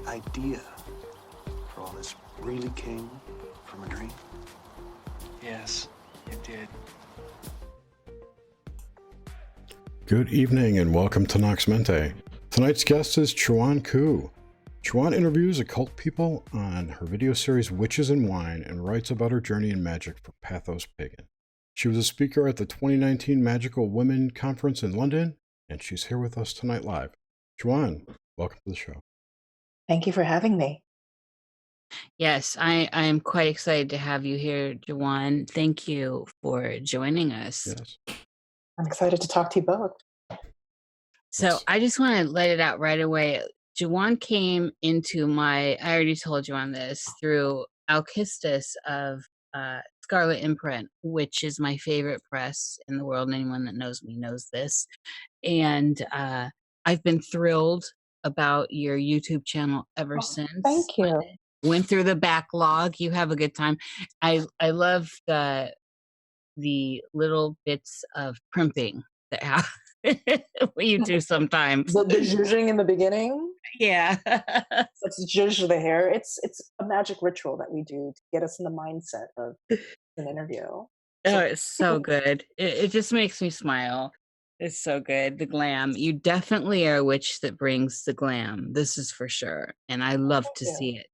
idea for all this really came from a dream? Yes, it did. Good evening and welcome to Nox Mente. Tonight's guest is Chaweon Koo. Chaweon interviews occult people on her video series Witches and Wine and writes about her journey in magic for Patheos Pagan. She was a speaker at the 2019 Magickal Women Conference in London, and she's here with us tonight live. Chaweon, welcome to the show. Thank you for having me. Yes, I am quite excited to have you here, Chaweon. Thank you for joining us. Yes. I'm excited to talk to you both. So I just want to let it out right away. Chaweon came into I already told you on this, through Alkistis of Scarlet Imprint, which is my favorite press in the world. Anyone that knows me knows this. And I've been thrilled about your YouTube channel ever since. Thank you. Went through the backlog. You have a good time. I love the little bits of primping that what you do sometimes. The zhuzhing in the beginning. Yeah. Let's zhuzh the hair. It's a magic ritual that we do to get us in the mindset of an interview. Oh, it's so good. It just makes me smile. It's so good. The glam. You definitely are a witch that brings the glam. This is for sure. And I love to see it.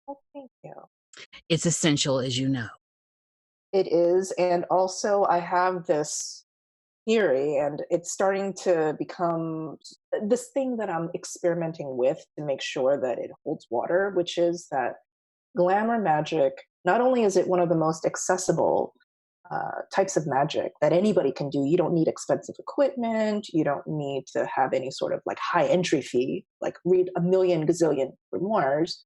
Oh, thank you. It's essential, as you know. It is. And also I have this theory, and it's starting to become this thing that I'm experimenting with to make sure that it holds water, which is that glamour magic, not only is it one of the most accessible types of magic that anybody can do. You don't need expensive equipment. You don't need to have any sort of like high entry fee, like read a million gazillion grimoires.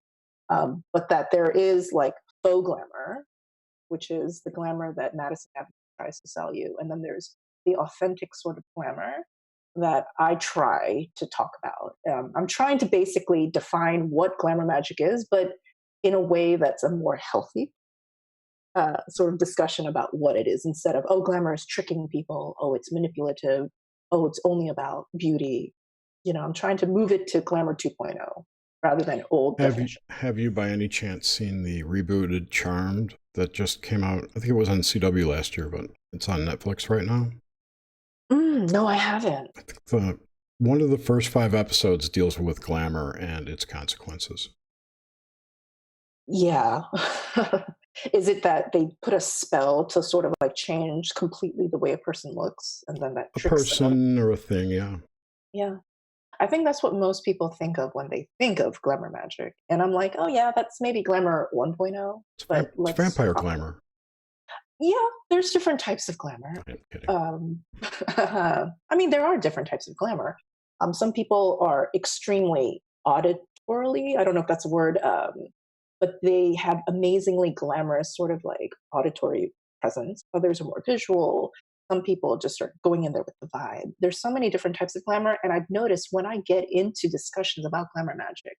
But that there is like faux glamour, which is the glamour that Madison Avenue tries to sell you. And then there's the authentic sort of glamour that I try to talk about. I'm trying to basically define what glamour magic is, but in a way that's a more healthy sort of discussion about what it is, instead of, oh, glamour is tricking people, oh, it's manipulative, oh, it's only about beauty. I'm trying to move it to glamour 2.0 rather than old definition. Have you by any chance seen the rebooted Charmed that just came out? I think it was on CW last year, but it's on Netflix right now. No, I haven't. I think one of the first 5 episodes deals with glamour and its consequences. Yeah. Is it that they put a spell to sort of like change completely the way a person looks, and then that A tricks person or a thing, yeah. Yeah. I think that's what most people think of when they think of glamour magic. And I'm like, oh yeah, that's maybe glamour 1.0. But It's vampire glamour. Yeah, there's different types of glamour. I'm kidding. I mean, there are different types of glamour. Some people are extremely auditorily, I don't know if that's a word, but they have amazingly glamorous sort of like auditory presence. Others are more visual. Some people just start going in there with the vibe. There's so many different types of glamour. And I've noticed when I get into discussions about glamour magic,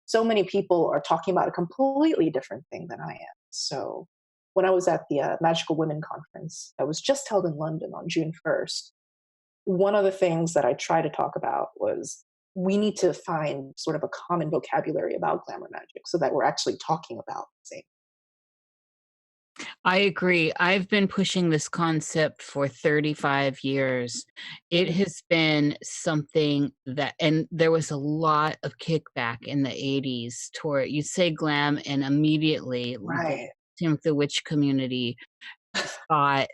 so many people are talking about a completely different thing than I am. So when I was at the Magickal Women Conference that was just held in London on June 1st, one of the things that I try to talk about was we need to find sort of a common vocabulary about glamour magic so that we're actually talking about the same. I agree. I've been pushing this concept for 35 years. It has been something that, and there was a lot of kickback in the 80s toward, you'd say glam, and immediately Right. the witch community thought,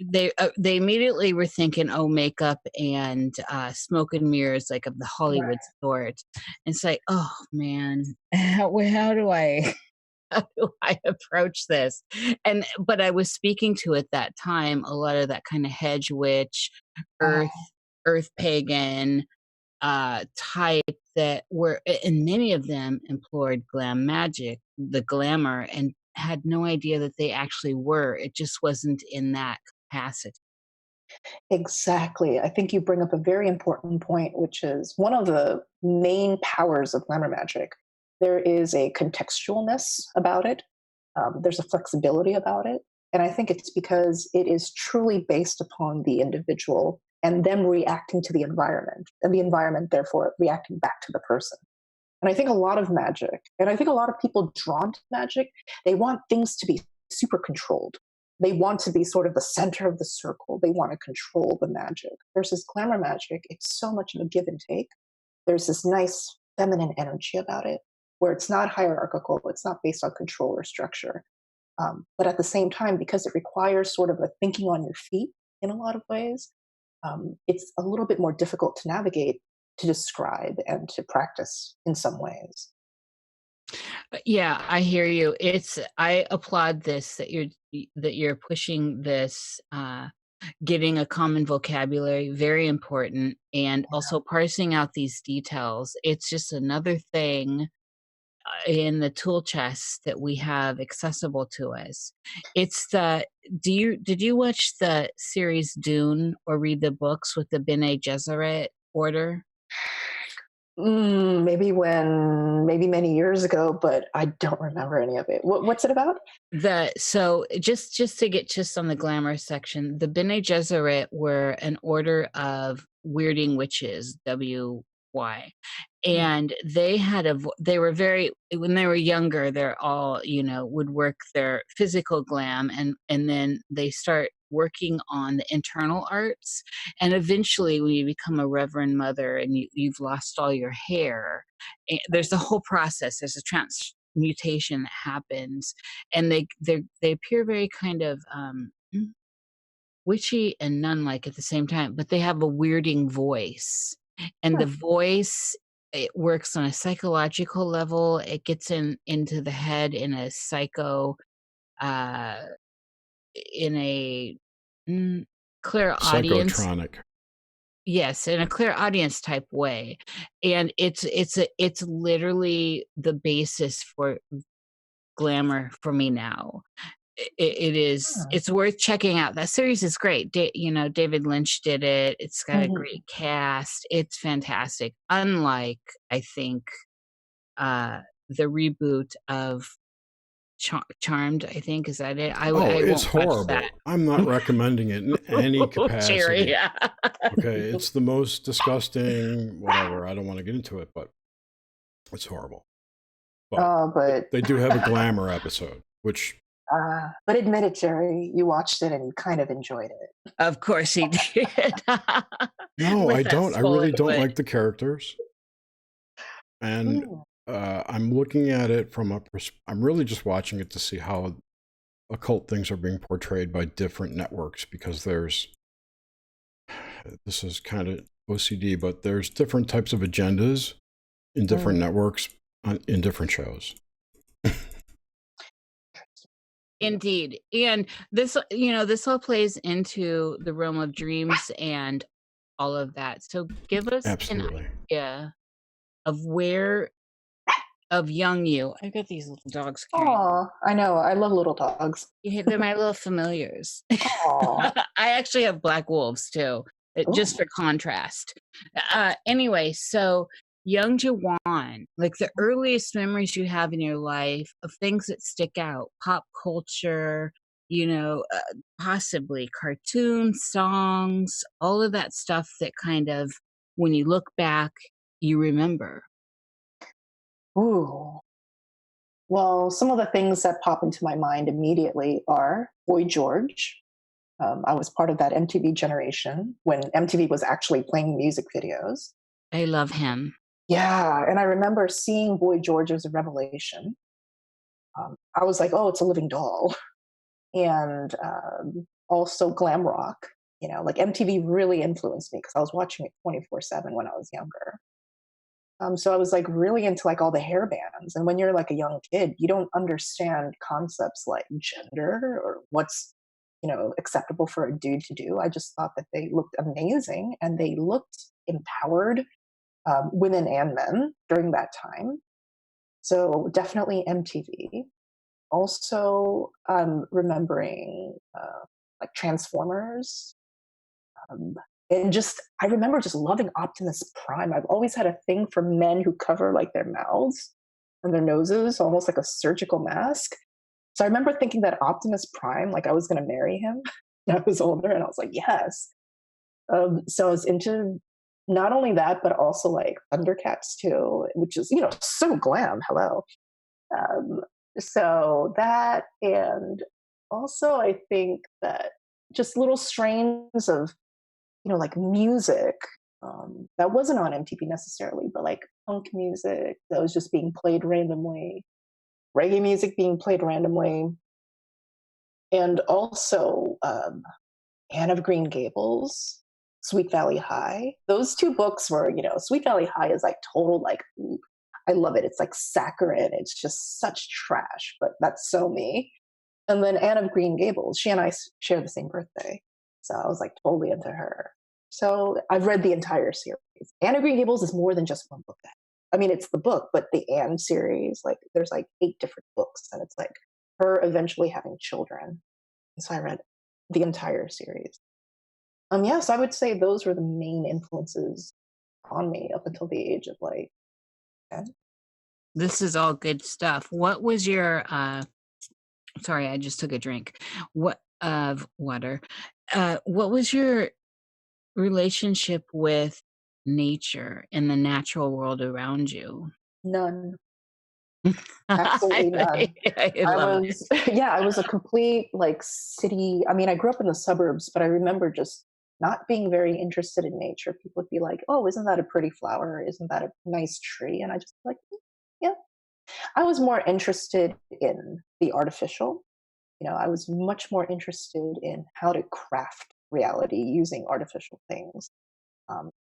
they immediately were thinking, oh, makeup and smoke and mirrors, like of the Hollywood sort. And it's like, oh man, how do I approach this? But I was speaking to at that time a lot of that kind of hedge witch, earth pagan type that were, and many of them employed glam magic, the glamour, and had no idea that they actually were. It just wasn't in that capacity. Exactly. I think you bring up a very important point, which is one of the main powers of glamour magic. There is a contextualness about it. There's a flexibility about it. And I think it's because it is truly based upon the individual and them reacting to the environment, and the environment, therefore, reacting back to the person. And I think a lot of magic, and I think a lot of people drawn to magic, they want things to be super controlled. They want to be sort of the center of the circle. They want to control the magic. Versus glamour magic, it's so much of a give and take. There's this nice feminine energy about it, where it's not hierarchical, it's not based on control or structure. But at the same time, because it requires sort of a thinking on your feet in a lot of ways, it's a little bit more difficult to navigate, to describe, and to practice in some ways. Yeah, I hear you. I applaud this that you're pushing this getting a common vocabulary, very important, and also parsing out these details. It's just another thing in the tool chest that we have accessible to us. It's the did you watch the series Dune or read the books with the Bene Gesserit order? Maybe many years ago, but I don't remember any of it. What's it about? So just to get just on the glamour section, the Bene Gesserit were an order of weirding witches, WY, and they had they were very, when they were younger, they're all, would work their physical glam, and then they start working on the internal arts, and eventually when you become a reverend mother and you've lost all your hair, there's a whole process, there's a transmutation that happens, and they appear very kind of witchy and nun-like at the same time, but they have a weirding voice, and the voice, it works on a psychological level. It gets into the head in a uh in a clear audience. Psychotronic. Yes, in a clear audience type way, and it's literally the basis for glamour for me now. It is, it's worth checking out. That series is great. David Lynch did it. It's got a great cast. It's fantastic. Unlike, I think, the reboot of Charmed, I think, is that it? I it's won't watch horrible. that. I'm not recommending it in any capacity. Jerry, yeah. Okay, it's the most disgusting, whatever. I don't want to get into it, but it's horrible. But they do have a glamour episode, which... but admit it, Jerry, you watched it and you kind of enjoyed it. Of course he did. No, I don't. I really don't like the characters. And I'm looking at it from I'm really just watching it to see how occult things are being portrayed by different networks, because this is kind of OCD, but there's different types of agendas in different networks in different shows. Indeed. And this all plays into the realm of dreams and all of that. So give us an idea of young you. I've got these little dogs. Oh, I know. I love little dogs. They're my little familiars. I actually have black wolves too, just for contrast. Anyway, so young Jawan, like the earliest memories you have in your life of things that stick out, pop culture, possibly cartoons, songs, all of that stuff that kind of, when you look back, you remember. Ooh. Well, some of the things that pop into my mind immediately are Boy George. I was part of that MTV generation when MTV was actually playing music videos. I love him. Yeah, and I remember seeing Boy George as a revelation. I was like, oh, it's a living doll. And also glam rock, like MTV really influenced me because I was watching it 24/7 when I was younger. So I was like really into like all the hair bands. And when you're like a young kid, you don't understand concepts like gender or what's, acceptable for a dude to do. I just thought that they looked amazing and they looked empowered, women and men during that time. So definitely MTV. Also, remembering like Transformers. And I remember just loving Optimus Prime. I've always had a thing for men who cover like their mouths and their noses, almost like a surgical mask. So I remember thinking that Optimus Prime, like I was going to marry him when I was older, and I was like, yes. So I was into not only that, but also like Thundercats too, which is, so glam. Hello. Um, so that, and also I think that just little strains of, like music that wasn't on MTV necessarily, but like punk music that was just being played randomly, reggae music being played randomly, and also Anne of Green Gables, Sweet Valley High. Those two books were, Sweet Valley High is like total, like, I love it. It's like saccharine. It's just such trash, but that's so me. And then Anne of Green Gables, she and I share the same birthday. So I was like totally into her. So I've read the entire series. Anne of Green Gables is more than just one book. I mean, it's the book, but the Anne series, like there's like 8 different books, and it's like her eventually having children. And so I read the entire series. Yes, I would say those were the main influences on me up until the age of like 10. This is all good stuff. What was your sorry, I just took a drink. What of water? What was your relationship with nature and the natural world around you? None. I, Absolutely none. I I love it. was, yeah, I was a complete like city. I mean, I grew up in the suburbs, but I remember just not being very interested in nature. People would be like, "Oh, isn't that a pretty flower? Isn't that a nice tree?" And I just like, yeah. I was more interested in the artificial. I was much more interested in how to craft reality using artificial things.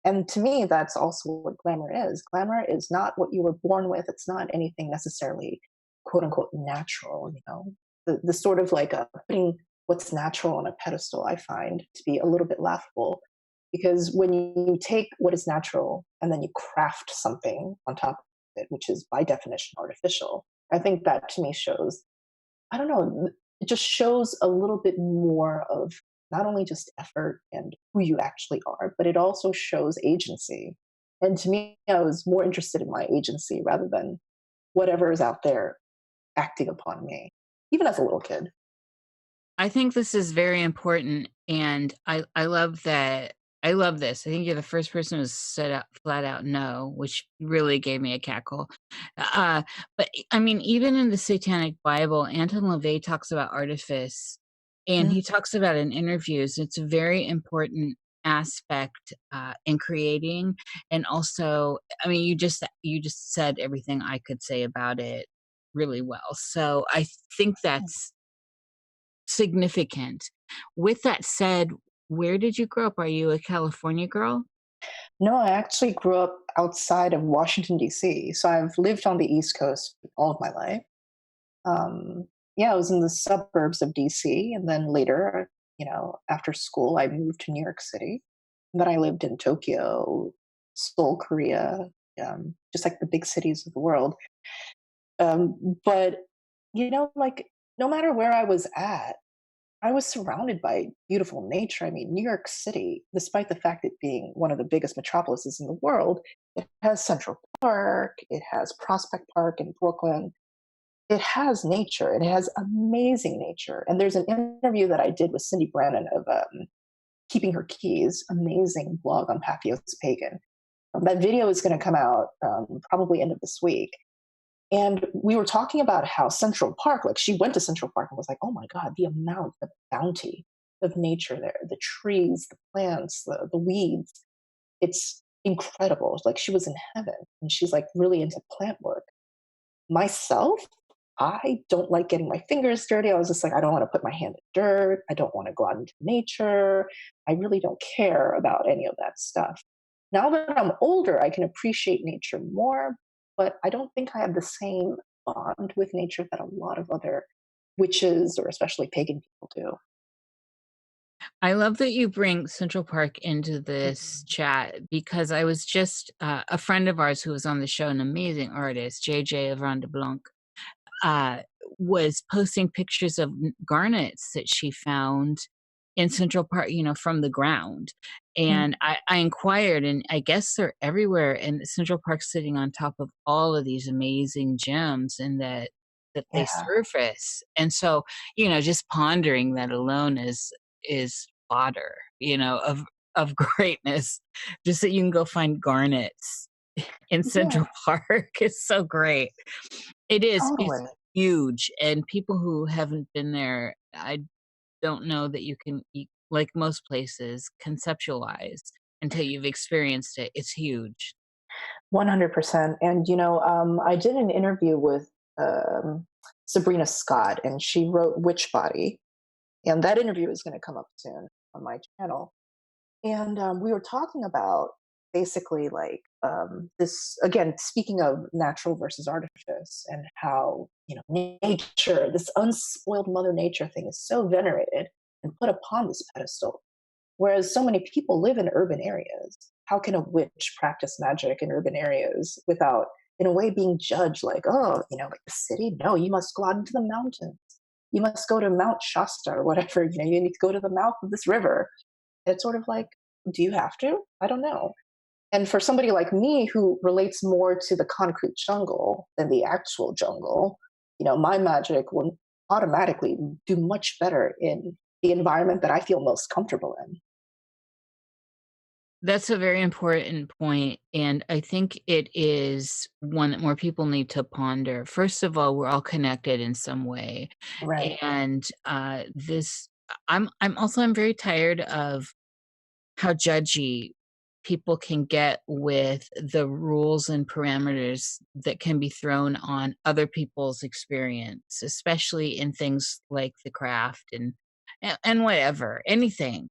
And to me, that's also what glamour is. Glamour is not what you were born with. It's not anything necessarily, quote unquote, natural. The sort of like putting what's natural on a pedestal, I find to be a little bit laughable, because when you take what is natural and then you craft something on top of it, which is by definition artificial, I think that to me shows, I don't know, it just shows a little bit more of not only just effort and who you actually are, but it also shows agency. And to me, I was more interested in my agency rather than whatever is out there acting upon me, even as a little kid. I think this is very important, and I love that. I love this. I think you're the first person who said out flat out no, which really gave me a cackle. Uh, but I mean, even in the Satanic Bible, Anton LaVey talks about artifice, and Mm. he talks about in interviews. It's a very important aspect in creating, and also, I mean, you just said everything I could say about it really well. So I think that's significant. With that said, where did you grow up? Are you a California girl? No, I actually grew up outside of Washington, D.C. So I've lived on the East Coast all of my life. Yeah, I was in the suburbs of DC, and then later, after school, I moved to New York City. And then I lived in Tokyo, Seoul, Korea, just like the big cities of the world. But like no matter where I was at, I was surrounded by beautiful nature. I mean, New York City, despite the fact it being one of the biggest metropolises in the world, it has Central Park, it has Prospect Park in Brooklyn, it has nature. It has amazing nature. And there's an interview that I did with Cindy Brannon of Keeping Her Keys, amazing blog on Patheos Pagan. That video is going to come out probably end of this week. And we were talking about how Central Park, like she went to Central Park and was like, oh my God, the amount, the bounty of nature there, the trees, the plants, the weeds. It's incredible. Like she was in heaven, and she's like really into plant work. Myself, I don't like getting my fingers dirty. I was just like, I don't want to put my hand in dirt. I don't want to go out into nature. I really don't care about any of that stuff. Now that I'm older, I can appreciate nature more, but I don't think I have the same bond with nature that a lot of other witches or especially pagan people do. I love that you bring Central Park into this Mhm. chat because I was just a friend of ours who was on the show, an amazing artist, JJ Avron de Blanc, uh, was posting pictures of garnets that she found in Central Park, from the ground. Mm. And I inquired, and I guess they're everywhere. And Central Park's sitting on top of all of these amazing gems, and that they Yeah. surface. And so, just pondering that alone is fodder, of of greatness. Just that you can go find garnets in Yeah, Central Park is so great. It is. It's totally. huge, and people who haven't been there, I don't know that you can, like most places, conceptualize until you've experienced it. It's huge. 100%. And, I did an interview with um, Sabrina Scott, and she wrote Witch Body. And that interview is going to come up soon on my channel. And we were talking about basically like this, again, speaking of natural versus artifice, and how, nature, this unspoiled Mother Nature thing, is so venerated and put upon this pedestal. Whereas so many people live in urban areas. How can a witch practice magic in urban areas without, in a way, being judged like, oh, like the city? No, you must go out into the mountains. You must go to Mount Shasta or whatever. You need to go to the mouth of this river. It's sort of like, do you have to? I don't know. And for somebody like me who relates more to the concrete jungle than the actual jungle, my magic will automatically do much better in the environment that I feel most comfortable in. That's a very important point, and I think it is one that more people need to ponder. First of all, we're all connected in some way, Right. and this. I'm very tired of how judgy people can get with the rules and parameters that can be thrown on other people's experience, especially in things like the craft and whatever, anything.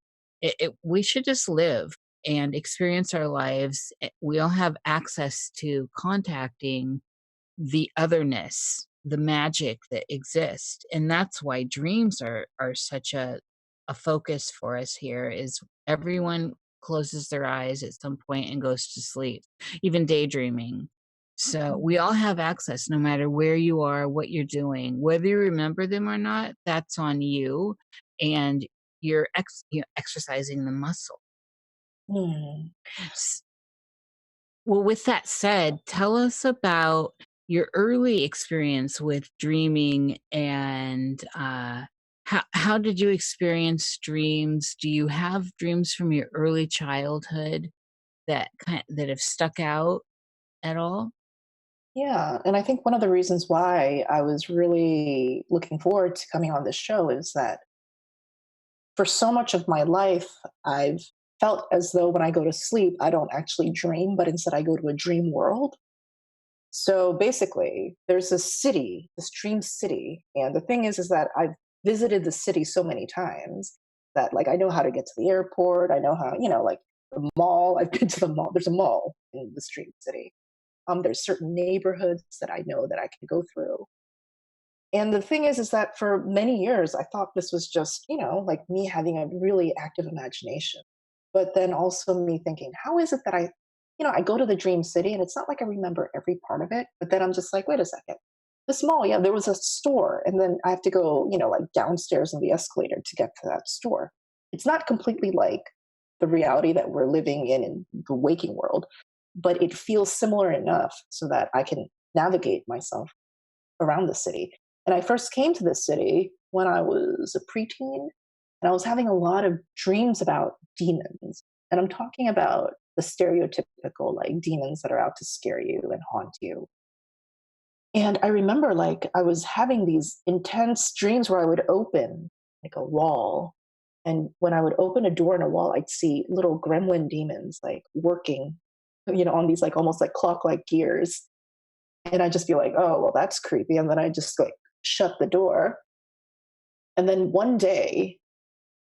We should just live and experience our lives. We all have access to contacting the otherness, the magic that exists. And that's why dreams are such a focus for us here, is everyone closes their eyes at some point and goes to sleep, even daydreaming. So we all have access no matter where you are, what you're doing, whether you remember them or not, that's on you. And you're exercising the muscle. Hmm. Well, with that said, tell us about your early experience with dreaming, and how did you experience dreams? Do you have dreams from your early childhood that have stuck out at all? Yeah. And I think one of the reasons why I was really looking forward to coming on this show is that for so much of my life, I've felt as though when I go to sleep, I don't actually dream, but instead I go to a dream world. So basically, there's this city, this dream city. And the thing is that I've visited the city so many times that like I know how to get to the airport. I know how, like the mall. I've been to the mall. There's a mall in this dream city. There's certain neighborhoods that I know that I can go through. And the thing is that for many years, I thought this was just, like me having a really active imagination. But then also me thinking, how is it that I go to the dream city and it's not like I remember every part of it, but then I'm just like, wait a second. This mall, yeah, there was a store. And then I have to go, like downstairs in the escalator to get to that store. It's not completely like the reality that we're living in the waking world, but it feels similar enough so that I can navigate myself around the city. And I first came to this city when I was a preteen, and I was having a lot of dreams about demons. And I'm talking about the stereotypical like demons that are out to scare you and haunt you. And I remember like I was having these intense dreams where I would open like a wall. And when I would open a door in a wall, I'd see little gremlin demons like working, on these like almost like clock like gears. And I'd just be like, oh, well, that's creepy. And then I just like shut the door. And then one day,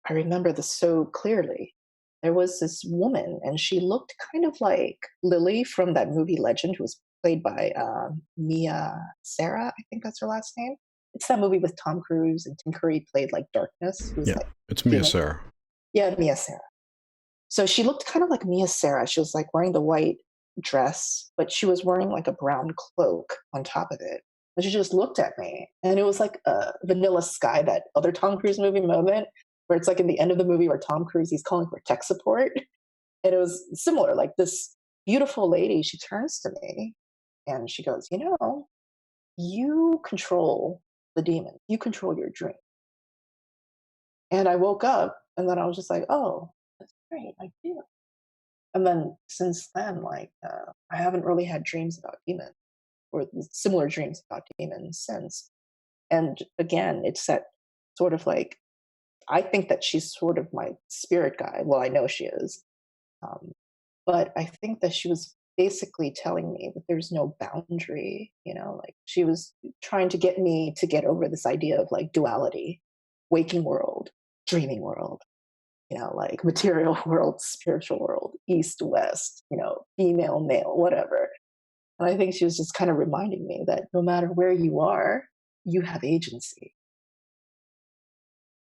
I remember this so clearly. There was this woman, and she looked kind of like Lily from that movie Legend, who was played by Mia Sarah. I think that's her last name. It's that movie with Tom Cruise and Tim Curry played like Darkness, who's Yeah, like, it's Mia Sarah. Yeah, Mia Sarah. So she looked kind of like Mia Sarah. She was like wearing the white dress, but she was wearing like a brown cloak on top of it. And she just looked at me. And it was like a Vanilla Sky, that other Tom Cruise movie moment, where it's like in the end of the movie where Tom Cruise, he's calling for tech support. And it was similar. Like this beautiful lady, she turns to me and she goes, you control the demon. You control your dream. And I woke up and then I was just like, oh, right, I do. And then since then, like, I haven't really had dreams about demons or similar dreams about demons since. And again, it's that sort of like, I think that she's sort of my spirit guide. Well, I know she is. Um, but I think that she was basically telling me that there's no boundary, like she was trying to get me to get over this idea of like duality, waking world, dreaming world, like material world, spiritual world, east, west, female, male, whatever. And I think she was just kind of reminding me that no matter where you are, you have agency.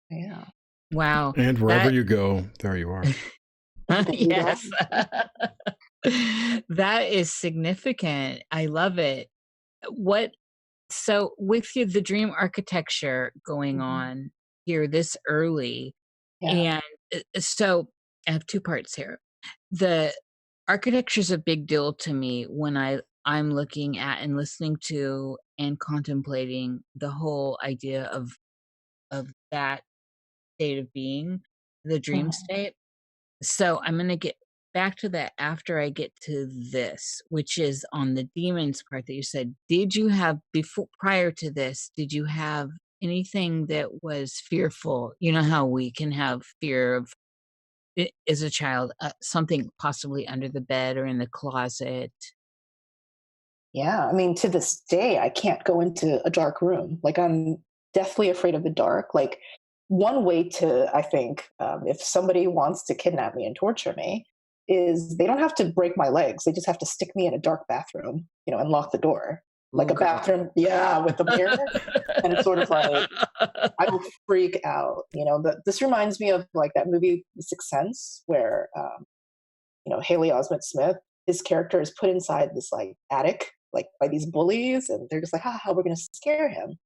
Yeah. Wow. And wherever you go, there you are. Yes. That is significant. I love it. So with you, the dream architecture going on here this early, Yeah. and so I have two parts here. The architecture is a big deal to me when I'm looking at and listening to and contemplating the whole idea of that state of being, the dream Mhm. state. So I'm going to get back to that after I get to this, which is on the demons part that you said. Did you have before, prior to this, did you have anything that was fearful? You know how we can have fear of as a child, something possibly under the bed or in the closet. Yeah, I mean, to this day, I can't go into a dark room. Like, I'm deathly afraid of the dark. Like, one way to, I think, if somebody wants to kidnap me and torture me, is they don't have to break my legs. They just have to stick me in a dark bathroom, and lock the door. Like Oh, a God. bathroom, yeah, with a mirror. And it's sort of like, I will freak out. But this reminds me of like that movie, The Sixth Sense, where, Haley Osment Smith, his character is put inside this like attic, like by these bullies, and they're just like, we're going to scare him.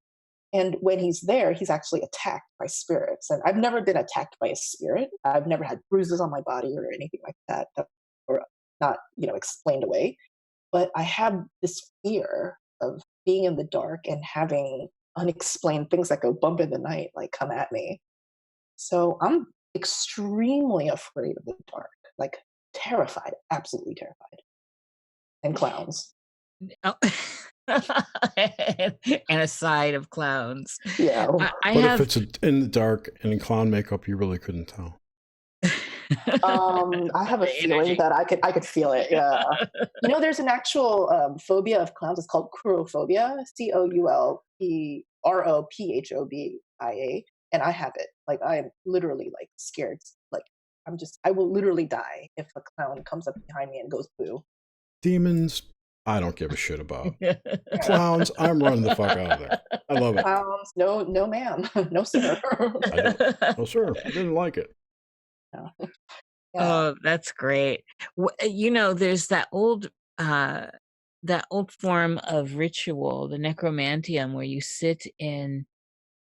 And when he's there, he's actually attacked by spirits. And I've never been attacked by a spirit. I've never had bruises on my body or anything like that, or not, explained away. But I have this fear of being in the dark and having unexplained things that go bump in the night, like come at me. So I'm extremely afraid of the dark, like terrified, absolutely terrified. And clowns. Oh. And a side of clowns. Yeah. I But have. if it's in the dark and in clown makeup, you really couldn't tell. I have a feeling that I could feel it. Yeah. There's an actual phobia of clowns. It's called Courophobia, Coulrophobia, and I have it. Like, I am literally like scared. Like, I will literally die if a clown comes up behind me and goes boo. Demons, I don't give a shit about. Clowns, I'm running the fuck out of there. I love it. Clowns, no, ma'am, no, sir. No, sir, I didn't like it. Yeah. Oh, that's great. There's that old form of ritual, the necromantium, where you sit in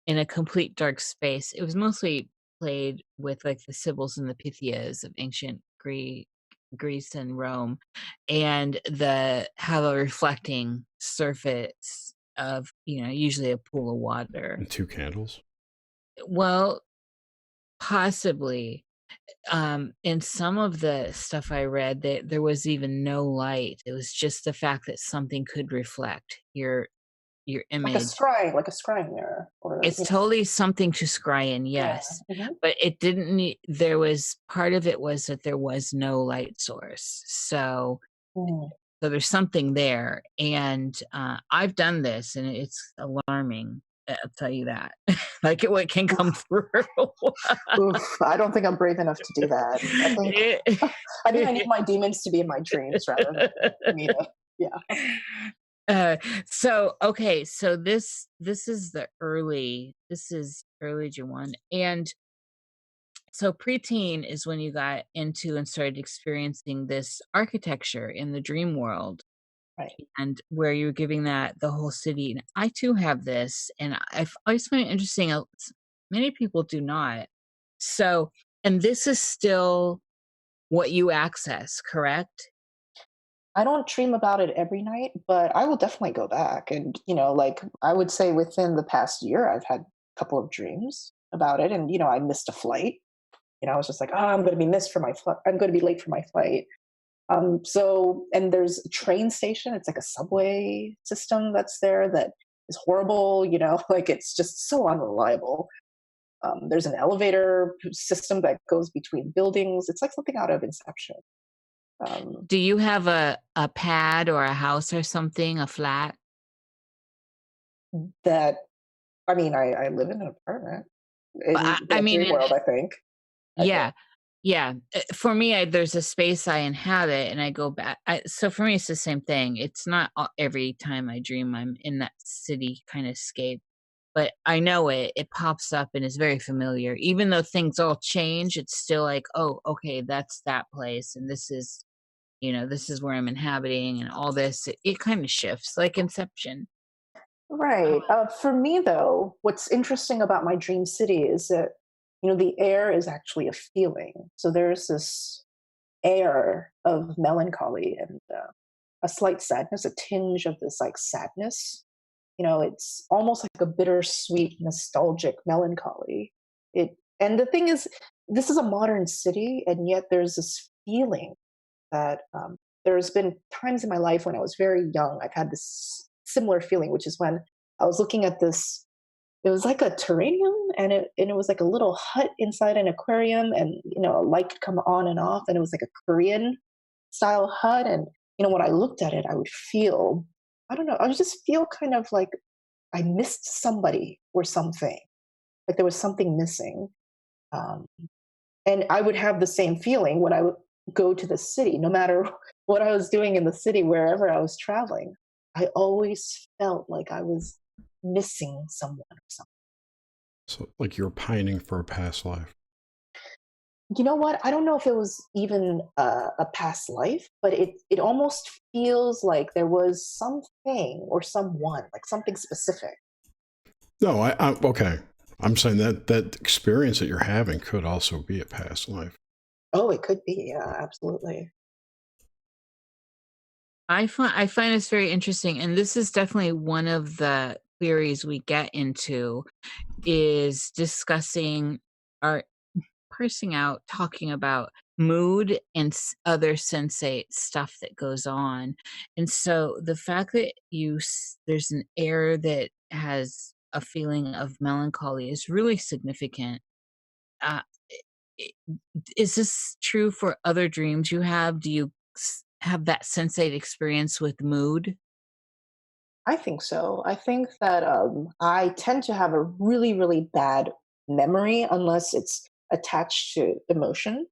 a complete dark space. It was mostly played with like the Sibyls and the Pythias of ancient Greece and Rome, and have a reflecting surface of usually a pool of water. And 2 candles. Well, possibly. In some of the stuff I read, there was even no light. It was just the fact that something could reflect your image. Like a scrying mirror. It's totally something to scry in, yes. Yeah. Mm-hmm. But it didn't need, there was, part of it was that there was no light source. So there's something there. And I've done this and it's alarming. I'll tell you that. Like what can come through. Oof, I don't think I'm brave enough to do that. I think I need my demons to be in my dreams rather than me to, yeah. So this is early Juwan. And so preteen is when you got into and started experiencing this architecture in the dream world. Right. And where you're giving that the whole city. And I too have this, and I always find it interesting. Many people do not. So, and this is still what you access, correct? I don't dream about it every night, but I will definitely go back. And, like I would say within the past year, I've had a couple of dreams about it. And, I missed a flight. I was just like, oh, I'm going to be missed for my flight. I'm going to be late for my flight. So, and there's a train station. It's like a subway system that's there that is horrible. Like it's just so unreliable. There's an elevator system that goes between buildings. It's like something out of Inception. Do you have a pad or a house or something, a flat? That I mean, I live in an apartment But in I the mean, dream world. I think. yeah, yeah. For me, there's a space I inhabit, and I go back. So for me, it's the same thing. It's not every time I dream I'm in that city kind of scape, but I know it. It pops up and is very familiar. Even though things all change, it's still like, oh, okay, that's that place, and this is where I'm inhabiting, and all this. It kind of shifts, like Inception. Right. For me, though, what's interesting about my dream city is that the air is actually a feeling. So there's this air of melancholy and a slight sadness, a tinge of this like sadness. It's almost like a bittersweet, nostalgic melancholy. And the thing is, this is a modern city, and yet there's this feeling that there's been times in my life when I was very young. I've had this similar feeling, which is when I was looking at this. It was like a terrarium, and it was like a little hut inside an aquarium, and a light could come on and off, and it was like a Korean style hut. And when I looked at it, I would feel, I don't know, I would just feel kind of like I missed somebody or something, like there was something missing. Um, and I would have the same feeling when I would go to the city, no matter what I was doing in the city, wherever I was traveling. I always felt like I was missing someone or something. So, like you're pining for a past life. You know what? I don't know if it was even a past life, but it almost feels like there was something or someone, like something specific. No, okay. I'm saying that experience that you're having could also be a past life. Oh, it could be. Yeah, absolutely. I find this very interesting, and this is definitely one of the theories we get into is discussing our parsing out, talking about mood and other sensate stuff that goes on. And so the fact that there's an air that has a feeling of melancholy is really significant. Uh, i- is this true for other dreams you have? Do you have that sensate experience with mood? I think so. I think that I tend to have a really, really bad memory unless it's attached to emotion.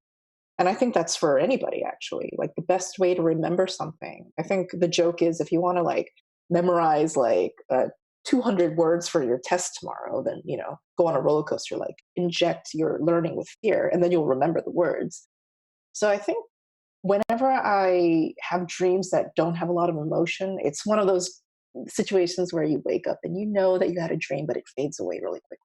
And I think that's for anybody, actually. Like the best way to remember something. I think the joke is if you want to like memorize like 200 words for your test tomorrow, then, go on a roller coaster, like inject your learning with fear, and then you'll remember the words. So I think whenever I have dreams that don't have a lot of emotion, it's one of those situations where you wake up and you know that you had a dream, but it fades away really quickly.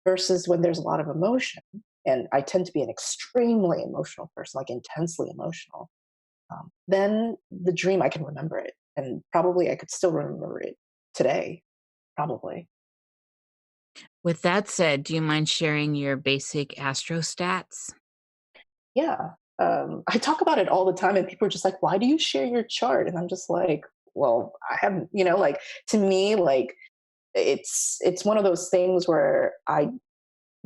Versus when there's a lot of emotion, and I tend to be an extremely emotional person, like intensely emotional, then the dream, I can remember it. And probably I could still remember it today, probably. With that said, do you mind sharing your basic astro stats? Yeah. I talk about it all the time, and people are just like, why do you share your chart? And I'm just like, well, I haven't, like to me, like it's one of those things where I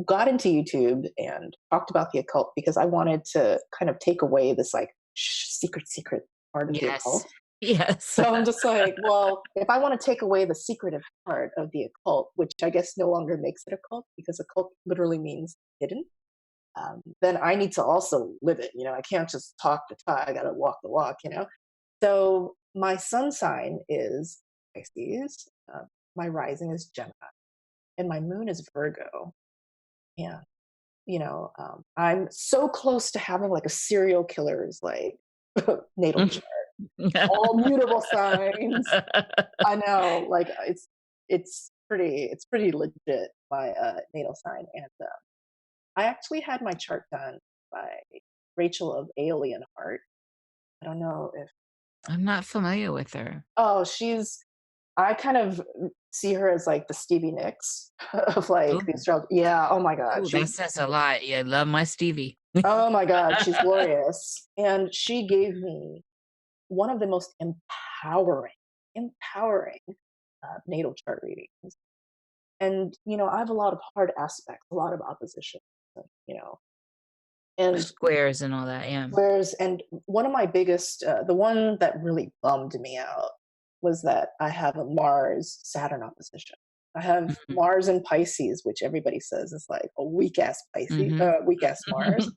got into YouTube and talked about the occult because I wanted to kind of take away this like secret part of the Yes. occult. Yes. So I'm just like, well, if I want to take away the secretive part of the occult, which I guess no longer makes it occult because occult literally means hidden, then I need to also live it. I can't just talk the talk. I got to walk the walk. So my sun sign is Pisces. My rising is Gemini, and my moon is Virgo. Yeah. I'm so close to having like a serial killer's like natal chart, all mutable signs. I know, like it's pretty legit, my natal sign. And I actually had my chart done by Rachel of Alien Heart. I don't know if I'm not familiar with her. oh, she's I kind of see her as like the Stevie Nicks of like the Ooh, astrology. Yeah. Oh my God. ooh, that says a lot. Yeah, love my Stevie. Oh my God. She's glorious. And she gave me one of the most empowering natal chart readings. And, I have a lot of hard aspects, a lot of opposition, you know, and Squares and all that. Yeah. and one of my biggest, the one that really bummed me out was that I have a Mars Saturn opposition. I have Mhm. Mars in Pisces, which everybody says is like a weak ass Pisces, Mhm. weak ass Mars.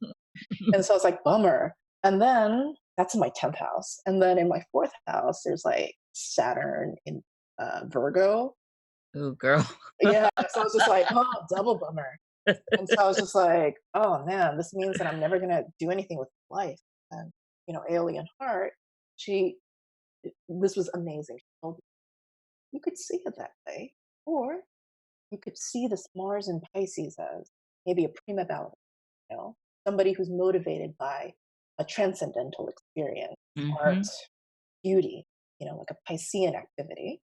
And so I was like, bummer. And then that's in my 10th house. And then in my 4th house, there's like Saturn in Virgo. Ooh, girl. Yeah. So I was just like, oh, double bummer. And so I was just like, oh man, this means that I'm never going to do anything with life. And, Alien Heart, she, this was amazing. She told me, you could see it that way. Or you could see this Mars in Pisces as maybe a prima ballerina, somebody who's motivated by a transcendental experience, art, Mhm. beauty, like a Piscean activity.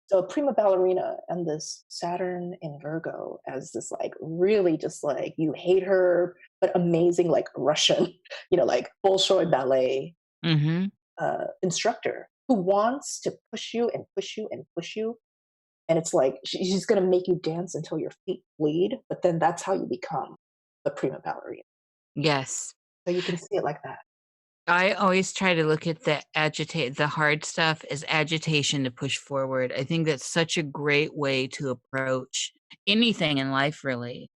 So a prima ballerina and this Saturn in Virgo as this like really just like you hate her, but amazing like Russian, like Bolshoi ballet Mhm. instructor who wants to push you and push you and push you. And it's like she's going to make you dance until your feet bleed, but then that's how you become the prima ballerina. Yes. So you can see it like that. I always try to look at the hard stuff as agitation to push forward. I think that's such a great way to approach anything in life, really.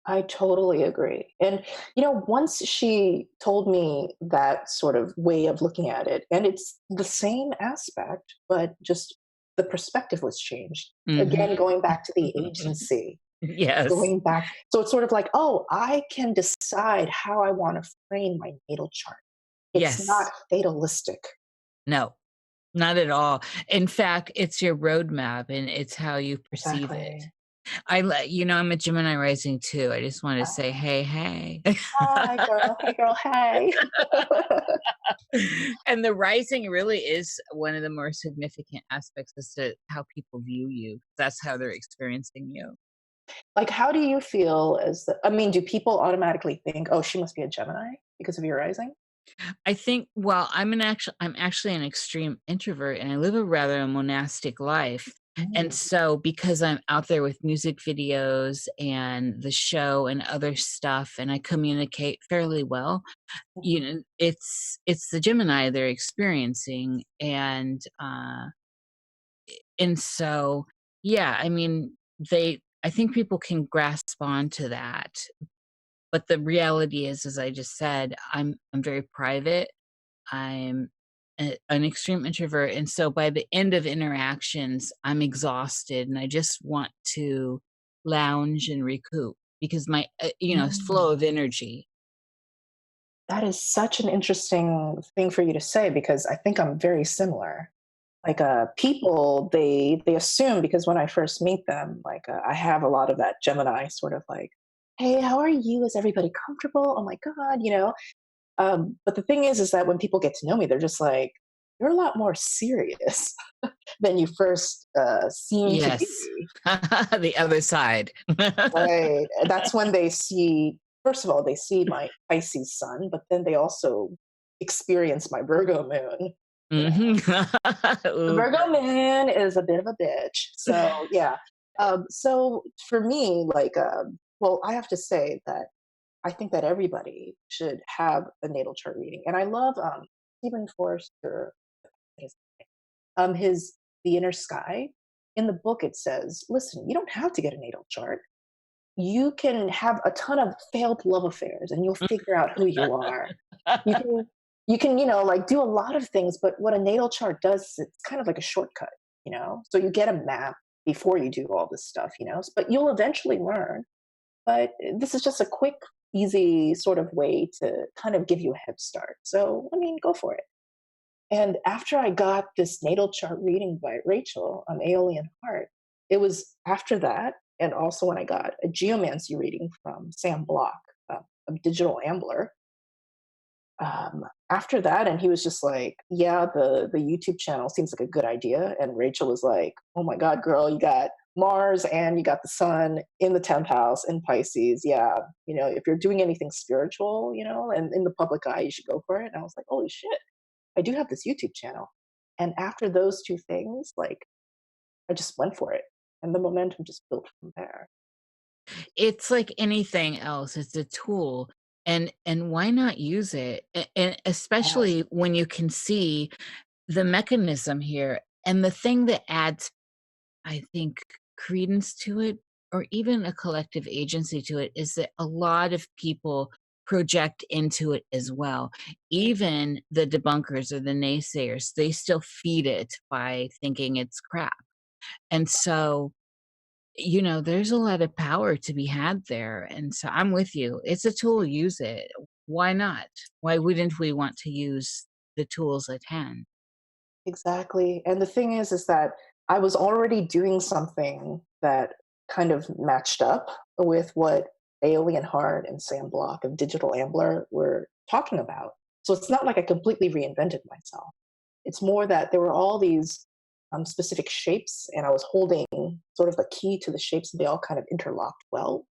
I totally agree. And, once she told me that sort of way of looking at it, and it's the same aspect, but just the perspective was changed. Again, Mhm. going back to the agency, Yes. going back. So it's sort of like, oh, I can decide how I want to frame my natal chart. It's not Yes. fatalistic. No, not at all. In fact, it's your roadmap and it's how you perceive it. Exactly. I'm a Gemini rising too. I just want to say, hey, hey. Hi, girl. Hey, girl. Hey. And the rising really is one of the more significant aspects as to how people view you. That's how they're experiencing you. Like, how do you feel I mean, do people automatically think, oh, she must be a Gemini because of your rising? I think, well, I'm actually an extreme introvert and I live a rather monastic life. And Mm. so because I'm out there with music videos and the show and other stuff and I communicate fairly well, it's the Gemini they're experiencing and so yeah, I mean I think people can grasp onto that. But the reality is, as I just said, I'm very private. I'm an extreme introvert, and so by the end of interactions, I'm exhausted, and I just want to lounge and recoup because my flow Mm. of energy. That is such an interesting thing for you to say because I think I'm very similar. Like people, they assume because when I first meet them, like I have a lot of that Gemini sort of like, hey, how are you? Is everybody comfortable? Oh my god. But the thing is that when people get to know me, they're just like, you're a lot more serious than you first seem to Yes, be. the other side. Right. That's when they see, first of all, they see my Pisces sun, but then they also experience my Virgo moon. You know, Hmm. the Ooh, Virgo girl. moon is a bit of a bitch. So, yeah. So for me, like, well, I have to say that I think that everybody should have a natal chart reading. And I love Stephen Forrester, his The Inner Sky. In the book, it says, listen, you don't have to get a natal chart. You can have a ton of failed love affairs and you'll figure out who you are. You can like do a lot of things, but what a natal chart does is it's kind of like a shortcut. So you get a map before you do all this stuff. But you'll eventually learn. But this is just a quick, easy sort of way to kind of give you a head start. So, I mean, go for it. And after I got this natal chart reading by Rachel on Aeolian Heart, it was after that, and also when I got a geomancy reading from Sam Block, a digital ambler, After that, and he was just like, yeah, the YouTube channel seems like a good idea. And Rachel was like, oh my God, girl, you got Mars and you got the sun in the 10th house in Pisces. Yeah, if you're doing anything spiritual, and in the public eye, you should go for it. And I was like, holy shit, I do have this YouTube channel. And after those two things, like, I just went for it. And the momentum just built from there. It's like anything else, it's a tool, and why not use it? And Yes. especially when you can see the mechanism here, and the thing that adds, I think, credence to it, or even a collective agency to it, is that a lot of people project into it as well. Even the debunkers or the naysayers, they still feed it by thinking it's crap. And so, there's a lot of power to be had there. And so I'm with you. It's a tool, use it. Why not? Why wouldn't we want to use the tools at hand? Exactly. And the thing is that I was already doing something that kind of matched up with what Bailey and Hart and Sam Block of Digital Ambler were talking about. So it's not like I completely reinvented myself. It's more that there were all these specific shapes, and I was holding sort of the key to the shapes, and they all kind of interlocked well.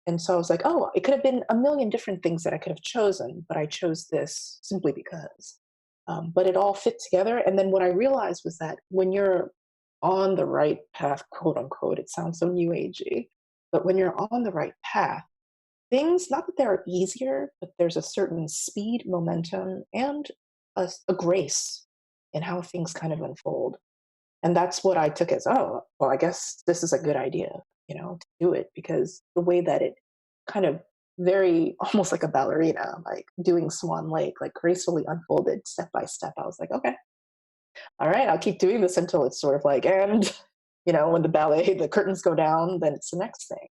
And so I was like, oh, it could have been a million different things that I could have chosen, but I chose this simply because. But it all fit together. And then what I realized was that when you're on the right path, quote unquote, it sounds so new agey, but when you're on the right path, things, not that they're easier, but there's a certain speed, momentum, and a grace in how things kind of unfold. And that's what I took as, oh, well, I guess this is a good idea, to do it, because the way that it kind of very almost like a ballerina, like doing Swan Lake, like gracefully unfolded step by step. I was like, okay, all right, I'll keep doing this until it's sort of like, and, when the ballet, the curtains go down, then it's the next thing.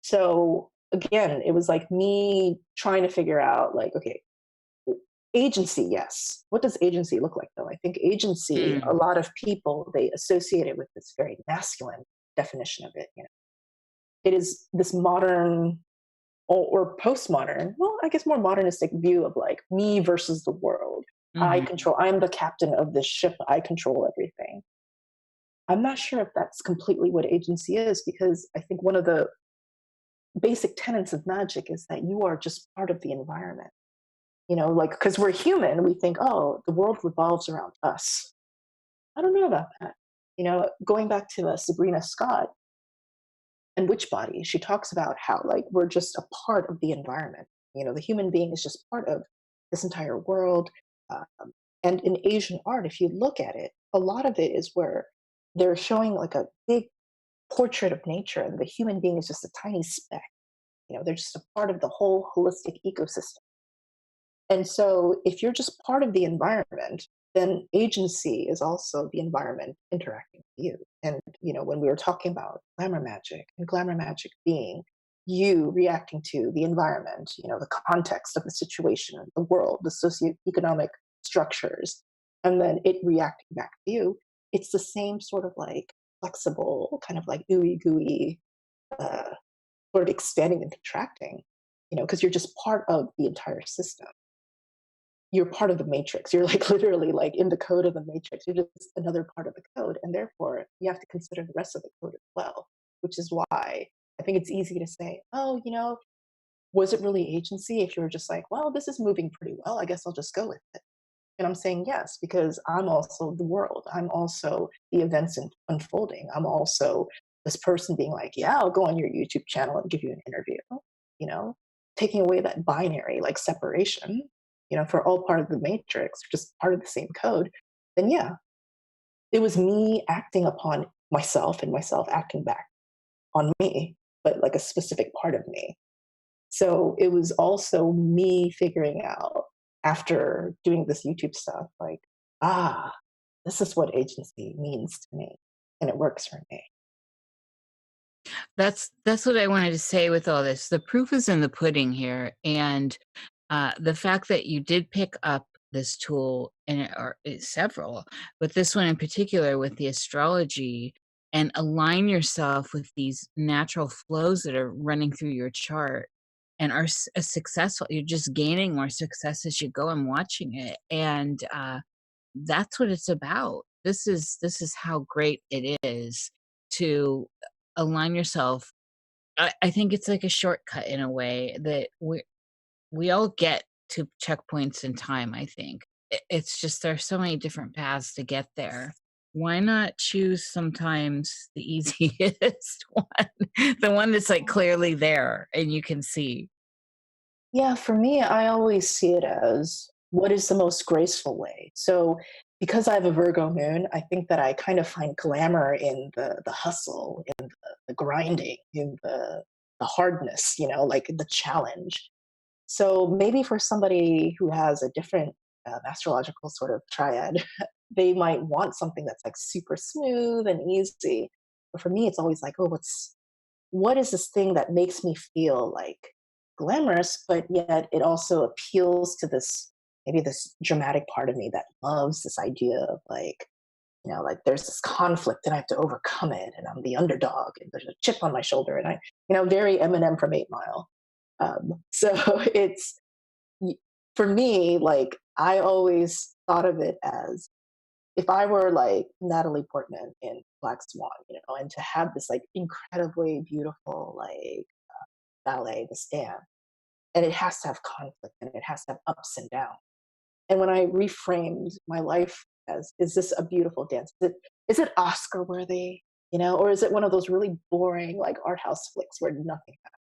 So again, it was like me trying to figure out, like, okay, agency, yes. What does agency look like, though? I think agency, a Mm. lot of people, they associate it with this very masculine definition of it. It is this modern or postmodern, well, I guess more modernistic view of like me versus the world. Mhm. I'm the captain of this ship, I control everything. I'm not sure if that's completely what agency is, because I think one of the basic tenets of magic is that you are just part of the environment. Like, because we're human, we think, oh, the world revolves around us. I don't know about that. Going back to Sabrina Scott and Witchbody, she talks about how, like, we're just a part of the environment. The human being is just part of this entire world. Um, and in Asian art, if you look at it, a lot of it is where they're showing like a big portrait of nature, and the human being is just a tiny speck. They're just a part of the whole holistic ecosystem. And so if you're just part of the environment, then agency is also the environment interacting with you. And, when we were talking about glamour magic, and glamour magic being you reacting to the environment, the context of the situation, the world, the socioeconomic structures, and then it reacting back to you, it's the same sort of like flexible, kind of like ooey gooey, uh, sort of expanding and contracting, because you're just part of the entire system. You're part of the matrix. You're like literally like in the code of the matrix. You're just another part of the code. And therefore, you have to consider the rest of the code as well, which is why I think it's easy to say, oh, was it really agency if you were just like, well, this is moving pretty well. I guess I'll just go with it. And I'm saying yes, because I'm also the world. I'm also the events unfolding. I'm also this person being like, yeah, I'll go on your YouTube channel and give you an interview, you know, taking away that binary like separation, for all part of the matrix, just part of the same code. Then yeah, it was me acting upon myself and myself acting back on me, but like a specific part of me. So it was also me figuring out after doing this YouTube stuff, like, this is what agency means to me. And it works for me. That's what I wanted to say with all this. The proof is in the pudding here, and the fact that you did pick up this tool or several, but this one in particular with the astrology, and align yourself with these natural flows that are running through your chart. and are successful. You're just gaining more success as you go and watching it. And that's what it's about. This is how great it is to align yourself. I think it's like a shortcut in a way that we all get to checkpoints in time, I think. It's just there's so many different paths to get there. Why not choose sometimes the easiest one? The one that's like clearly there and you can see. Yeah, for me, I always see it as what is the most graceful way. So, because I have a Virgo moon, I think that I kind of find glamour in the hustle, in the grinding, in the hardness, like the challenge. So maybe for somebody who has a different astrological sort of triad, they might want something that's like super smooth and easy. But for me, it's always like, oh, what is this thing that makes me feel like glamorous, but yet it also appeals to this maybe this dramatic part of me that loves this idea of like, like there's this conflict and I have to overcome it, and I'm the underdog, and there's a chip on my shoulder, and very Eminem from 8 Mile. So it's for me, like I always thought of it as if I were like Natalie Portman in Black Swan, and to have this like incredibly beautiful like ballet, this dance, and it has to have conflict and it has to have ups and downs. And when I reframed my life as, is this a beautiful dance? Is it Oscar worthy? Or is it one of those really boring like art house flicks where nothing happens?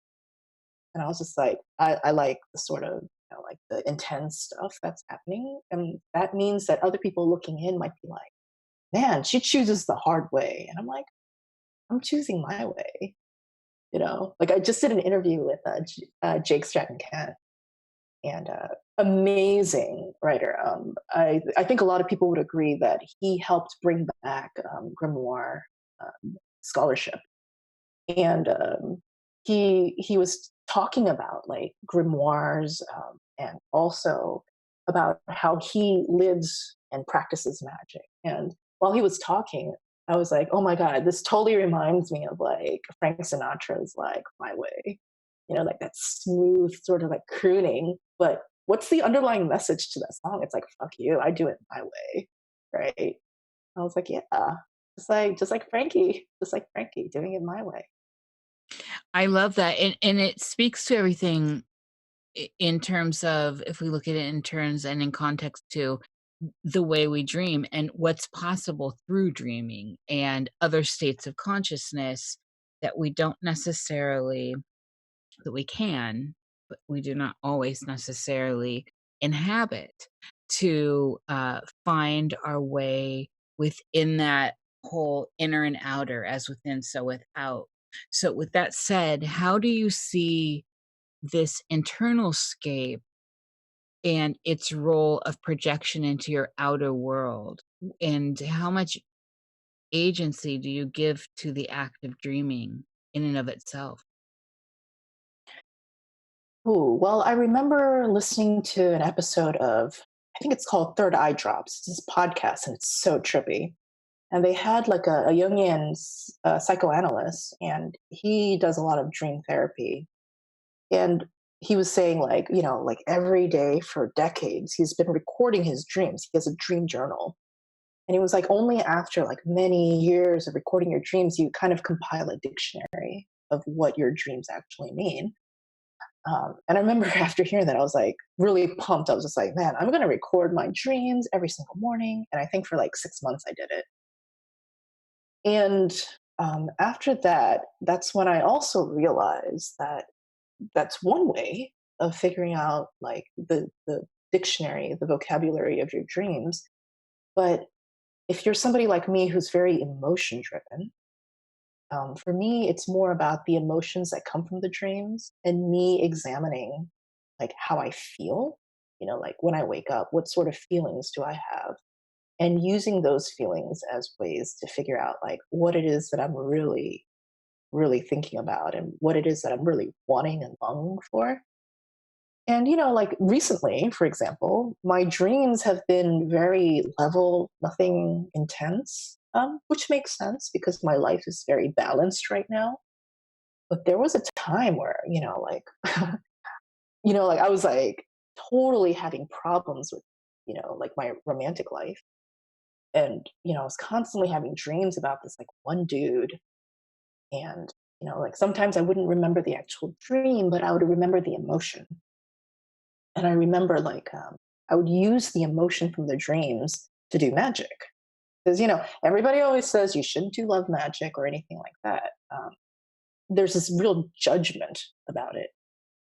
And I was just like, I like the sort of, like the intense stuff that's happening. And that means that other people looking in might be like, man, she chooses the hard way. And I'm like, I'm choosing my way. Like I just did an interview with Jake Stratton-Kent, and amazing writer. I think a lot of people would agree that he helped bring back grimoire scholarship, and he was talking about like grimoires, and also about how he lives and practices magic. And while he was talking, I was like, oh my god, this totally reminds me of like Frank Sinatra's like My Way, like that smooth sort of like crooning. But what's the underlying message to that song? It's like, fuck you, I do it my way, right? I was like, yeah, just like Frankie doing it my way. I love that. And it speaks to everything in terms of, if we look at it in terms and in context to the way we dream and what's possible through dreaming and other states of consciousness that we don't necessarily, that we can, but we do not always necessarily inhabit, to find our way within that whole inner and outer, as within, so without. So, with that said, how do you see this internal scape and its role of projection into your outer world? And how much agency do you give to the act of dreaming in and of itself? Ooh, well, I remember listening to an episode of, I think it's called Third Eye Drops. It's this podcast, and it's so trippy. And they had like a Jungian psychoanalyst, and he does a lot of dream therapy. And he was saying like, like every day for decades, he's been recording his dreams. He has a dream journal. And he was like, only after like many years of recording your dreams, you kind of compile a dictionary of what your dreams actually mean. And I remember after hearing that, I was like really pumped. I was just like, man, I'm going to record my dreams every single morning. And I think for like 6 months I did it. And after that, that's when I also realized that that's one way of figuring out like the dictionary, the vocabulary of your dreams. But if you're somebody like me who's very emotion driven, for me, it's more about the emotions that come from the dreams and me examining like how I feel, like when I wake up, what sort of feelings do I have? And using those feelings as ways to figure out like what it is that I'm really, really thinking about and what it is that I'm really wanting and longing for. And, like recently, for example, my dreams have been very level, nothing intense, which makes sense because my life is very balanced right now. But there was a time where, like, Like I was like totally having problems with, like my romantic life. And, I was constantly having dreams about this like one dude. And, like sometimes I wouldn't remember the actual dream, but I would remember the emotion. And I remember like I would use the emotion from the dreams to do magic. Because, everybody always says you shouldn't do love magic or anything like that. There's this real judgment about it.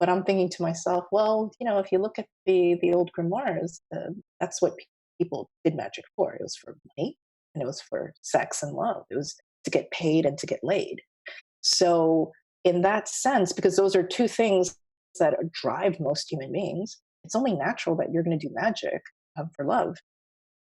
But I'm thinking to myself, well, if you look at the old grimoires, that's what people did magic for. It was for money, and it was for sex and love. It was to get paid and to get laid. So, in that sense, because those are two things that drive most human beings, it's only natural that you're going to do magic for love.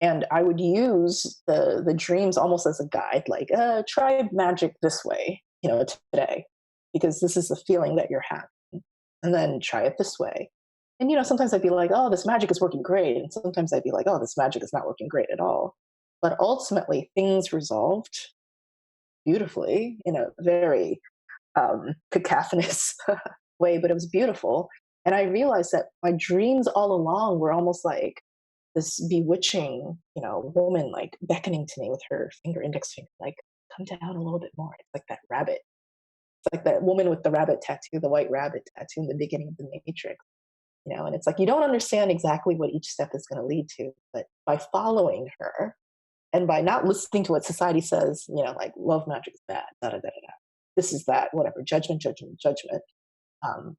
And I would use the dreams almost as a guide, like try magic this way, today, because this is the feeling that you're having, and then try it this way. And sometimes I'd be like, oh, this magic is working great, and sometimes I'd be like, oh, this magic is not working great at all. But ultimately, things resolved beautifully in a very cacophonous way, but it was beautiful. And I realized that my dreams all along were almost like this bewitching, woman like beckoning to me with her index finger, like, come down a little bit more. It's like that rabbit. It's like that woman with the rabbit tattoo, the white rabbit tattoo in the beginning of the Matrix, and it's like you don't understand exactly what each step is going to lead to, but by following her and by not listening to what society says, like love magic is bad, da da da da da. This is that, whatever, judgment, judgment, judgment. Um,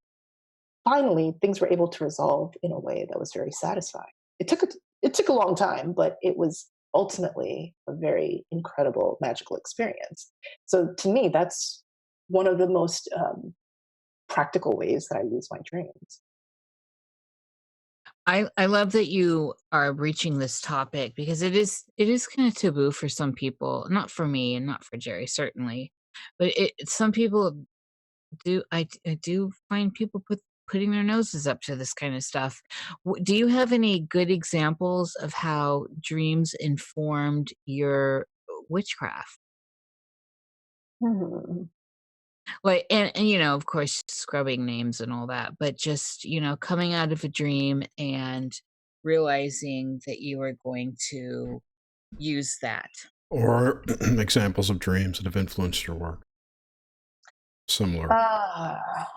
Finally, things were able to resolve in a way that was very satisfying. It took a long time, but it was ultimately a very incredible magical experience. So to me, that's one of the most practical ways that I use my dreams. I love that you are reaching this topic because it is kind of taboo for some people, not for me and not for Jerry certainly, but some people I do find people putting their noses up to this kind of stuff. Do you have any good examples of how dreams informed your witchcraft? Mhm. Like, and of course, scrubbing names and all that, but just, coming out of a dream and realizing that you are going to use that. Or examples of dreams that have influenced your work. Similar.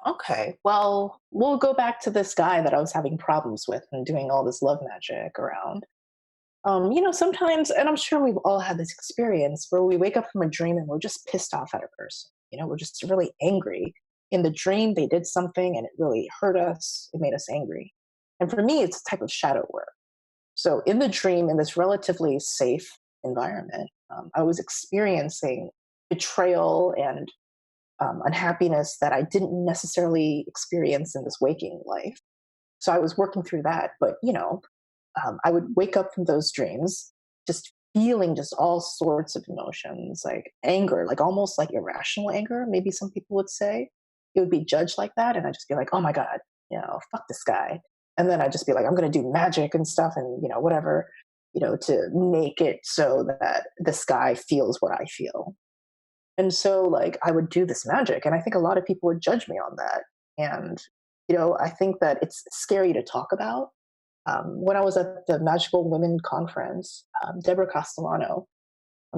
Okay. Well, we'll go back to this guy that I was having problems with and doing all this love magic around. Sometimes, and I'm sure we've all had this experience where we wake up from a dream and we're just pissed off at a person. We're just really angry. In the dream, they did something and it really hurt us. It made us angry. And for me, it's a type of shadow work. So in the dream, in this relatively safe environment, I was experiencing betrayal and unhappiness that I didn't necessarily experience in this waking life. So I was working through that. But, I would wake up from those dreams just feeling just all sorts of emotions, like anger, like almost like irrational anger, maybe some people would say. It would be judged like that. And I'd just be like, oh my God, fuck this guy. And then I'd just be like, I'm going to do magic and stuff and, whatever, to make it so that this guy feels what I feel. And so, like, I would do this magic. And I think a lot of people would judge me on that. And, I think that it's scary to talk about. When I was at the Magickal Women Conference, Deborah Castellano,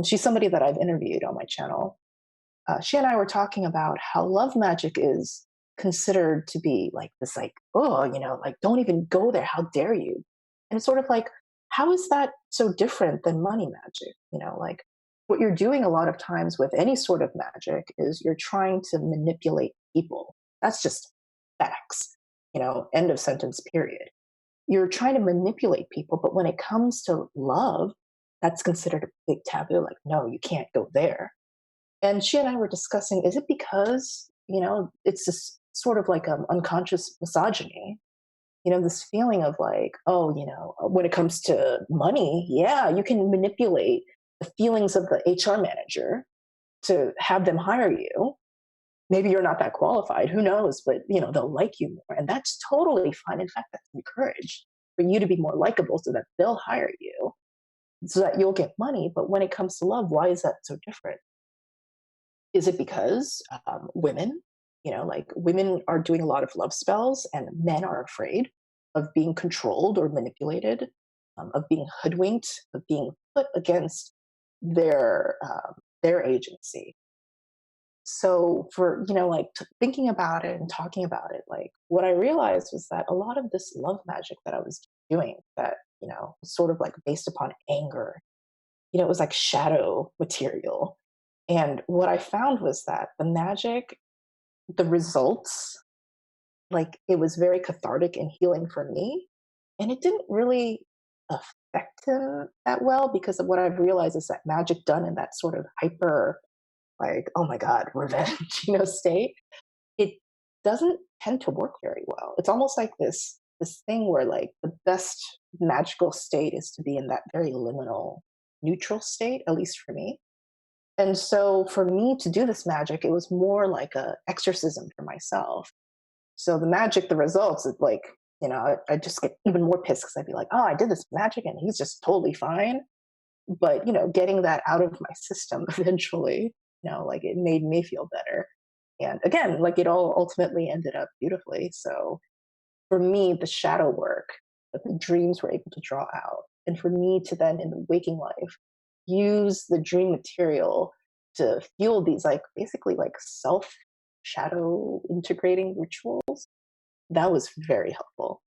she's somebody that I've interviewed on my channel. She and I were talking about how love magic is considered to be like this, like, oh, like, don't even go there. How dare you? And it's sort of like, how is that so different than money magic? Like what you're doing a lot of times with any sort of magic is you're trying to manipulate people. That's just facts, end of sentence, period. You're trying to manipulate people, but when it comes to love, that's considered a big taboo. Like, no, you can't go there. And she and I were discussing, is it because, it's this sort of like unconscious misogyny, this feeling of like, oh, when it comes to money, yeah, you can manipulate the feelings of the HR manager to have them hire you. Maybe you're not that qualified, who knows, but they'll like you more. And that's totally fine. In fact, that's encouraged for you to be more likable so that they'll hire you so that you'll get money. But when it comes to love, why is that so different? Is it because women, like women are doing a lot of love spells and men are afraid of being controlled or manipulated, of being hoodwinked, of being put against their agency. So for, thinking about it and talking about it, like what I realized was that a lot of this love magic that I was doing that, was sort of like based upon anger, it was like shadow material. And what I found was that the magic, the results, like it was very cathartic and healing for me. And it didn't really affect him that well because of what I've realized is that magic done in that sort of hyper, like, oh my God, revenge, state, it doesn't tend to work very well. It's almost like this thing where like the best magical state is to be in that very liminal neutral state, at least for me. And so for me to do this magic, it was more like a exorcism for myself. So the magic, the results, is like, I just get even more pissed because I'd be like, oh, I did this magic and he's just totally fine. But, getting that out of my system eventually, like it made me feel better. And again, like it all ultimately ended up beautifully. So for me, the shadow work that the dreams were able to draw out, and for me to then in the waking life use the dream material to fuel these like basically like self shadow integrating rituals, that was very helpful.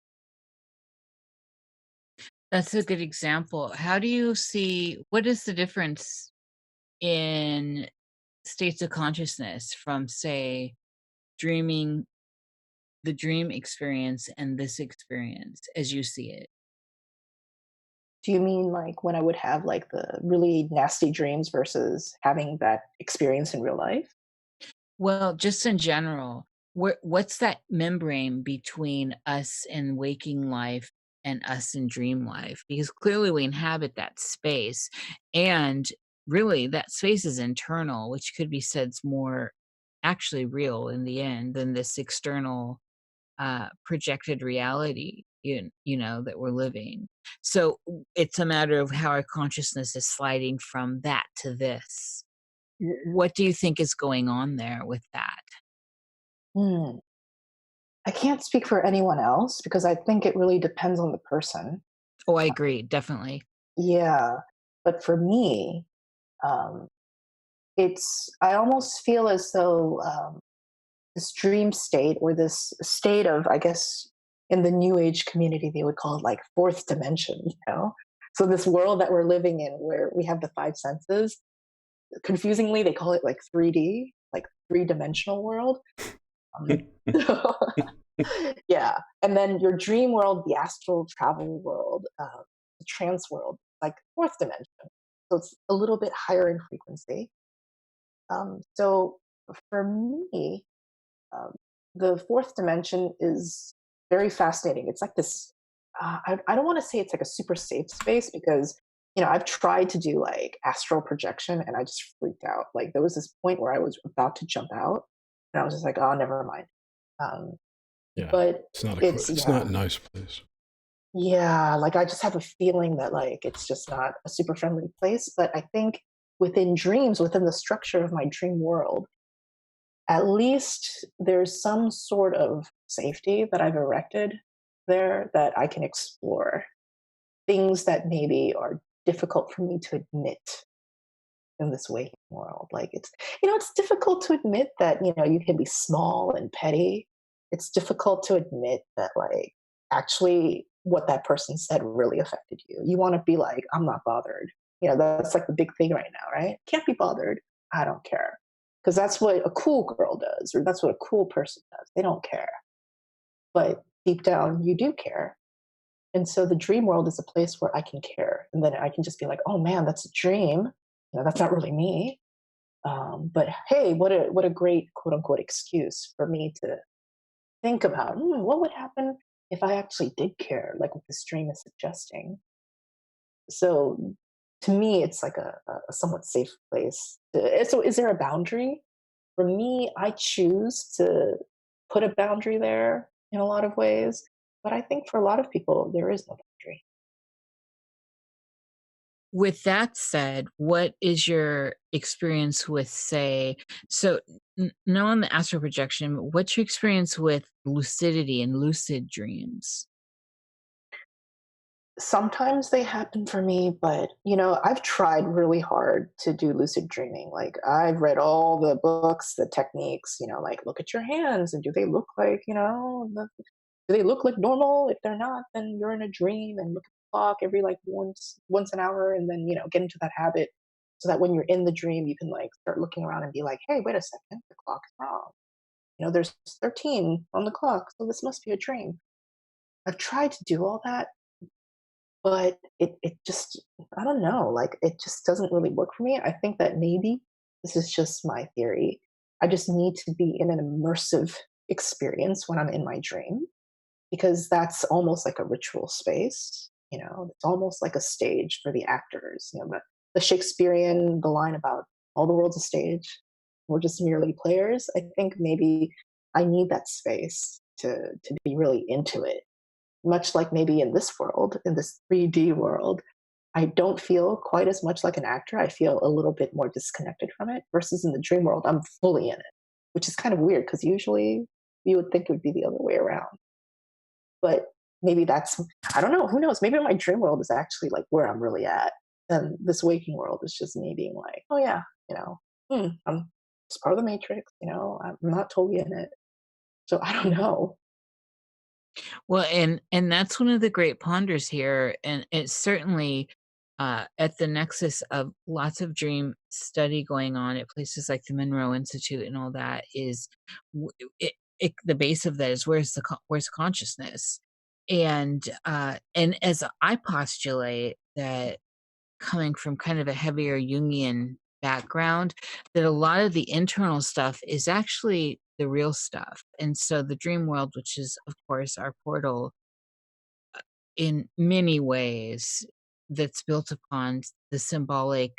That's a good example. How do you see what is the difference in states of consciousness from, say, dreaming, the dream experience, and this experience as you see it? Do you mean like when I would have like the really nasty dreams versus having that experience in real life? Well, just in general, what's that membrane between us in waking life and us in dream life? Because clearly we inhabit that space, and really that space is internal, which could be said's more actually real in the end than this external projected reality that we're living. So it's a matter of how our consciousness is sliding from that to this. What do you think is going on there with that? Hmm. I can't speak for anyone else because I think it really depends on the person. Oh, I agree, definitely. Yeah. But for me, um, I almost feel as though this dream state or this state of, I guess, in the new age community, they would call it like fourth dimension. So this world that we're living in where we have the five senses, confusingly, they call it like 3D, like three-dimensional world. Um, yeah. And then your dream world, the astral travel world, the trance world, like fourth dimension. So it's a little bit higher in frequency. So for me, um, the fourth dimension is very fascinating. It's like this. I don't want to say it's like a super safe space because I've tried to do like astral projection and I just freaked out. Like there was this point where I was about to jump out and I was just like, oh, never mind. Um, Yeah, but it's it's not a nice place. yeah, like I just have a feeling that like it's just not a super friendly place. But I think within dreams, within the structure of my dream world, at least there's some sort of safety that I've erected there that I can explore things that maybe are difficult for me to admit in this waking world. Like it's difficult to admit that, you can be small and petty. It's difficult to admit that like actually what that person said really affected you. You want to be like, I'm not bothered. That's like the big thing right now, right? Can't be bothered. I don't care. Because that's what a cool girl does, or that's what a cool person does. They don't care. But deep down, you do care. And so the dream world is a place where I can care. And then I can just be like, oh man, that's a dream. That's not really me. But hey, what a great quote unquote excuse for me to think about what would happen if I actually did care, like what this dream is suggesting. So to me, it's like a somewhat safe place. So is there a boundary? For me, I choose to put a boundary there in a lot of ways. But I think for a lot of people, there is no boundary. with that said, what is your experience with, say, so knowing the astral projection, what's your experience with lucidity and lucid dreams? Sometimes they happen for me, but I've tried really hard to do lucid dreaming. Like I've read all the books, the techniques, like look at your hands and do they look like, do they look like normal? If they're not, then you're in a dream, and look at the clock every like once an hour, and then get into that habit so that when you're in the dream you can like start looking around and be like, hey, wait a second, the clock is wrong. There's 13 on the clock, so this must be a dream. I've tried to do all that, but it just, I don't know, like it just doesn't really work for me. I think that maybe this is just my theory. I just need to be in an immersive experience when I'm in my dream, because that's almost like a ritual space. It's almost like a stage for the actors. The Shakespearean, the line about all the world's a stage, we're just merely players. I think maybe I need that space to be really into it. Much like maybe in this world, in this 3D world, I don't feel quite as much like an actor. I feel a little bit more disconnected from it, versus in the dream world, I'm fully in it, which is kind of weird because usually you would think it would be the other way around. But maybe that's, I don't know, who knows? Maybe my dream world is actually like where I'm really at. And this waking world is just me being like, oh yeah, I'm just part of the matrix, I'm not totally in it. So I don't know. Well, and that's one of the great ponders here, and it's certainly at the nexus of lots of dream study going on at places like the Monroe Institute and all that is the base of that is where's consciousness, and as I postulate that coming from kind of a heavier Jungian background, that a lot of the internal stuff is actually the real stuff. And so the dream world, which is, of course, our portal in many ways, that's built upon the symbolic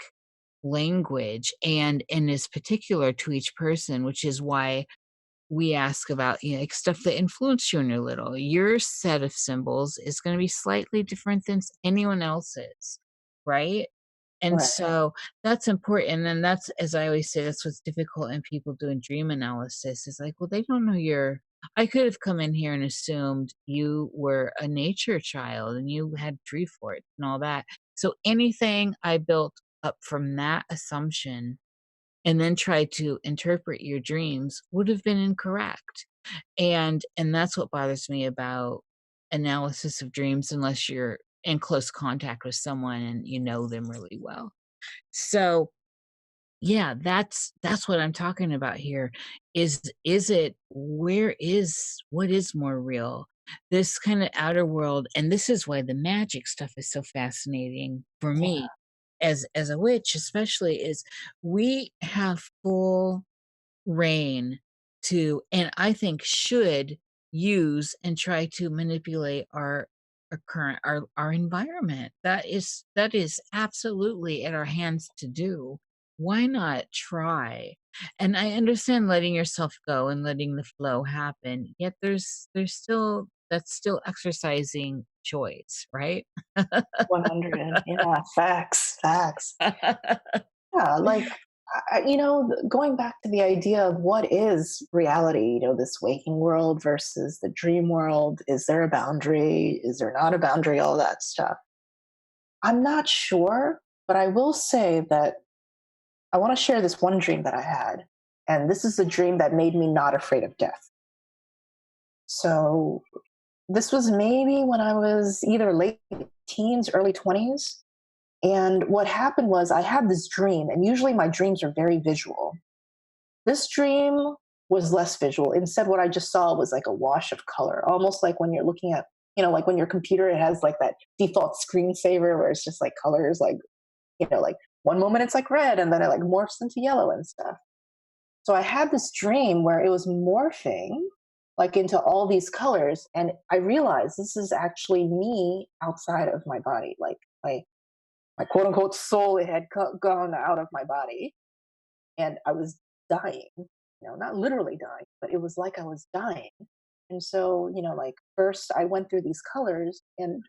language and is particular to each person, which is why we ask about, like stuff that influenced you when you're little. Your set of symbols is going to be slightly different than anyone else's, right? And Right. so that's important. And then that's, as I always say, that's what's difficult in people doing dream analysis is like, well, they don't know I could have come in here and assumed you were a nature child and you had tree fort and all that. So anything I built up from that assumption and then tried to interpret your dreams would have been incorrect. And that's what bothers me about analysis of dreams unless you're in close contact with someone and you know them really well. So yeah, that's what I'm talking about here. Is it what is more real? This kind of outer world, and this is why the magic stuff is so fascinating for Yeah. me as a witch, especially, is we have full reign to, and I think should use and try to manipulate our current our environment. That is absolutely at our hands to do. Why not try? And I understand letting yourself go and letting the flow happen, yet there's still, that's still exercising choice, right? 100. Yeah, facts, facts. Yeah, like, going back to the idea of what is reality, this waking world versus the dream world. Is there a boundary? Is there not a boundary? All that stuff. I'm not sure, but I will say that I want to share this one dream that I had. And this is a dream that made me not afraid of death. So this was maybe when I was either late teens, early 20s. And what happened was I had this dream, and usually my dreams are very visual. This dream was less visual. Instead, what I just saw was like a wash of color, almost like when you're looking at, like when your computer, it has like that default screensaver where it's just like colors, like, like one moment it's like red and then it like morphs into yellow and stuff. So I had this dream where it was morphing like into all these colors. And I realized this is actually me outside of my body. Like my quote unquote soul, it had gone out of my body, and I was dying, not literally dying, but it was like I was dying. And so, like first I went through these colors, and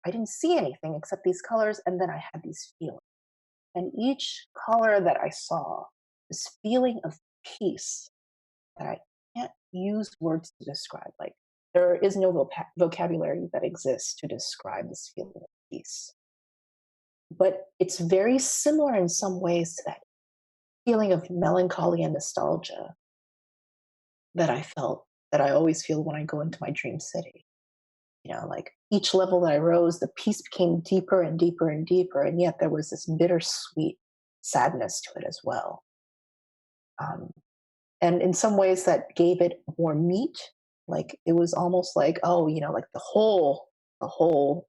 I didn't see anything except these colors, and then I had these feelings. And each color that I saw, this feeling of peace that I can't use words to describe. Like, there is no vocabulary that exists to describe this feeling of peace. But it's very similar in some ways to that feeling of melancholy and nostalgia that I felt, that I always feel when I go into my dream city. Like each level that I rose, the peace became deeper and deeper and deeper, and yet there was this bittersweet sadness to it as well. And in some ways, that gave it more meat. Like it was almost like, oh, like the whole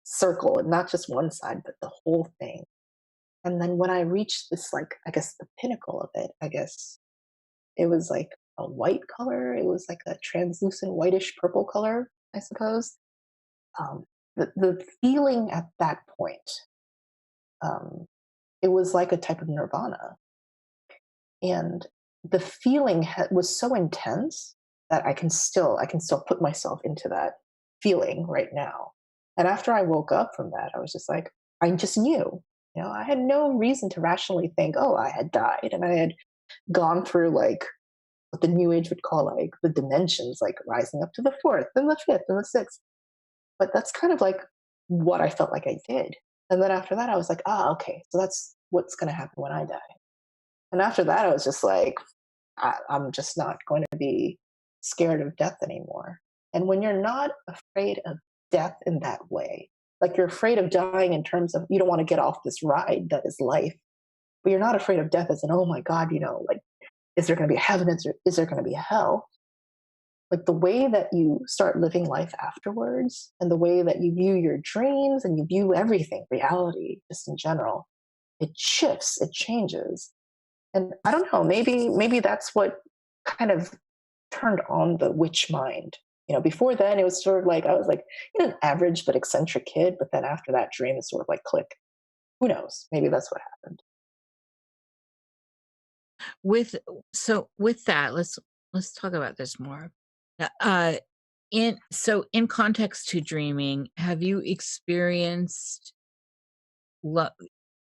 circle, and not just one side, but the whole thing. And then when I reached this, like, I guess the pinnacle of it, I guess it was like a white color. It was like a translucent whitish purple color, I suppose. The feeling at that point, it was like a type of nirvana. And the feeling was so intense that I can still put myself into that feeling right now. And after I woke up from that, I was just like, I just knew. I had no reason to rationally think, oh, I had died and I had gone through like what the New Age would call like the dimensions, like rising up to the fourth and the fifth and the sixth. But that's kind of like what I felt like I did. And then after that, I was like, okay, so that's what's going to happen when I die. And after that, I was just like, I'm just not going to be scared of death anymore. And when you're not afraid of death in that way, like you're afraid of dying in terms of you don't want to get off this ride that is life, but you're not afraid of death as an, oh my God, like, is there going to be a heaven? Is there going to be a hell? Like the way that you start living life afterwards and the way that you view your dreams and you view everything, reality, just in general, it shifts, it changes. And I don't know, maybe that's what kind of turned on the witch mind. Before then it was sort of like I was like an average but eccentric kid, but then after that dream it sort of like click. Who knows? Maybe that's what happened. With that, let's talk about this more. Uh, in context to dreaming, have you experienced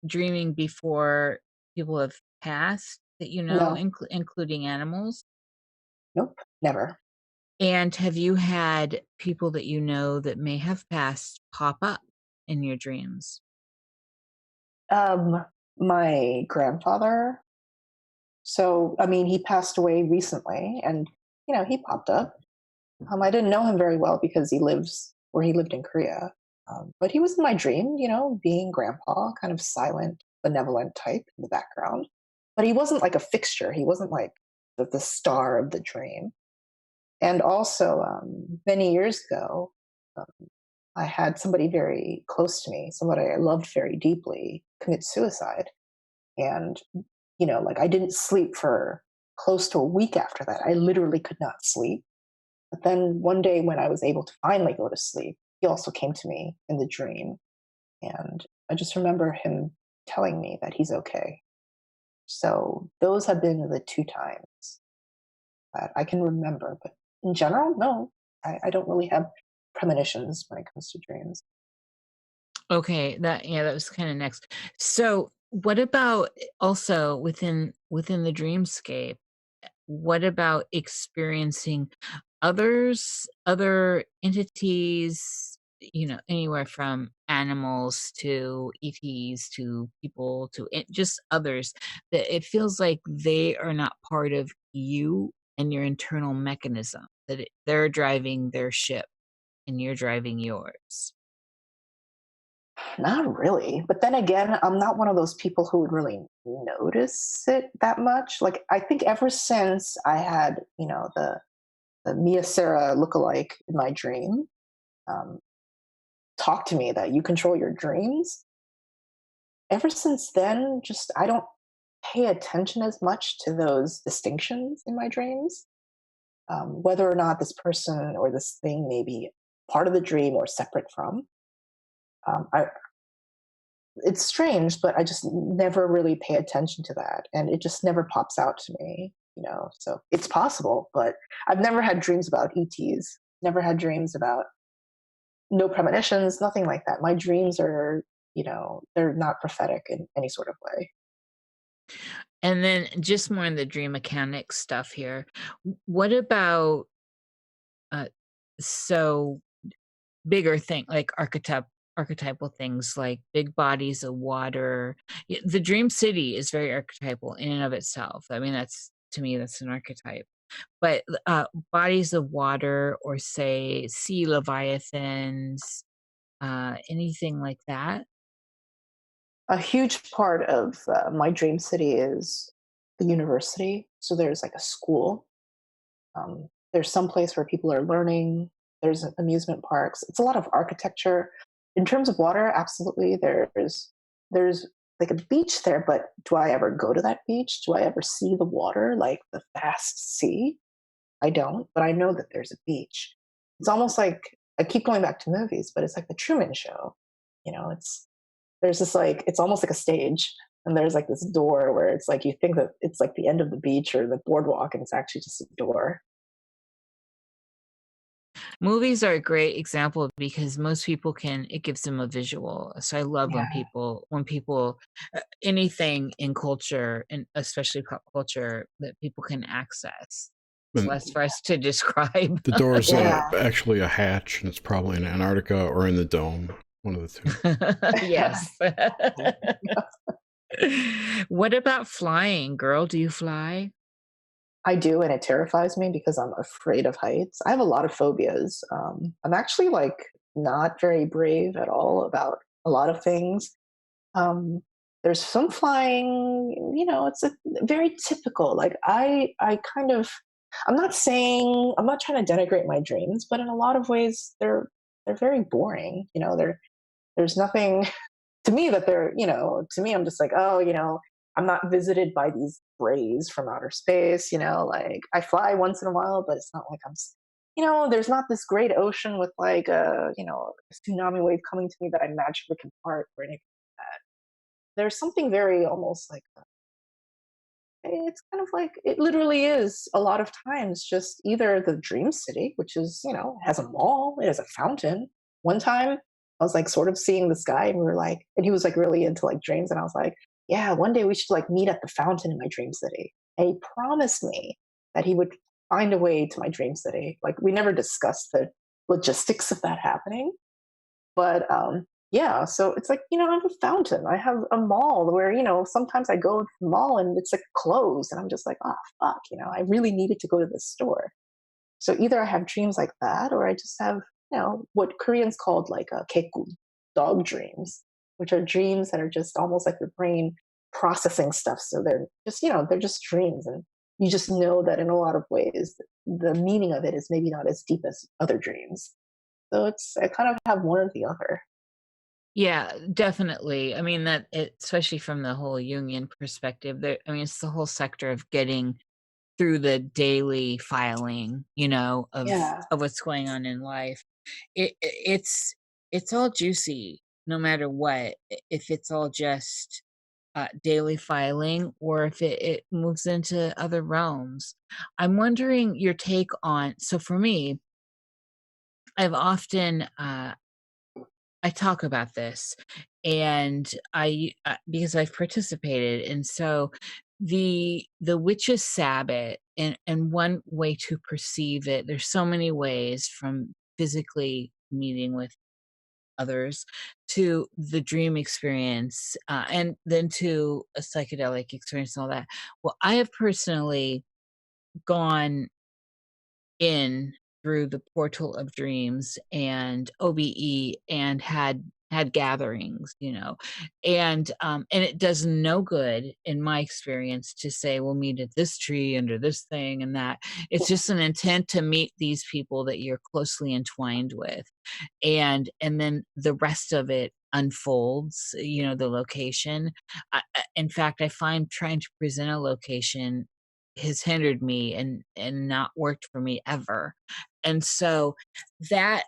dreaming before people have passed that No. including animals? Nope, never. And have you had people that that may have passed pop up in your dreams? My grandfather. So, I mean, he passed away recently and, he popped up. I didn't know him very well because he lived in Korea. But he was in my dream, being grandpa, kind of silent, benevolent type in the background. But he wasn't like a fixture. He wasn't like the star of the dream. And also, many years ago, um, I had somebody very close to me, somebody I loved very deeply, commit suicide. And, like I didn't sleep for close to a week after that. I literally could not sleep. But then one day when I was able to finally go to sleep, he also came to me in the dream. And I just remember him telling me that he's okay. So those have been the two times that I can remember. But in general, no, I don't really have premonitions when it comes to dreams. Okay, that was kind of next. So, what about also within the dreamscape? What about experiencing other entities, anywhere from animals to ETs to people to just others that it feels like they are not part of you and your internal mechanism, that they're driving their ship and you're driving yours? Not really. But then again, I'm not one of those people who would really notice it that much. Like, I think ever since I had, the Mia Sarah lookalike in my dream um, talk to me that you control your dreams, ever since then, just I don't pay attention as much to those distinctions in my dreams. Whether or not this person or this thing may be part of the dream or separate from. I It's strange, but I just never really pay attention to that, and it just never pops out to me, So it's possible, but I've never had dreams about ETs. Never had dreams about no premonitions, nothing like that. My dreams are, they're not prophetic in any sort of way. And then just more in the dream mechanic stuff here. What about uh so bigger thing like archetypal things like big bodies of water. The dream city is very archetypal in and of itself. I mean, that's to me that's an archetype. But bodies of water or say sea leviathans, anything like that. A huge part of my dream city is the university. So there's like a school. There's some place where people are learning. There's amusement parks. It's a lot of architecture. In terms of water, absolutely. There's like a beach there, but do I ever go to that beach? Do I ever see the water, like the vast sea? I don't, but I know that there's a beach. It's almost like I keep going back to movies, but it's like the Truman Show. It's there's this like it's almost like a stage, and there's like this door where it's like you think that it's like the end of the beach or the boardwalk, and it's actually just a door. Movies are a great example because most people it gives them a visual. So I love when Yeah, people anything in culture and especially pop culture that people can access. It's And less for us to describe. the door's yeah. actually a hatch, and it's probably in Antarctica or in the dome, one of the two. Yes. What about flying, girl? Do you fly? I do, and it terrifies me because I'm afraid of heights. I have a lot of phobias. I'm actually like not very brave at all about a lot of things. Um, there's some flying, it's a very typical. Like I kind of, I'm not trying to denigrate my dreams, but in a lot of ways, they're very boring. There's nothing to me that to me, I'm just like, oh, I'm not visited by these rays from outer space, like I fly once in a while, but it's not like there's not this great ocean with like a tsunami wave coming to me that I magically can part or anything like that. There's something very almost like it's kind of like it literally is a lot of times just either the dream city, which is, has a mall, it has a fountain. One time I was like sort of seeing this guy and we were like, and he was like really into like dreams. And I was like, yeah, one day we should like meet at the fountain in my dream city. And he promised me that he would find a way to my dream city. Like we never discussed the logistics of that happening. But yeah, so it's like, I have a fountain. I have a mall where, sometimes I go to the mall and it's like closed and I'm just like, oh fuck, I really needed to go to this store. So either I have dreams like that or I just have, what Koreans called like a keku, dog dreams, which are dreams that are just almost like your brain processing stuff. So they're just dreams. And you just know that in a lot of ways, the meaning of it is maybe not as deep as other dreams. So I kind of have one or the other. Yeah, definitely. I mean especially from the whole Jungian perspective. I mean, it's the whole sector of getting through the daily filing, Yeah. of what's going on in life. It's all juicy, no matter what. If it's all just daily filing, or if it moves into other realms. I'm wondering your take on. So for me, I've often I talk about this, and because I've participated, and so the witch's sabbat, and one way to perceive it. There's so many ways, from physically meeting with others to the dream experience, and then to a psychedelic experience and all that. Well, I have personally gone in through the portal of dreams and OBE and had gatherings, and it does no good in my experience to say we'll meet at this tree under this thing and that. It's just an intent to meet these people that you're closely entwined with, and then the rest of it unfolds, the location. In fact, I find trying to present a location has hindered me and not worked for me ever. And so that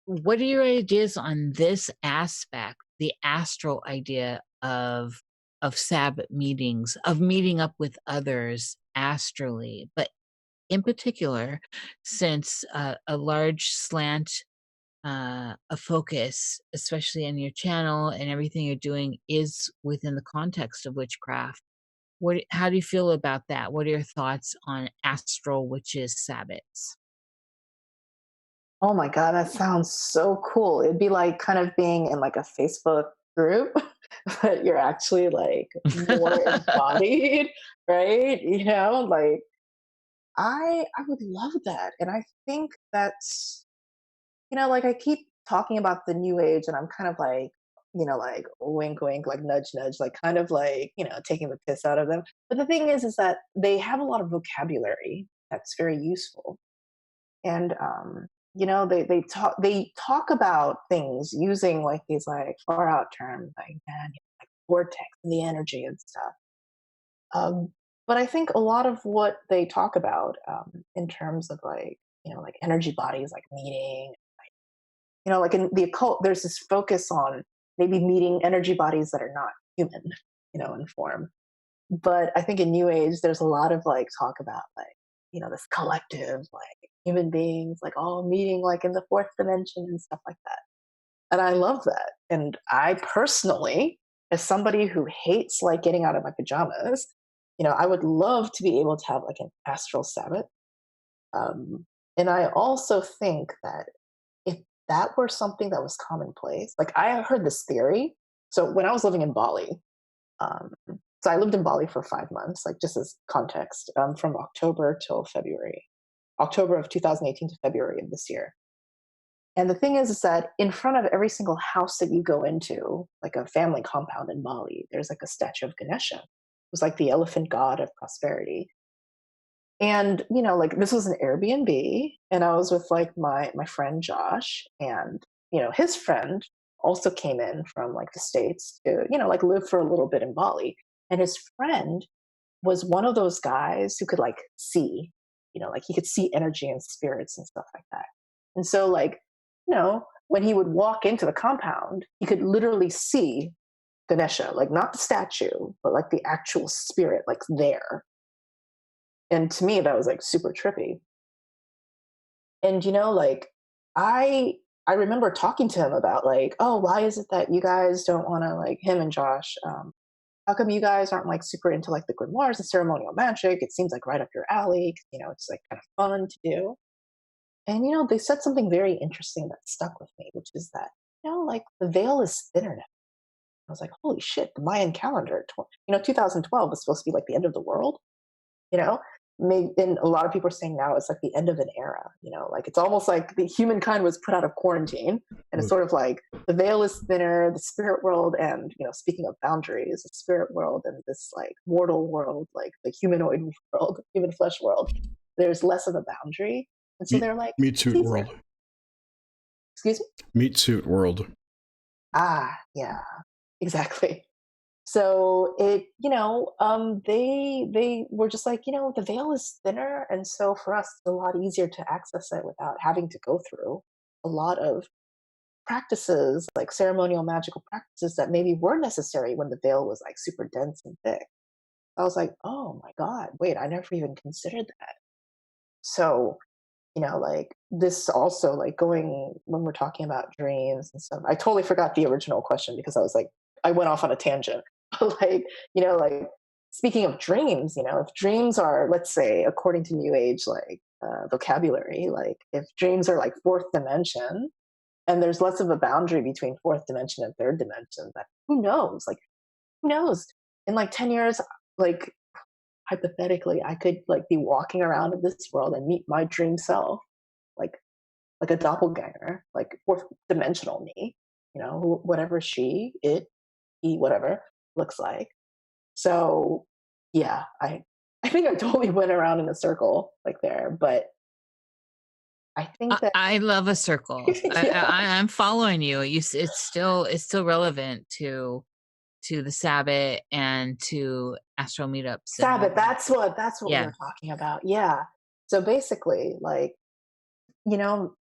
what are your ideas on this aspect, the astral idea of Sabbath meetings, of meeting up with others astrally, but in particular, since a large slant a focus, especially on your channel, and everything you're doing is within the context of witchcraft. How do you feel about that? What are your thoughts on astral witches sabbats? Oh my God, that sounds so cool. It'd be like kind of being in like a Facebook group, but you're actually like more embodied, right? Like I would love that. And I think that's, like I keep talking about the new age and I'm kind of like, like wink wink, like nudge nudge, like kind of like, taking the piss out of them. But the thing is that they have a lot of vocabulary that's very useful. And they talk about things using like these like far out terms like man, like vortex and the energy and stuff. But I think a lot of what they talk about in terms of like like energy bodies like meeting, like in the occult, there's this focus on maybe meeting energy bodies that are not human, in form. But I think in New Age, there's a lot of like talk about like, this collective, like human beings, like all meeting like in the fourth dimension and stuff like that. And I love that. And I personally, as somebody who hates like getting out of my pajamas, I would love to be able to have like an astral Sabbath. And I also think that if that were something that was commonplace, like I heard this theory. So when I was living in Bali, um, so I lived in Bali for 5 months, like just as context, from October till February, October of 2018 to February of this year. And the thing is that in front of every single house that you go into, like a family compound in Bali, there's like a statue of Ganesha. It was like the elephant god of prosperity. And, like this was an Airbnb, and I was with like my friend Josh, and, his friend also came in from like the States to, like live for a little bit in Bali. And his friend was one of those guys who could like see, like he could see energy and spirits and stuff like that. And so like, when he would walk into the compound, he could literally see Ganesha, like not the statue, but like the actual spirit, like there. And to me, that was like super trippy. And like I I remember talking to him about like, oh, why is it that you guys don't want to like him and Josh? How come you guys aren't like super into like the grimoires and ceremonial magic? It seems like right up your alley. 'Cause, it's like kind of fun to do. And they said something very interesting that stuck with me, which is that like the veil is thinner now. I was like, holy shit, the Mayan calendar, 2012 was supposed to be like the end of the world. you know Maybe, and a lot of people are saying now it's like the end of an era. Like it's almost like the humankind was put out of quarantine, and it's sort of like the veil is thinner, the spirit world, and speaking of boundaries, the spirit world and this like mortal world, like the humanoid world, human flesh world, there's less of a boundary. And so they're like, Meat suit world. Excuse me? Meat suit world. Yeah, exactly. So it, they were just like, the veil is thinner, and so for us, it's a lot easier to access it without having to go through a lot of practices, like ceremonial magical practices that maybe were necessary when the veil was like super dense and thick. I was like, oh my God, wait, I never even considered that. So like this also like going when we're talking about dreams and stuff. I totally forgot the original question because I was like, I went off on a tangent. But like, like speaking of dreams, if dreams are, let's say, according to New Age, like vocabulary, like if dreams are like fourth dimension and there's less of a boundary between fourth dimension and third dimension, that who knows? Like, who knows? In like 10 years, like hypothetically, I could like be walking around in this world and meet my dream self, like a doppelganger, like fourth dimensional me, whatever she, it, he, whatever looks like. So yeah, I think I totally went around in a circle like there, but I think that I love a circle. yeah. I'm following you. It's still relevant to the Sabbath and to astral meetups. Sabbath, that's what we Yeah. were talking about. Yeah. So basically, like,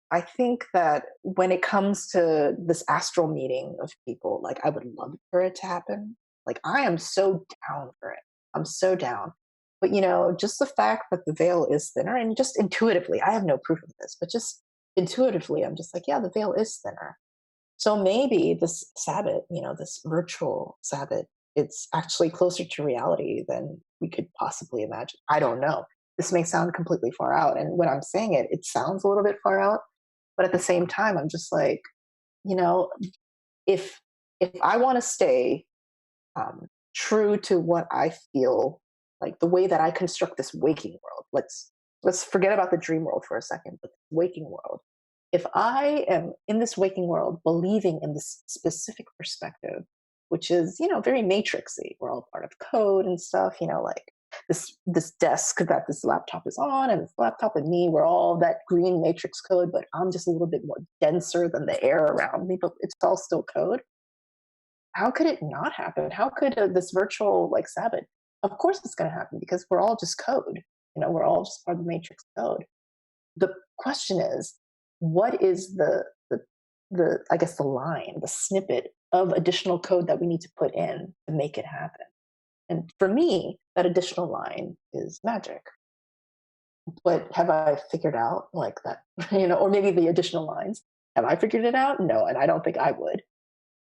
I think that when it comes to this astral meeting of people, like I would love for it to happen. Like I am so down for it. I'm so down. But just the fact that the veil is thinner, and just intuitively, I have no proof of this, but just intuitively, I'm just like, yeah, the veil is thinner. So maybe this Sabbath, this virtual Sabbath, it's actually closer to reality than we could possibly imagine. I don't know. This may sound completely far out. And when I'm saying it, it sounds a little bit far out. But at the same time, I'm just like, you know, if I want to stay um, true to what I feel, like the way that I construct this waking world. Let's forget about the dream world for a second, but the waking world. If I am in this waking world believing in this specific perspective, which is, very matrixy, we're all part of code and stuff, like this desk that this laptop is on, and this laptop and me, we're all that green matrix code, but I'm just a little bit more denser than the air around me, but it's all still code. How could it not happen? How could this virtual like Sabbath? Of course it's going to happen because we're all just code. We're all just part of the matrix code. The question is, what is the I guess the line, the snippet of additional code that we need to put in to make it happen? And for me, that additional line is magic. But have I figured out like that, or maybe the additional lines? Have I figured it out? No, and I don't think I would.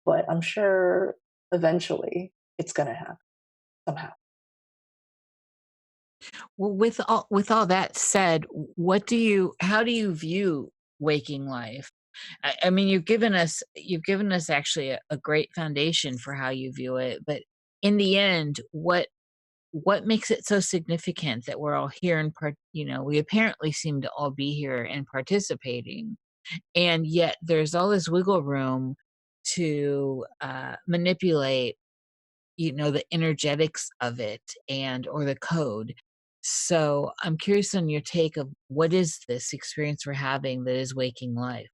But I'm sure eventually it's going to happen somehow. Well, with all that said, how do you view waking life? I mean, you've given us actually a great foundation for how you view it, but in the end, what makes it so significant that we're all here and we apparently seem to all be here and participating, and yet there's all this wiggle room to manipulate the energetics of it and or the code. So I'm curious on your take of what is this experience we're having that is waking life.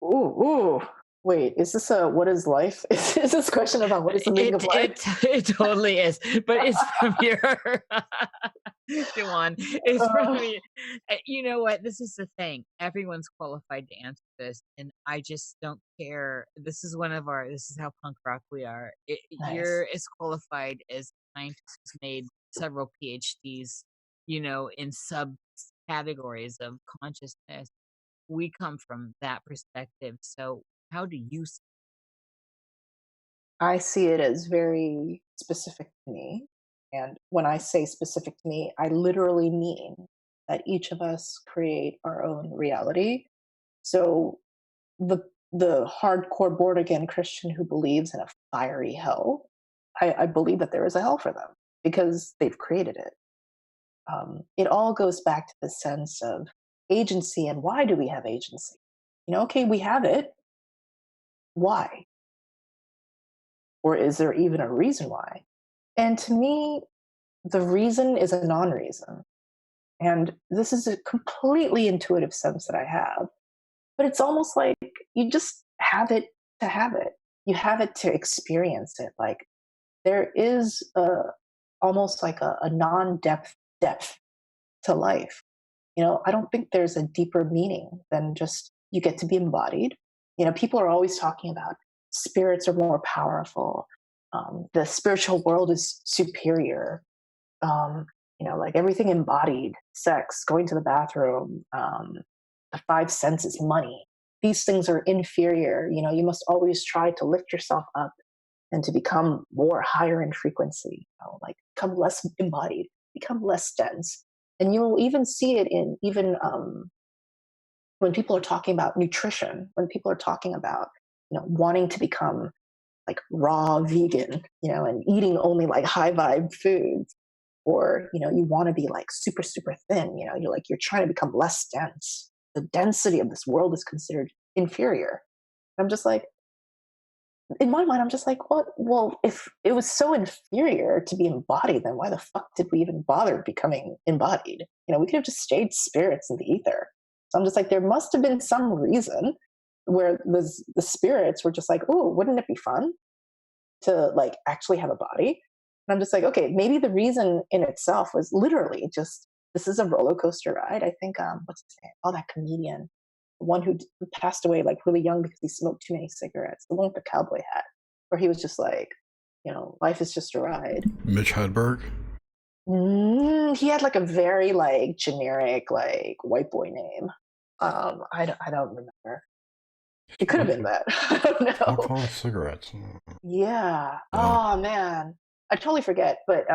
Ooh, ooh. Wait, is this a what is life? Is this question about what is the meaning of life? It totally is, but it's from your Jawan. It's from Uh, me. You know what? This is the thing. Everyone's qualified to answer this, and I just don't care. This is how punk rock we are. nice. You're as qualified as scientists who's made several PhDs, in subcategories of consciousness. We come from that perspective. So how do you I see it as very specific to me. And when I say specific to me, I literally mean that each of us create our own reality. So the the hardcore born again Christian who believes in a fiery hell, I believe that there is a hell for them because they've created it. It all goes back to the sense of agency and why do we have agency? Okay, we have it. Why? Or is there even a reason why? And to me, the reason is a non reason. And this is a completely intuitive sense that I have. But it's almost like you just have it to have it. You have it to experience it. Like there is almost like a non depth to life. I don't think there's a deeper meaning than just you get to be embodied. People are always talking about spirits are more powerful. The spiritual world is superior. Like everything embodied, sex, going to the bathroom, the five senses, money. These things are inferior. You must always try to lift yourself up and to become more higher in frequency, like become less embodied, become less dense. And you'll even see it in even when people are talking about nutrition, when people are talking about, wanting to become like raw vegan, and eating only like high vibe foods, or, you want to be like super, super thin, you're trying to become less dense. The density of this world is considered inferior. I'm just like, in my mind, I'm just like, what? Well, if it was so inferior to be embodied, then why the fuck did we even bother becoming embodied? We could have just stayed spirits in the ether. So I'm just like, there must have been some reason where the spirits were just like, oh, wouldn't it be fun to like actually have a body? And I'm just like, okay, maybe the reason in itself was literally just this is a roller coaster ride. I think what's his name? Oh, that comedian, the one who passed away like really young because he smoked too many cigarettes. The one with the cowboy hat, where he was just like, life is just a ride. Mitch Hedberg. He had like a very like generic like white boy name. I don't remember. It could have been Okay. that. I don't know. Alcoholic cigarettes. Yeah. Yeah. Oh man, I totally forget. But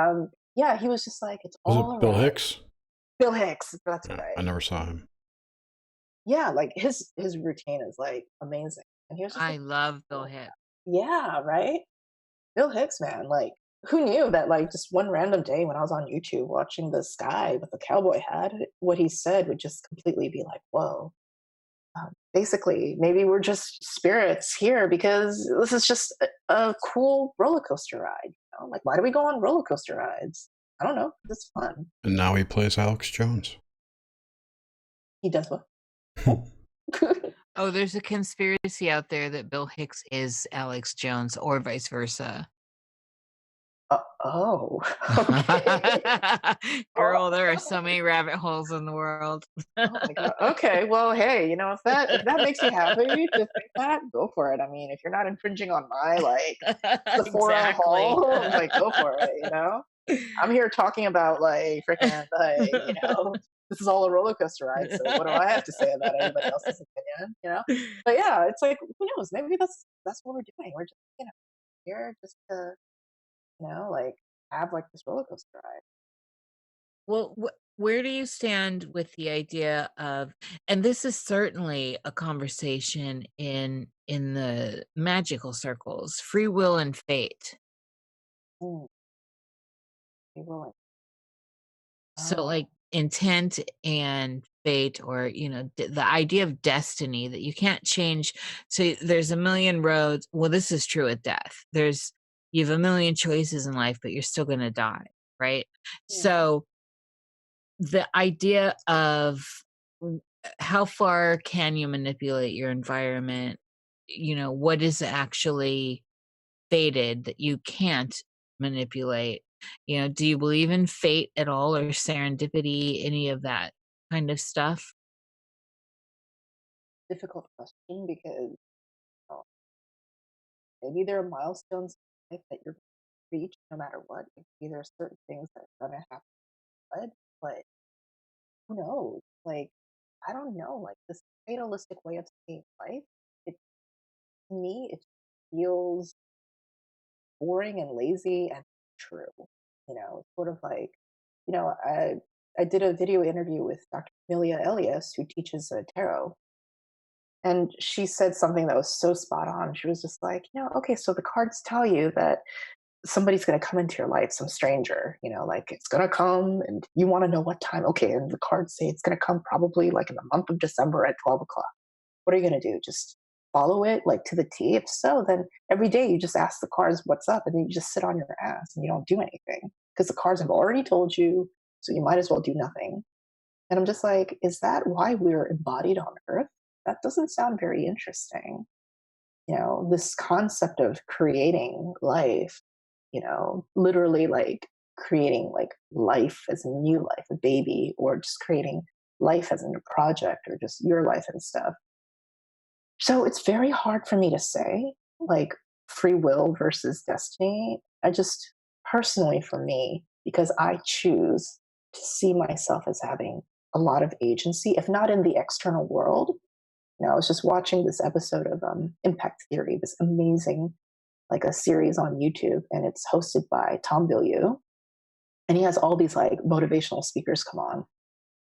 yeah, he was just like, it's Was all it Bill around. Hicks? Bill Hicks. That's Yeah, I right. never saw him. Yeah, like his routine is like amazing, and he was just I like, love Bill oh, Hicks. yeah, right. Bill Hicks, man, like who knew that like just one random day when I was on YouTube watching this guy with a cowboy hat, what he said would just completely be like, whoa. Basically, maybe we're just spirits here because this is just a cool roller coaster ride. You know? Like, why do we go on roller coaster rides? I don't know. It's fun. And now he plays Alex Jones. He does what? Oh. Oh, there's a conspiracy out there that Bill Hicks is Alex Jones or vice versa. Oh, okay. Girl, there are so many rabbit holes in the world. Oh my god. Okay. Well, hey, you know, if that makes you happy to think that, go for it. I mean, if you're not infringing on my like Sephora Exactly. haul, like go for it, you know? I'm here talking about like freaking like, you know, this is all a roller coaster ride. So what do I have to say about anybody else's opinion? You know? But yeah, it's like who knows? Maybe that's what we're doing. We're just, you know, here just to, you know, like have like this roller coaster ride. Well, where do you stand with the idea of, and this is certainly a conversation in the magical circles, free will and fate. Mm, be willing. So, like Oh, intent and fate, or the idea of destiny that you can't change. So there's a million roads. Well, this is true at death. You have a million choices in life, but you're still going to die, right? yeah. So the idea of w- how far can you manipulate your environment, what is actually fated that you can't manipulate. Do you believe in fate at all, or serendipity, any of that kind of stuff? Difficult question because oh, maybe there are milestones in life that you're going to reach no matter what. Maybe there are certain things that are going to happen, but who knows? Like, I don't know. Like this fatalistic way of seeing life, it to me it feels boring and lazy and true. You know, it's sort of like, you know, I did a video interview with Dr. Amelia Elias, who teaches tarot, and she said something that was so spot on. She was just like, you know, okay, so the cards tell you that somebody's going to come into your life, some stranger, you know, like it's going to come and you want to know what time. Okay. And the cards say it's going to come probably like in the month of December at 12 o'clock. What are you going to do? Just follow it like to the T? If so, then every day you just ask the cards what's up and then you just sit on your ass and you don't do anything because the cards have already told you. So you might as well do nothing. And I'm just like, is that why we're embodied on earth? That doesn't sound very interesting. You know, this concept of creating life, you know, literally like creating like life as a new life, a baby, or just creating life as a new project or just your life and stuff. So it's very hard for me to say, like free will versus destiny. I just personally, for me, because I choose to see myself as having a lot of agency, if not in the external world. You know, I was just watching this episode of Impact Theory, this amazing, like a series on YouTube, and it's hosted by Tom Bilyeu, and he has all these like motivational speakers come on.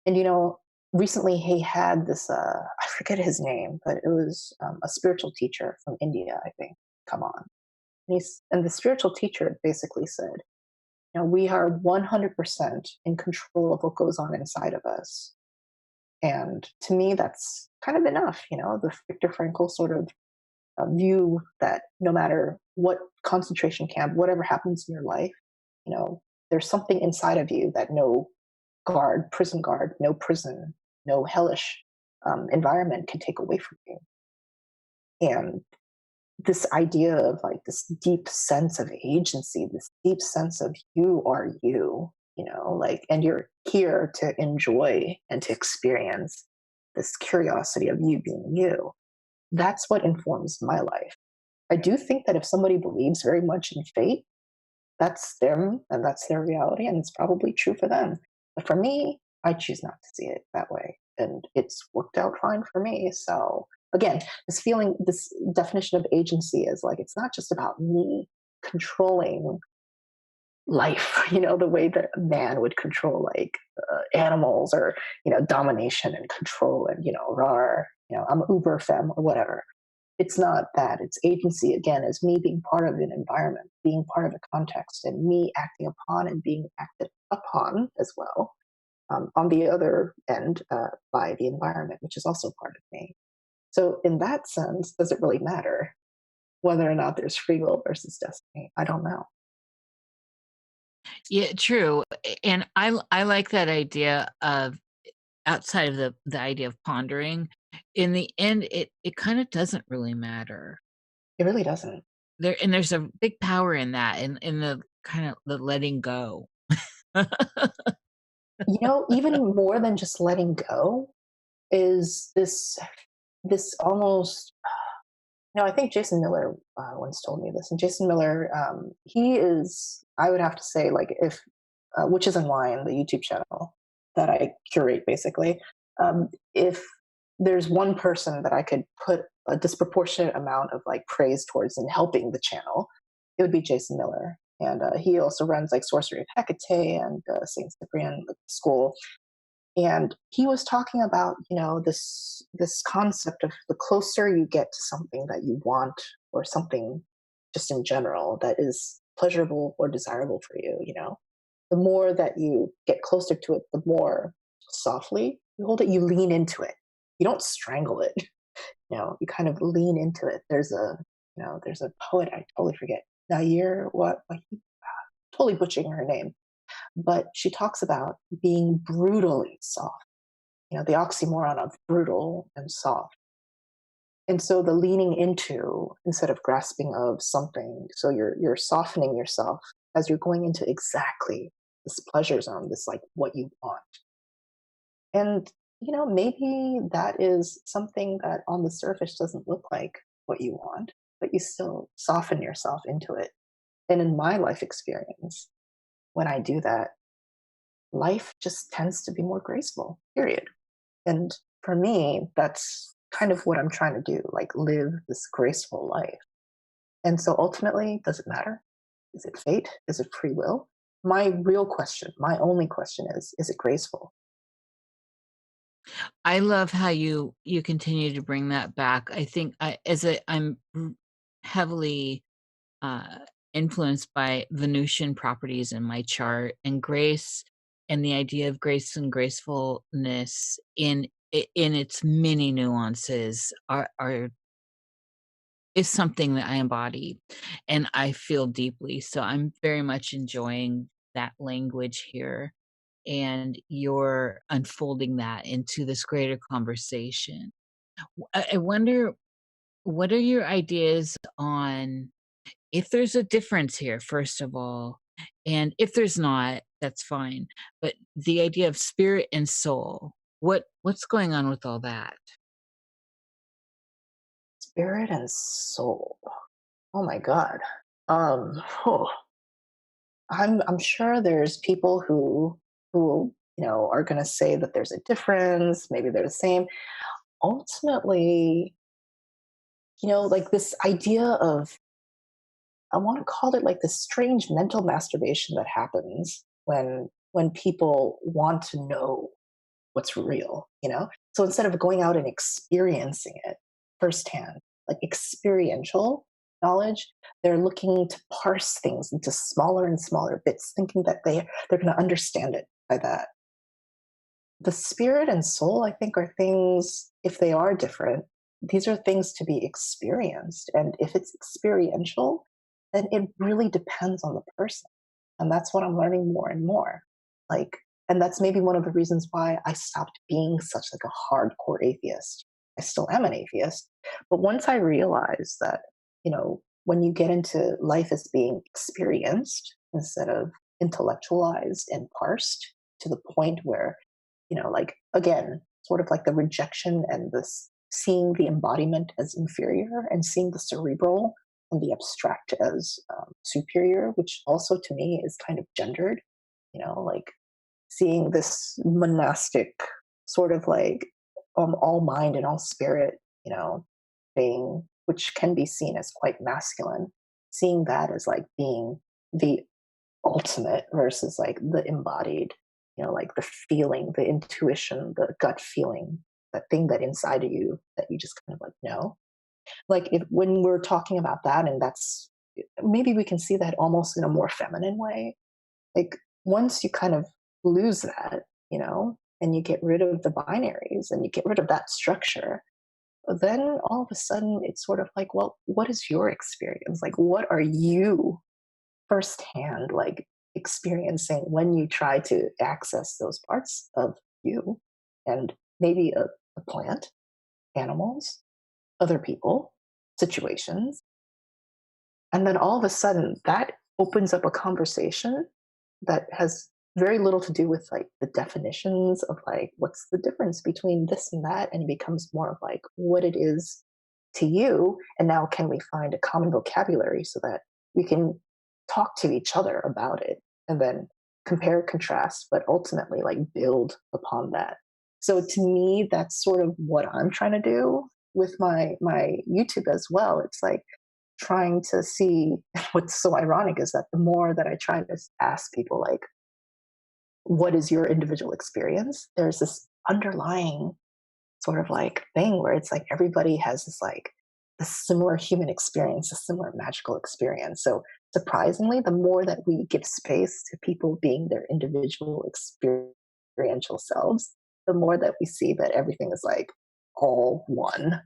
And you know, recently he had this I forget his name, but it was a spiritual teacher from India, I think, come on. And the spiritual teacher basically said, you know, we are 100% in control of what goes on inside of us. And to me, that's kind of enough, you know, the Viktor Frankl sort of view that no matter what concentration camp, whatever happens in your life, you know, there's something inside of you that no guard, no prison, no hellish environment can take away from you. And this idea of like this deep sense of agency, this deep sense of you are you know, like, and you're here to enjoy and to experience this curiosity of you being you. That's what informs my life. I do think that if somebody believes very much in fate, that's them and that's their reality, and it's probably true for them. But for me, I choose not to see it that way, and it's worked out fine for me. So again, this feeling, this definition of agency is like it's not just about me controlling life, the way that a man would control like animals, or domination and control, and rar, I'm uber femme or whatever. It's not that. It's agency, again, as me being part of an environment, being part of a context, and me acting upon and being acted upon as well, on the other end, by the environment, which is also part of me. So in that sense, does it really matter whether or not there's free will versus destiny? I don't know. Yeah, true. And I like that idea of, outside of the idea of pondering. In the end, it kind of doesn't really matter. It really doesn't. There's a big power in that, in the kind of the letting go. Even more than just letting go is this almost. No, I think Jason Miller once told me this, and Jason Miller, he is, I would have to say, like, if Witches and Wine, the YouTube channel that I curate, basically, if there's one person that I could put a disproportionate amount of like praise towards in helping the channel, it would be Jason Miller. And he also runs like Sorcery of Hecate and Saint Cyprian School. And he was talking about this concept of the closer you get to something that you want, or something just in general that is pleasurable or desirable for you, the more that you get closer to it, the more softly you hold it, you lean into it, you don't strangle it. You kind of lean into it. There's a poet, I totally forget, Nair, totally butchering her name, but she talks about being brutally soft, the oxymoron of brutal and soft. And so the leaning into instead of grasping of something, so you're softening yourself as you're going into exactly this pleasure zone, this like what you want. And maybe that is something that on the surface doesn't look like what you want, but you still soften yourself into it. And in my life experience, when I do that, life just tends to be more graceful, period. And for me, that's kind of what I'm trying to do, like live this graceful life. And so ultimately, does it matter? Is it fate? Is it free will? My real question, my only question is it graceful? I love how you continue to bring that back. I think I'm heavily uh, influenced by Venusian properties in my chart, and grace, and the idea of grace and gracefulness in its many nuances is something that I embody and I feel deeply. So I'm very much enjoying that language here, and you're unfolding that into this greater conversation. I wonder, what are your ideas on if there's a difference here, first of all, and if there's not, that's fine. But the idea of spirit and soul, what's going on with all that? Spirit and soul. Oh my God. Oh, I'm sure there's people who are going to say that there's a difference. Maybe they're the same. Ultimately, like this idea of, I want to call it like this strange mental masturbation that happens when people want to know what's real. So instead of going out and experiencing it firsthand, like experiential knowledge, they're looking to parse things into smaller and smaller bits, thinking that they're going to understand it by that. The spirit and soul, I think, are things, if they are different, these are things to be experienced. And if it's experiential, then it really depends on the person. And that's what I'm learning more and more. Like, and that's maybe one of the reasons why I stopped being such like a hardcore atheist. I still am an atheist. But once I realized that, when you get into life as being experienced instead of intellectualized and parsed to the point where, like, again, sort of like the rejection and this seeing the embodiment as inferior and seeing the cerebral can be abstract as superior, which also to me is kind of gendered, like seeing this monastic sort of like all mind and all spirit, thing, which can be seen as quite masculine, seeing that as like being the ultimate versus like the embodied, like the feeling, the intuition, the gut feeling, that thing that inside of you that you just kind of like know. Like if when we're talking about that, and that's maybe we can see that almost in a more feminine way. Like once you kind of lose that, and you get rid of the binaries and you get rid of that structure, then all of a sudden it's sort of like, well, what is your experience? Like, what are you firsthand like experiencing when you try to access those parts of you, and maybe a plant, animals, other people, situations. And then all of a sudden that opens up a conversation that has very little to do with like the definitions of like what's the difference between this and that, and it becomes more of like what it is to you. And now can we find a common vocabulary so that we can talk to each other about it, and then compare, contrast, but ultimately like build upon that. So to me, that's sort of what I'm trying to do with my YouTube as well. It's like trying to see what's so ironic is that the more that I try to ask people like, what is your individual experience? There's this underlying sort of like thing where it's like everybody has this like a similar human experience, a similar magical experience. So surprisingly, the more that we give space to people being their individual experiential selves, the more that we see that everything is like all one.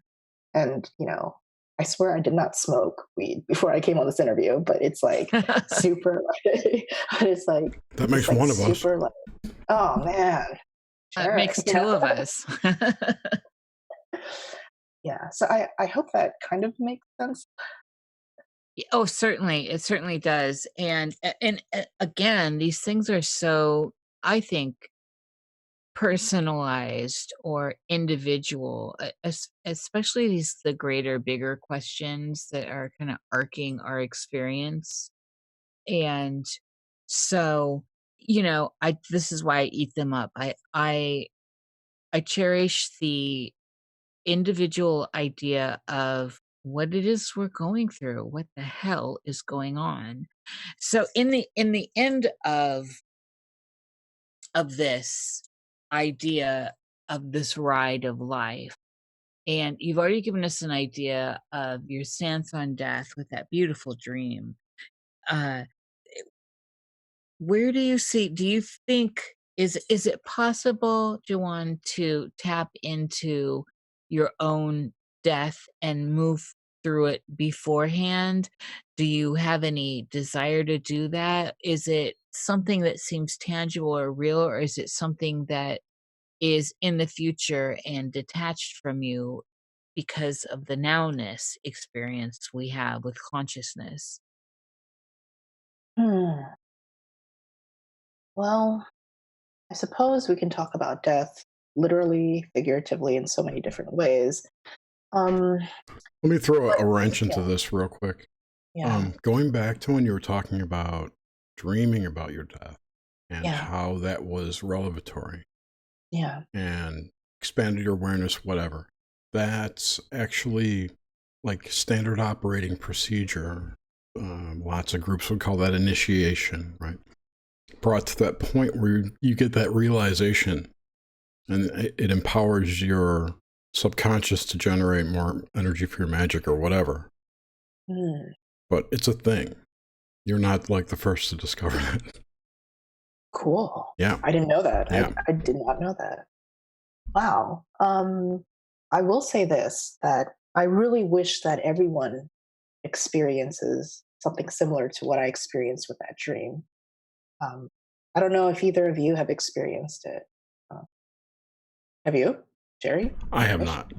And, I swear I did not smoke weed before I came on this interview, but it's like super, it's like, That makes like one of us. super like, oh man. That Sure. makes two of us. Yeah. So I hope that kind of makes sense. Oh, certainly. It certainly does. And again, these things are so, I think, personalized or individual, especially the greater, bigger questions that are kind of arcing our experience. And so, I this is why I eat them up. I cherish the individual idea of what it is we're going through, what the hell is going on. So in the end of this idea of this ride of life, and you've already given us an idea of your stance on death with that beautiful dream. Uh where do you think, is it possible, Jawan, to tap into your own death and move through it beforehand? Do you have any desire to do that? Is it something that seems tangible or real, or is it something that is in the future and detached from you because of the nowness experience we have with consciousness? Hmm. Well, I suppose we can talk about death literally, figuratively, in so many different ways. Um, Let me throw but a wrench into yeah, this real quick. yeah, Going back to when you were talking about dreaming about your death and yeah, how that was revelatory yeah. and expanded your awareness, whatever. That's actually like standard operating procedure. Lots of groups would call that initiation, right? Brought to that point where you get that realization, and it empowers your subconscious to generate more energy for your magic or whatever. Hmm. But it's a thing. You're not like the first to discover that. Cool. Yeah. I didn't know that. Yeah. I did not know that. Wow. I will say this, that I really wish that everyone experiences something similar to what I experienced with that dream. Um, I don't know if either of you have experienced it. Uh, have you, Jerry? I have Ish? not.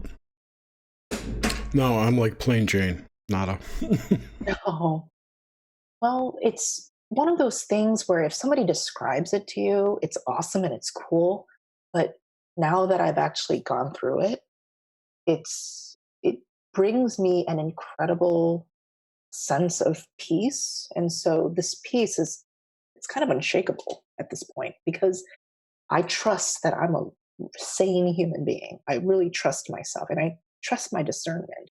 No, I'm like plain Jane. Nada. No. Well, it's one of those things where if somebody describes it to you, it's awesome and it's cool. But now that I've actually gone through it, it brings me an incredible sense of peace. And so this peace it's kind of unshakable at this point because I trust that I'm a sane human being. I really trust myself and I trust my discernment.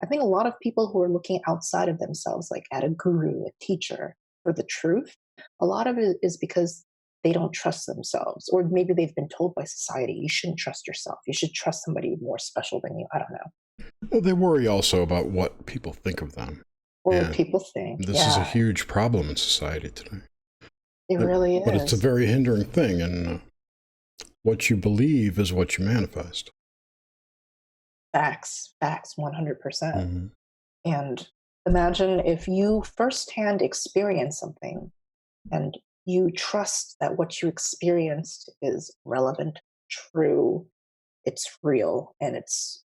I think a lot of people who are looking outside of themselves, like at a guru, a teacher, for the truth, a lot of it is because they don't trust themselves. Or maybe they've been told by society, you shouldn't trust yourself. You should trust somebody more special than you. I don't know. Well, they worry also about what people think of them. Or And what people think. this is a huge problem in society today. It really is. But it's a very hindering thing, and what you believe is what you manifest. Facts, 100%. And imagine if you firsthand experience something and you trust that what you experienced is relevant, true, it's real, and it's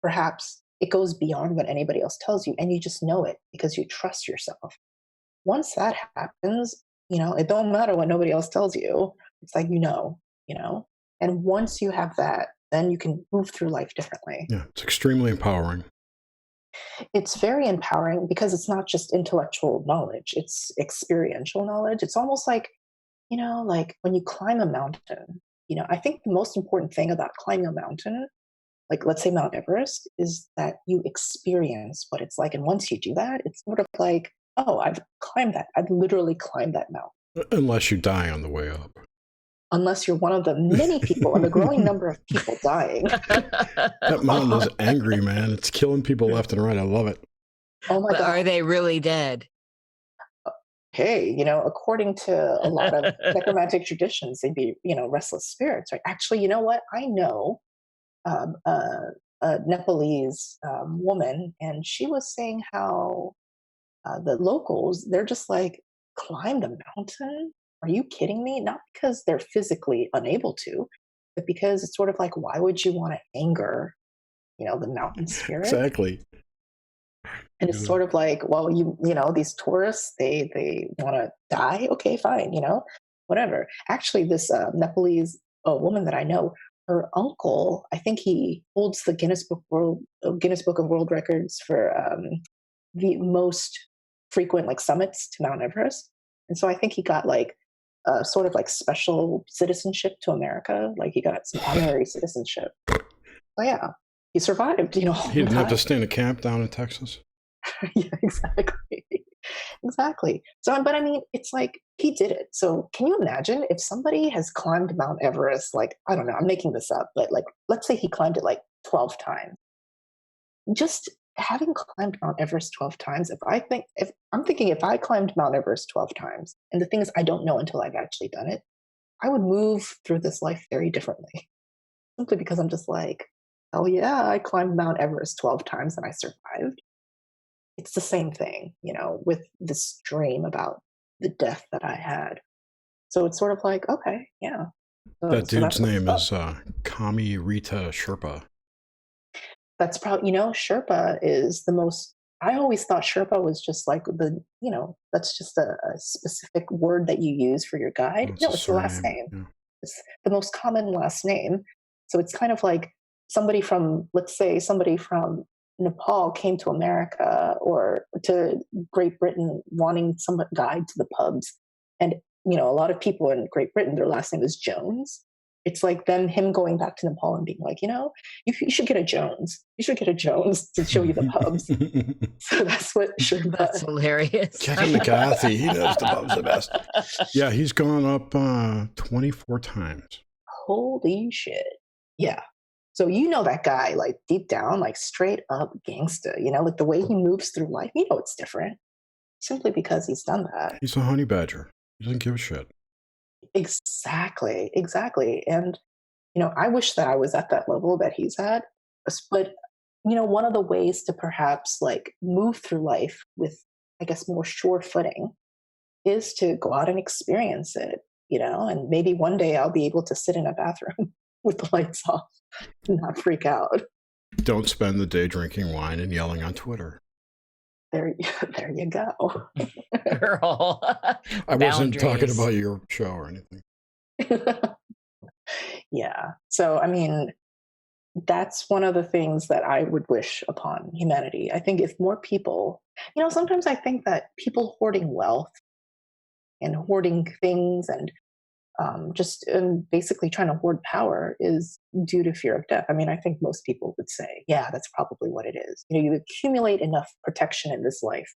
perhaps it goes beyond what anybody else tells you, and you just know it because you trust yourself. Once that happens, it don't matter what nobody else tells you. It's like, and once you have that, then you can move through life differently. Yeah, it's extremely empowering. It's very empowering because it's not just intellectual knowledge, it's experiential knowledge. It's almost like, like when you climb a mountain, I think the most important thing about climbing a mountain, like let's say Mount Everest, is that you experience what it's like. And once you do that, it's sort of like, oh, I've climbed that. I've literally climbed that mountain. Unless you die on the way up. Unless you're one of the many people and the growing number of people dying. That mountain is angry, man. It's killing people left and right. I love it. Oh my God. Are they really dead? Hey, according to a lot of necromantic traditions, they'd be, restless spirits, right? Actually, you know what? I know a Nepalese woman, and she was saying how the locals, they're just like, climb the mountain? Are you kidding me? Not because they're physically unable to, but because it's sort of like, why would you want to anger, the mountain spirit? Exactly. And it's sort of like, well, these tourists, they want to die. Okay, fine, whatever. Actually, this Nepalese woman that I know, her uncle, I think he holds the Guinness Book of World Records for the most frequent summits to Mount Everest. And so I think he got sort of special citizenship to America. Like he got some honorary citizenship. So yeah, he survived, He didn't have to stay in a camp down in Texas. Yeah, exactly. So, but I mean, it's like he did it. So can you imagine if somebody has climbed Mount Everest, I don't know, I'm making this up, but let's say he climbed it 12 times. Just having climbed Mount Everest 12 times, if I climbed Mount Everest 12 times, and the thing is, I don't know until I've actually done it, I would move through this life very differently. Simply because I'm just like, oh yeah, I climbed Mount Everest 12 times and I survived. It's the same thing, with this dream about the death that I had. So it's sort of like, okay, yeah. That dude's name is Kami Rita Sherpa. That's probably, Sherpa is the most, I always thought Sherpa was just that's just a specific word that you use for your guide. No, it's the last name. Yeah. It's the most common last name. So it's kind of like let's say somebody from Nepal came to America or to Great Britain wanting some guide to the pubs. And, a lot of people in Great Britain, their last name is Jones. It's like him going back to Nepal and being like, you should get a Jones. You should get a Jones to show you the pubs. So that's what Sherpa. That's hilarious. Kevin McCarthy, he knows the pubs the best. Yeah, he's gone up 24 times. Holy shit. Yeah. So that guy, deep down, straight up gangsta, the way he moves through life, it's different. Simply because he's done that. He's a honey badger. He doesn't give a shit. Exactly. And, I wish that I was at that level that he's at. But, one of the ways to perhaps move through life with, I guess, more sure footing is to go out and experience it, and maybe one day I'll be able to sit in a bathroom with the lights off and not freak out. Don't spend the day drinking wine and yelling on Twitter. There you go. Girl. I wasn't talking about your show or anything. Yeah. So, I mean, that's one of the things that I would wish upon humanity. I think if more people, sometimes I think that people hoarding wealth and hoarding things and just and basically trying to hoard power is due to fear of death. I mean, I think most people would say, yeah, that's probably what it is. You accumulate enough protection in this life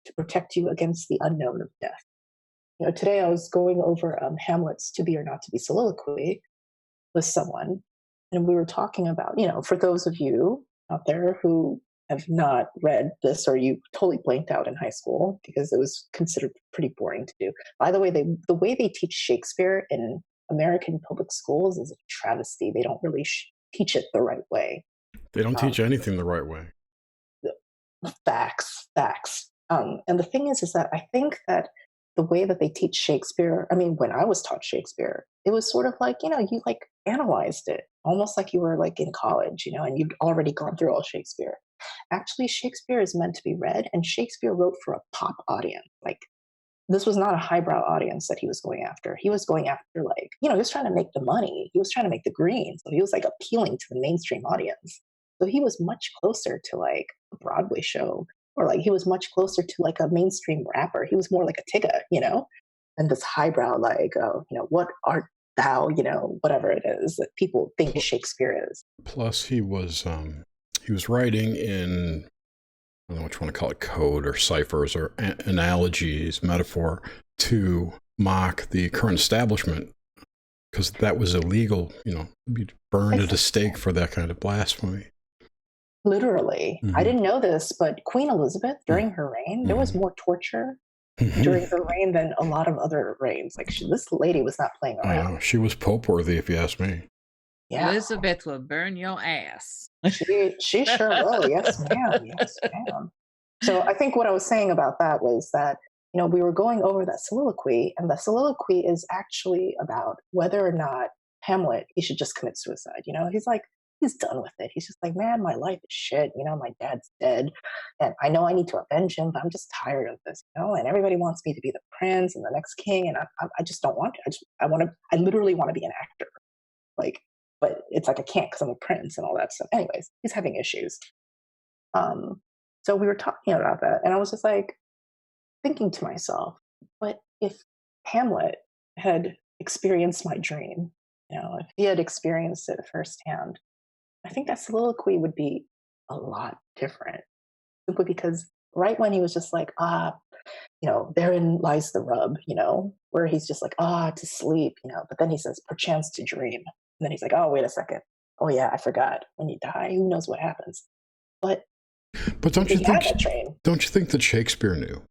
to protect you against the unknown of death. Today I was going over Hamlet's To Be or Not to Be soliloquy with someone, and we were talking about, for those of you out there who have not read this or you totally blanked out in high school because it was considered pretty boring to do. By the way, the way they teach Shakespeare in American public schools is a travesty. They don't really teach it the right way. They don't teach anything the right way. Facts. And the thing is that I think that the way that they teach Shakespeare, I mean, when I was taught Shakespeare, it was sort of like, you like analyzed it almost like you were like in college, and you'd already gone through all Shakespeare. Actually, Shakespeare is meant to be read, and Shakespeare wrote for a pop audience. Like, this was not a highbrow audience that he was going after. He was going after, like, he was trying to make the money. He was trying to make the green. So he was like appealing to the mainstream audience. So he was much closer to like a Broadway show, or like he was much closer to like a mainstream rapper. He was more like a Tigga, than this highbrow, like, what art thou, whatever it is that people think Shakespeare is. Plus, he was writing in, I don't know what you want to call it, code or ciphers or analogies, metaphor, to mock the current establishment, because that was illegal. You'd burned at a stake for that kind of blasphemy. Literally. Mm-hmm. I didn't know this, but Queen Elizabeth, during her reign, there was more torture during her reign than a lot of other reigns. Like, this lady was not playing around. She was Pope worthy, if you ask me. Yeah. Elizabeth will burn your ass. She sure will. Yes, ma'am. Yes, ma'am. So I think what I was saying about that was that, we were going over that soliloquy, and the soliloquy is actually about whether or not Hamlet, he should just commit suicide. He's like, he's done with it. He's just like, man, my life is shit. My dad's dead, and I know I need to avenge him, but I'm just tired of this, and everybody wants me to be the prince and the next king, and I just don't want to. I literally want to be an actor. Like, but it's like I can't because I'm a prince and all that stuff. Anyways, he's having issues. So we were talking about that, and I was just like thinking to myself, but if Hamlet had experienced my dream, if he had experienced it firsthand, I think that soliloquy would be a lot different. Simply because right when he was just like, therein lies the rub, where he's just like, to sleep, but then he says, perchance to dream. And then he's like, oh, wait a second. Oh, yeah, I forgot. When you die, who knows what happens? But don't you think that Shakespeare knew?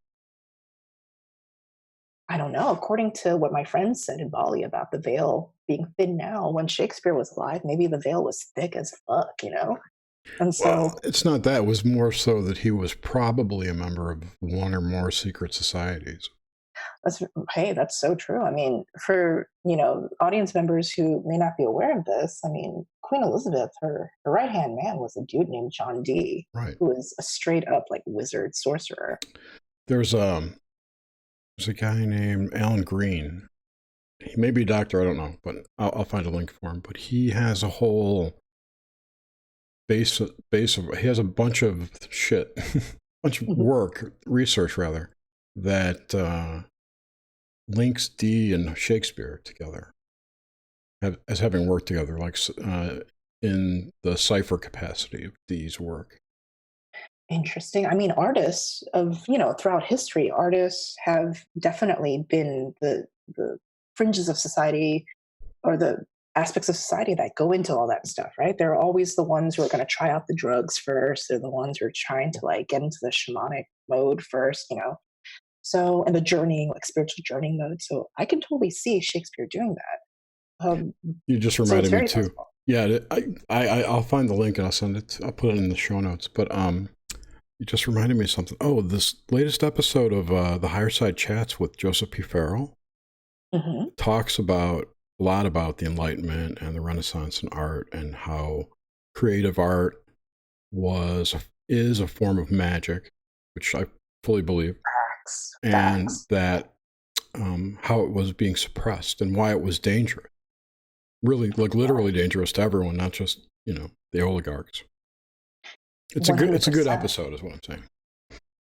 I don't know. According to what my friends said in Bali about the veil being thin now, when Shakespeare was alive, maybe the veil was thick as fuck, And so, well, it's not that. It was more so that he was probably a member of one or more secret societies. That's so true. I mean, for, audience members who may not be aware of this, I mean, Queen Elizabeth, her right-hand man was a dude named John Dee, right, who was a straight-up, like, wizard sorcerer. There's a guy named Alan Green. He may be a doctor, I don't know, but I'll find a link for him. But he has a whole base of, he has a bunch of shit, bunch of research rather, that links Dee and Shakespeare together as having worked together, like in the cipher capacity of Dee's work. Interesting. I mean, artists of, throughout history, artists have definitely been the fringes of society, or the aspects of society that go into all that stuff, right? They're always the ones who are going to try out the drugs first. They're the ones who are trying to like get into the shamanic mode first, So, and the journeying, like spiritual journeying mode. So I can totally see Shakespeare doing that. You just reminded me too. Possible. Yeah, I'll find the link and I'll send it. I'll put it in the show notes. But you just reminded me of something. Oh, this latest episode of the Higher Side Chats with Joseph P. Farrell talks a lot about the Enlightenment and the Renaissance in art, and how creative art is a form of magic, which I fully believe. And that how it was being suppressed and why it was dangerous, really, like literally dangerous to everyone, not just the oligarchs. It's a good 100%. episode, is what I'm saying.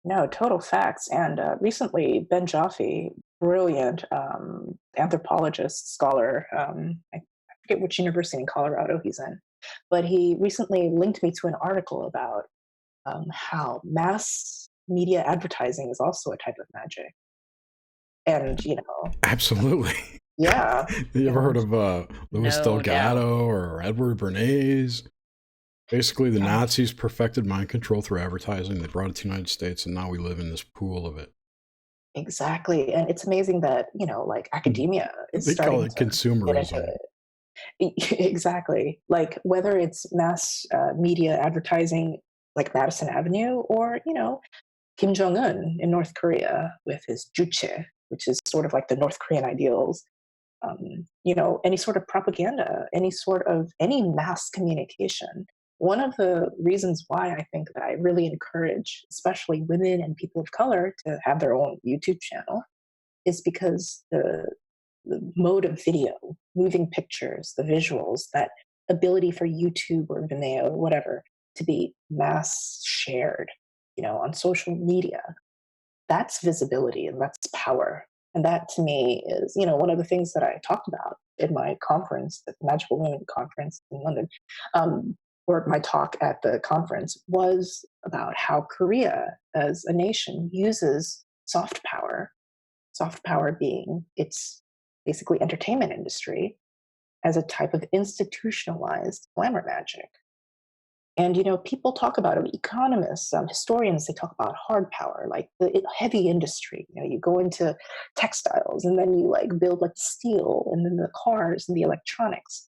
No, total facts. And recently, Ben Jaffe, brilliant anthropologist, scholar, I forget which university in Colorado he's in, but he recently linked me to an article about how mass media advertising is also a type of magic. And, Absolutely. yeah. You ever heard of Louis No Delgado or Edward Bernays? Basically, the Nazis perfected mind control through advertising. They brought it to the United States, and now we live in this pool of it. Exactly. And it's amazing that, like academia is They call starting it to get into consumerism. it. Exactly. Like whether it's mass media advertising like Madison Avenue or, Kim Jong-un in North Korea with his juche, which is sort of like the North Korean ideals. Any sort of propaganda, any mass communication. One of the reasons why I think that I really encourage, especially women and people of color, to have their own YouTube channel is because the mode of video, moving pictures, the visuals, that ability for YouTube or Vimeo or whatever to be mass shared, on social media, that's visibility and that's power. And that to me is, one of the things that I talked about in my conference, the Magickal Women Conference in London, or my talk at the conference was about how Korea as a nation uses soft power being its basically entertainment industry as a type of institutionalized glamour magic. And, people talk about it, economists, historians, they talk about hard power, like the heavy industry. You go into textiles and then you like build like steel and then the cars and the electronics.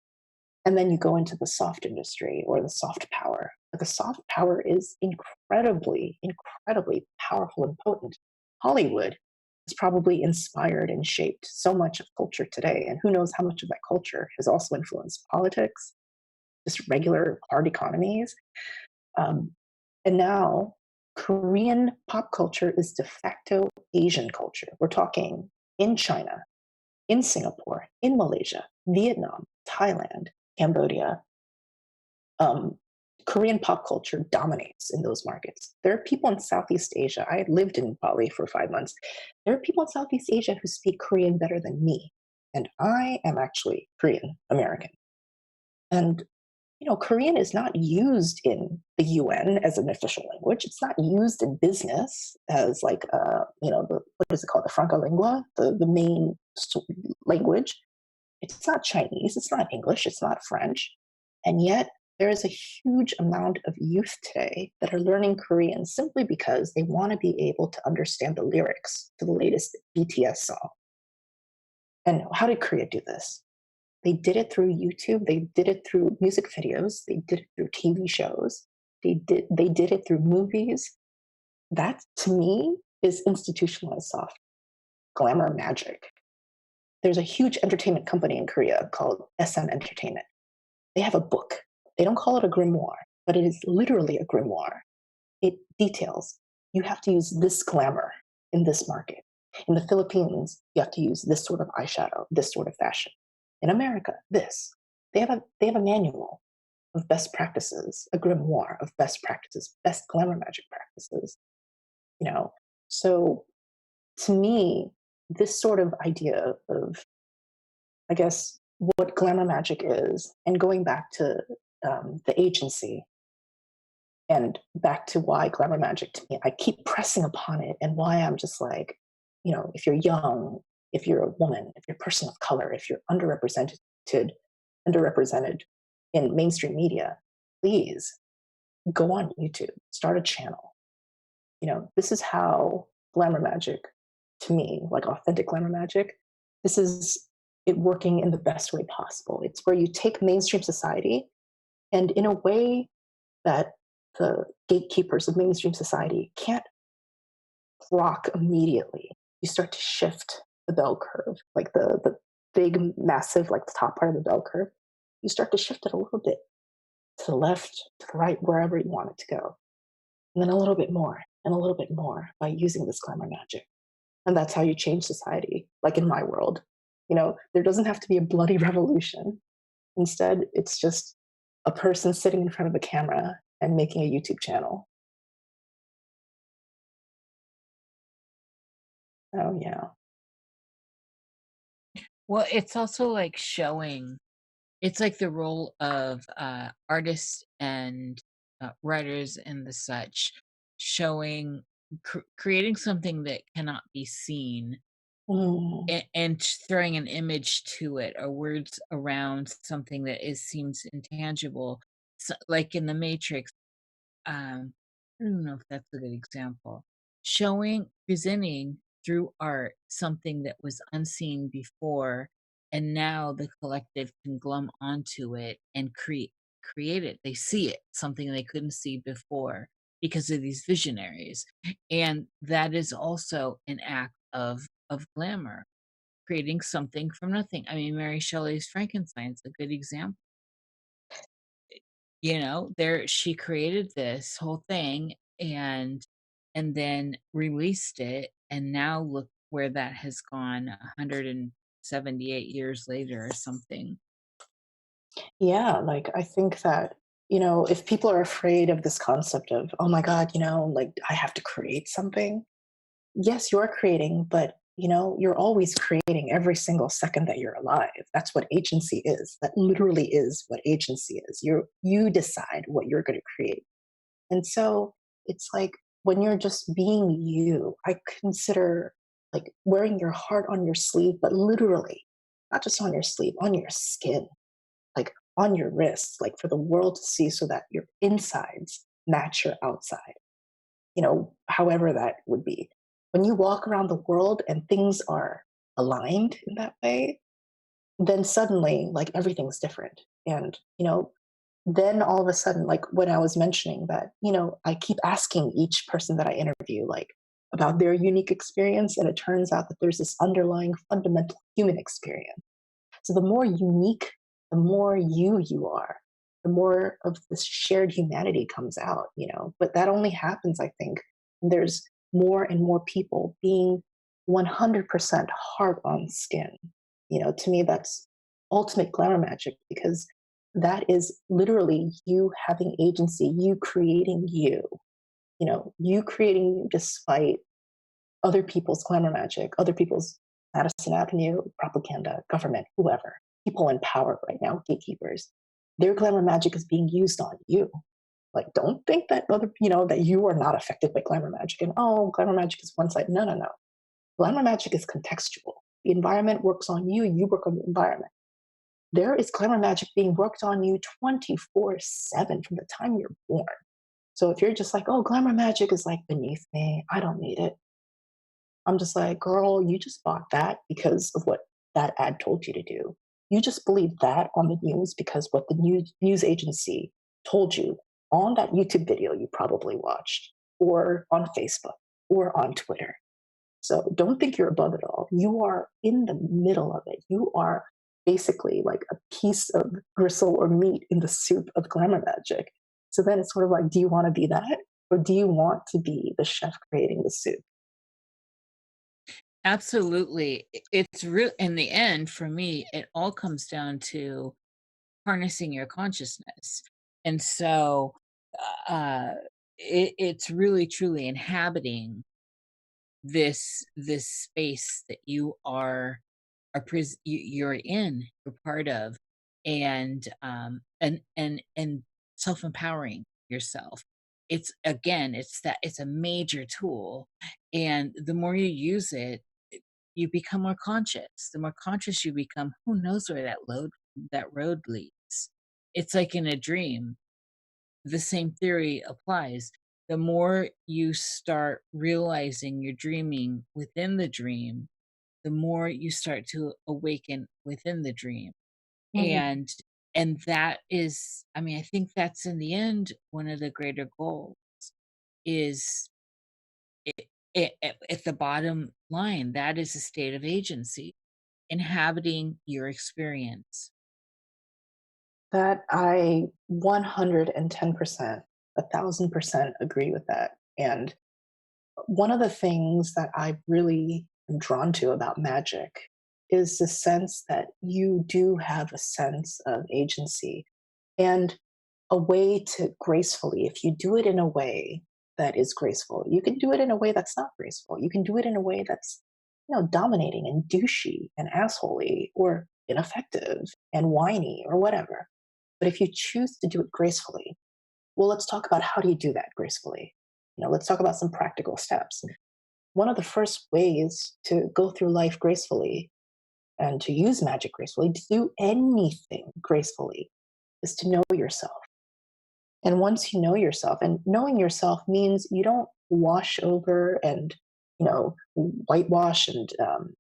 And then you go into the soft industry or the soft power. But the soft power is incredibly, incredibly powerful and potent. Hollywood has probably inspired and shaped so much of culture today. And who knows how much of that culture has also influenced politics, just regular hard economies. And now Korean pop culture is de facto Asian culture. We're talking in China, in Singapore, in Malaysia, Vietnam, Thailand, Cambodia. Korean pop culture dominates in those markets. There are people in Southeast Asia. I lived in Bali for 5 months. There are people in Southeast Asia who speak Korean better than me. And I am actually Korean American. And Korean is not used in the UN as an official language. It's not used in business as like, what is it called? The franca lingua, the main language. It's not Chinese. It's not English. It's not French. And yet there is a huge amount of youth today that are learning Korean simply because they want to be able to understand the lyrics to the latest BTS song. And how did Korea do this? They did it through YouTube. They did it through music videos. They did it through TV shows. They did it through movies. That, to me, is institutionalized soft glamour magic. There's a huge entertainment company in Korea called SM Entertainment. They have a book. They don't call it a grimoire, but it is literally a grimoire. It details, you have to use this glamour in this market. In the Philippines, you have to use this sort of eyeshadow, this sort of fashion. In America, this. They have a manual of best practices, a grimoire of best practices, best glamour magic practices. So to me, this sort of idea of, I guess, what glamour magic is, and going back to the agency and back to why glamour magic to me, I keep pressing upon it, and why I'm just like, if you're young, if you're a woman, if you're a person of color, if you're underrepresented in mainstream media, please go on YouTube, start a channel. This is how glamour magic, to me, like authentic glamour magic, this is it working in the best way possible. It's where you take mainstream society, and in a way that the gatekeepers of mainstream society can't rock immediately, you start to shift the bell curve, like the big, massive, like the top part of the bell curve. You start to shift it a little bit to the left, to the right, wherever you want it to go. And then a little bit more and a little bit more by using this glamour magic. And that's how you change society, like in my world. There doesn't have to be a bloody revolution. Instead, it's just a person sitting in front of a camera and making a YouTube channel. Oh yeah. Well, it's also like showing, it's like the role of artists and writers and the such, showing, creating something that cannot be seen, Mm, and throwing an image to it or words around something that seems intangible. So, like in the Matrix, I don't know if that's a good example. Showing, presenting through art something that was unseen before, and now the collective can glom onto it and create it. They see it, something they couldn't see before because of these visionaries. And that is also an act of glamour, creating something from nothing. I mean, Mary Shelley's Frankenstein's a good example. There she created this whole thing, and then released it, and now look where that has gone 178 years later or something. yeah, like I think that, if people are afraid of this concept of, oh my God, like I have to create something, yes, you're creating, but you're always creating every single second that you're alive. That's what agency is. That literally is what agency is. You decide what you're going to create. And so it's like when you're just being you, I consider like wearing your heart on your sleeve, but literally, not just on your sleeve, on your skin, like on your wrists, like for the world to see so that your insides match your outside, however that would be. When you walk around the world and things are aligned in that way, then suddenly, like everything's different. And, then all of a sudden, like when I was mentioning that, I keep asking each person that I interview, like about their unique experience. And it turns out that there's this underlying fundamental human experience. So the more unique, the more you are, the more of this shared humanity comes out, But that only happens, I think, when there's more and more people being 100% heart on skin. To me, that's ultimate glamour magic because that is literally you having agency, you creating you despite other people's glamour magic, other people's Madison Avenue propaganda, government, whoever, people in power right now, gatekeepers. Their glamour magic is being used on you. Like, don't think that that you are not affected by glamour magic and oh, glamour magic is one side. No, no, no. Glamour magic is contextual. The environment works on you, you work on the environment. There is glamour magic being worked on you 24/7 from the time you're born. So if you're just like, oh, glamour magic is like beneath me, I don't need it. I'm just like, girl, you just bought that because of what that ad told you to do. You just believed that on the news because what the news agency told you on that YouTube video you probably watched, or on Facebook, or on Twitter. So don't think you're above it all. You are in the middle of it. You are basically like a piece of gristle or meat in the soup of glamour magic. So then it's sort of like, do you want to be that? Or do you want to be the chef creating the soup? Absolutely. It's real in the end. For me, it all comes down to harnessing your consciousness. And so uh it's really truly inhabiting this space that you're in, you're part of, and self-empowering yourself. It's, again, it's a major tool, and the more you use it, you become more conscious. The more conscious you become, who knows where that road leads. It's like in a dream, the same theory applies. The more you start realizing you're dreaming within the dream, the more you start to awaken within the dream. Mhm. And that is, I mean, I think that's in the end one of the greater goals, is at the bottom line, that is a state of agency, inhabiting your experience. That I 110%, 1,000% agree with that. And one of the things that I really am drawn to about magic is the sense that you do have a sense of agency. And a way to gracefully, if you do it in a way that is graceful, you can do it in a way that's not graceful. You can do it in a way that's, dominating and douchey and assholey or ineffective and whiny or whatever. But if you choose to do it gracefully, well, let's talk about how do you do that gracefully. Let's talk about some practical steps. One of the first ways to go through life gracefully and to use magic gracefully, to do anything gracefully, is to know yourself. And once you know yourself, and knowing yourself means you don't wash over and, whitewash and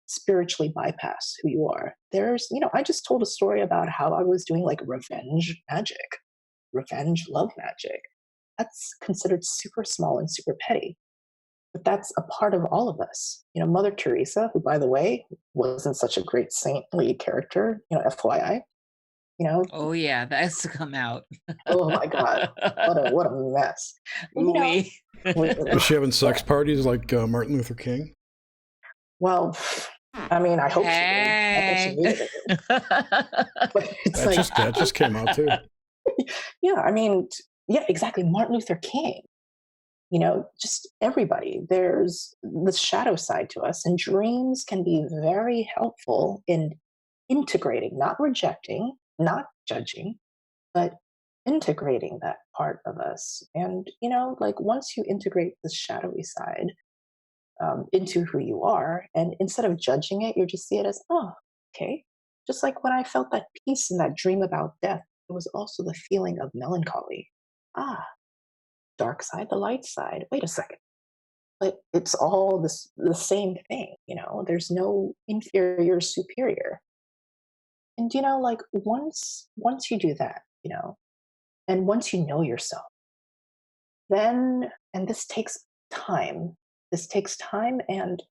spiritually bypass who you are. I just told a story about how I was doing like revenge love magic. That's considered super small and super petty. But that's a part of all of us. Mother Teresa, who, by the way, wasn't such a great saintly character, FYI. Oh yeah, that's to come out. Oh my God, what a mess. And, Was she having sex parties like Martin Luther King? well, I mean, I hope she did. I think she needed it. But it's That just came out too. Yeah, I mean, yeah, exactly. Martin Luther King. Just everybody. There's the shadow side to us, and dreams can be very helpful in integrating, not rejecting, not judging, but integrating that part of us. And, like once you integrate the shadowy side into who you are, and instead of judging it, you just see it as, oh, okay. Just like when I felt that peace in that dream about death, it was also the feeling of melancholy. Ah, dark side, the light side. Wait a second. But it's all the same thing, there's no inferior, superior. And like once you do that, and once you know yourself, then, and this takes time. And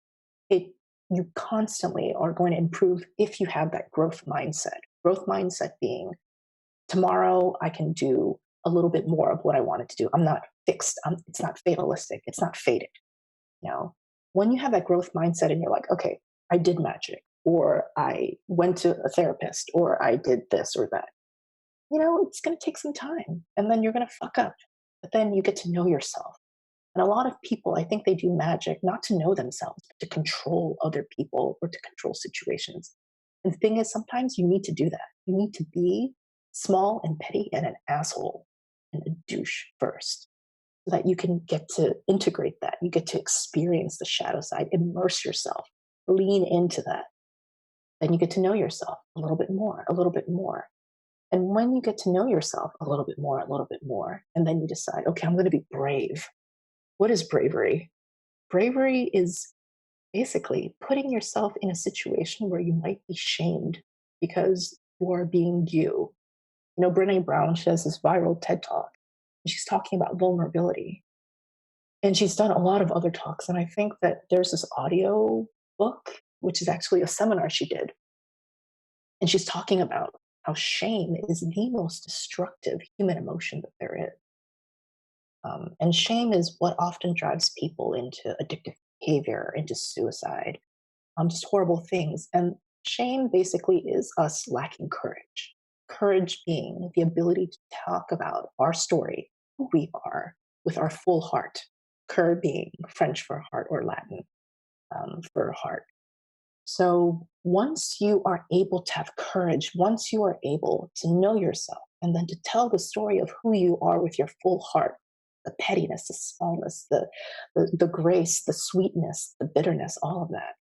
you constantly are going to improve if you have that growth mindset. Growth mindset being, tomorrow I can do a little bit more of what I wanted to do. I'm not fixed. It's not fatalistic. It's not fated. When you have that growth mindset and you're like, okay, I did magic, or I went to a therapist, or I did this or that, it's going to take some time, and then you're going to fuck up, but then you get to know yourself. And a lot of people, I think they do magic not to know themselves, but to control other people or to control situations. And the thing is, sometimes you need to do that. You need to be small and petty and an asshole and a douche first, so that you can get to integrate that. You get to experience the shadow side, immerse yourself, lean into that. Then you get to know yourself a little bit more, a little bit more. And when you get to know yourself a little bit more, and then you decide, okay, I'm going to be brave. What is bravery? Bravery is basically putting yourself in a situation where you might be shamed because you are being you. Brené Brown, she has this viral TED Talk, and she's talking about vulnerability. And she's done a lot of other talks. And I think that there's this audio book, which is actually a seminar she did. And she's talking about how shame is the most destructive human emotion that there is. And shame is what often drives people into addictive behavior, into suicide, just horrible things. And shame basically is us lacking courage. Courage being the ability to talk about our story, who we are, with our full heart. Cur being French for heart, or Latin for heart. So once you are able to have courage, once you are able to know yourself, and then to tell the story of who you are with your full heart, the pettiness, the smallness, the grace, the sweetness, the bitterness, all of that,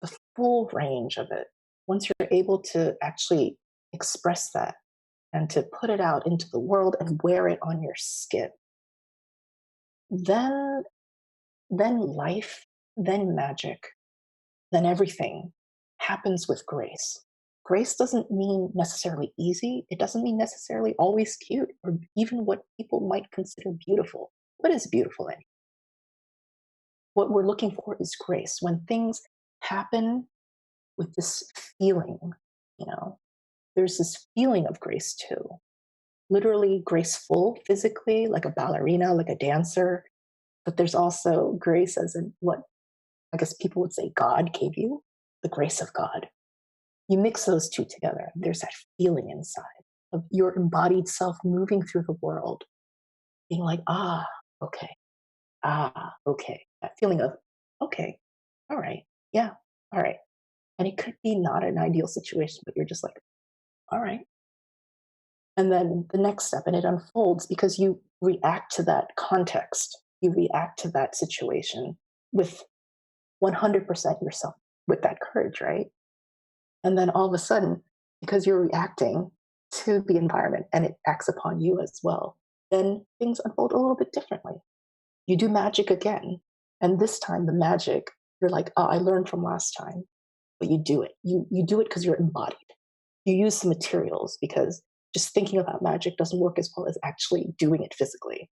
the full range of it. Once you're able to actually express that and to put it out into the world and wear it on your skin, then life, then magic, then everything happens with grace. Grace doesn't mean necessarily easy. It doesn't mean necessarily always cute, or even what people might consider beautiful. What is beautiful in it? What we're looking for is grace. When things happen with this feeling, there's this feeling of grace too. Literally graceful physically, like a ballerina, like a dancer. But there's also grace as in what I guess people would say God gave you, the grace of God. You mix those two together, there's that feeling inside. of your embodied self moving through the world, being like, okay, okay. That feeling of, okay, all right, yeah, all right. And it could be not an ideal situation, but you're just like, all right. And then the next step, and it unfolds because you react to that context, you react to that situation with 100% yourself, with that courage, right? And then all of a sudden, because you're reacting to the environment and it acts upon you as well, then things unfold a little bit differently. You do magic again. And this time, the magic, you're like, I learned from last time, but you do it. You do it because you're embodied. You use some materials because just thinking about magic doesn't work as well as actually doing it physically.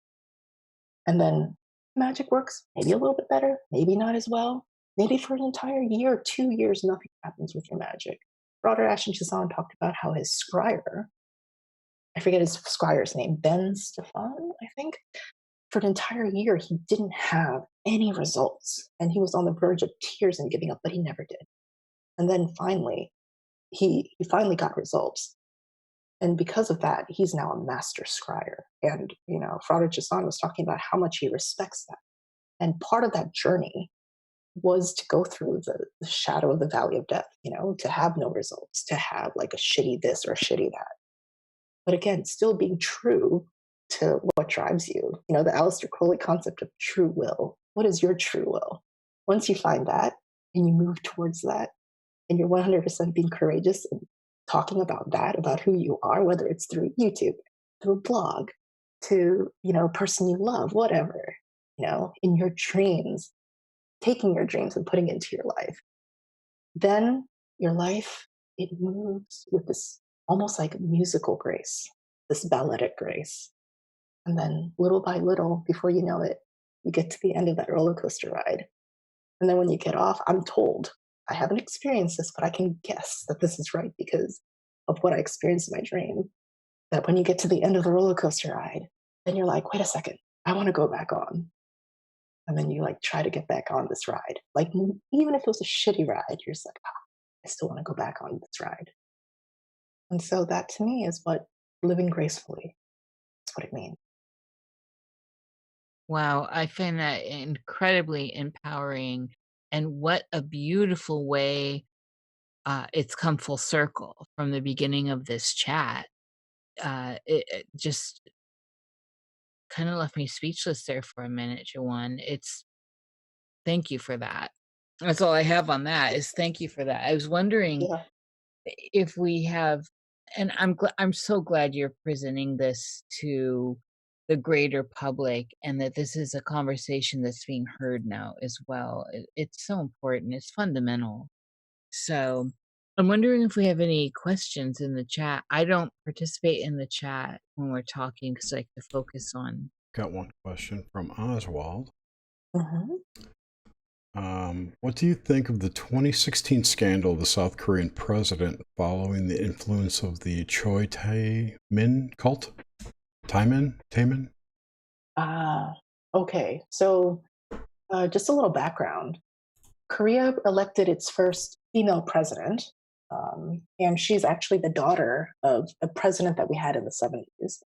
And then magic works maybe a little bit better, maybe not as well. Maybe for an entire year, 2 years, nothing happens with your magic. Broader Ashton Chazan talked about how his scryer, I forget his scryer's name, Ben Stefan, I think, for an entire year, he didn't have any results. And he was on the verge of tears and giving up, but he never did. And then finally, he finally got results. And because of that, he's now a master scryer. And, Frater Chazan was talking about how much he respects that. And part of that journey was to go through the shadow of the valley of death, to have no results, to have like a shitty this or a shitty that. But again, still being true to what drives you. The Aleister Crowley concept of true will. What is your true will? Once you find that and you move towards that, and you're 100% being courageous and talking about that, about who you are, whether it's through YouTube, through a blog, to, person you love, whatever, in your dreams, taking your dreams and putting it into your life, then your life, it moves with this almost like musical grace, this balletic grace. And then little by little, before you know it, you get to the end of that roller coaster ride. And then when you get off, I'm told, I haven't experienced this, but I can guess that this is right because of what I experienced in my dream, that when you get to the end of the roller coaster ride, then you're like, wait a second, I want to go back on. And then you like try to get back on this ride. Like even if it was a shitty ride, you're just like, I still want to go back on this ride. And so that to me is what living gracefully is what it means. Wow, I find that incredibly empowering. And what a beautiful way it's come full circle from the beginning of this chat. It just kind of left me speechless there for a minute, Jawan. Thank you for that. That's all I have on that is thank you for that. I was wondering Yeah. if we have, and I'm so glad you're presenting this to the greater public and that this is a conversation that's being heard now as well. It's so important. It's fundamental. So I'm wondering if we have any questions in the chat. I don't participate in the chat when we're talking because I like to focus on. Got one question from Oswald. Mm-hmm. What do you think of the 2016 scandal of the South Korean president following the influence of the Choi Tae-min cult? Taemin? Okay. So just a little background. Korea elected its first female president, and she's actually the daughter of a president that we had in the 70s.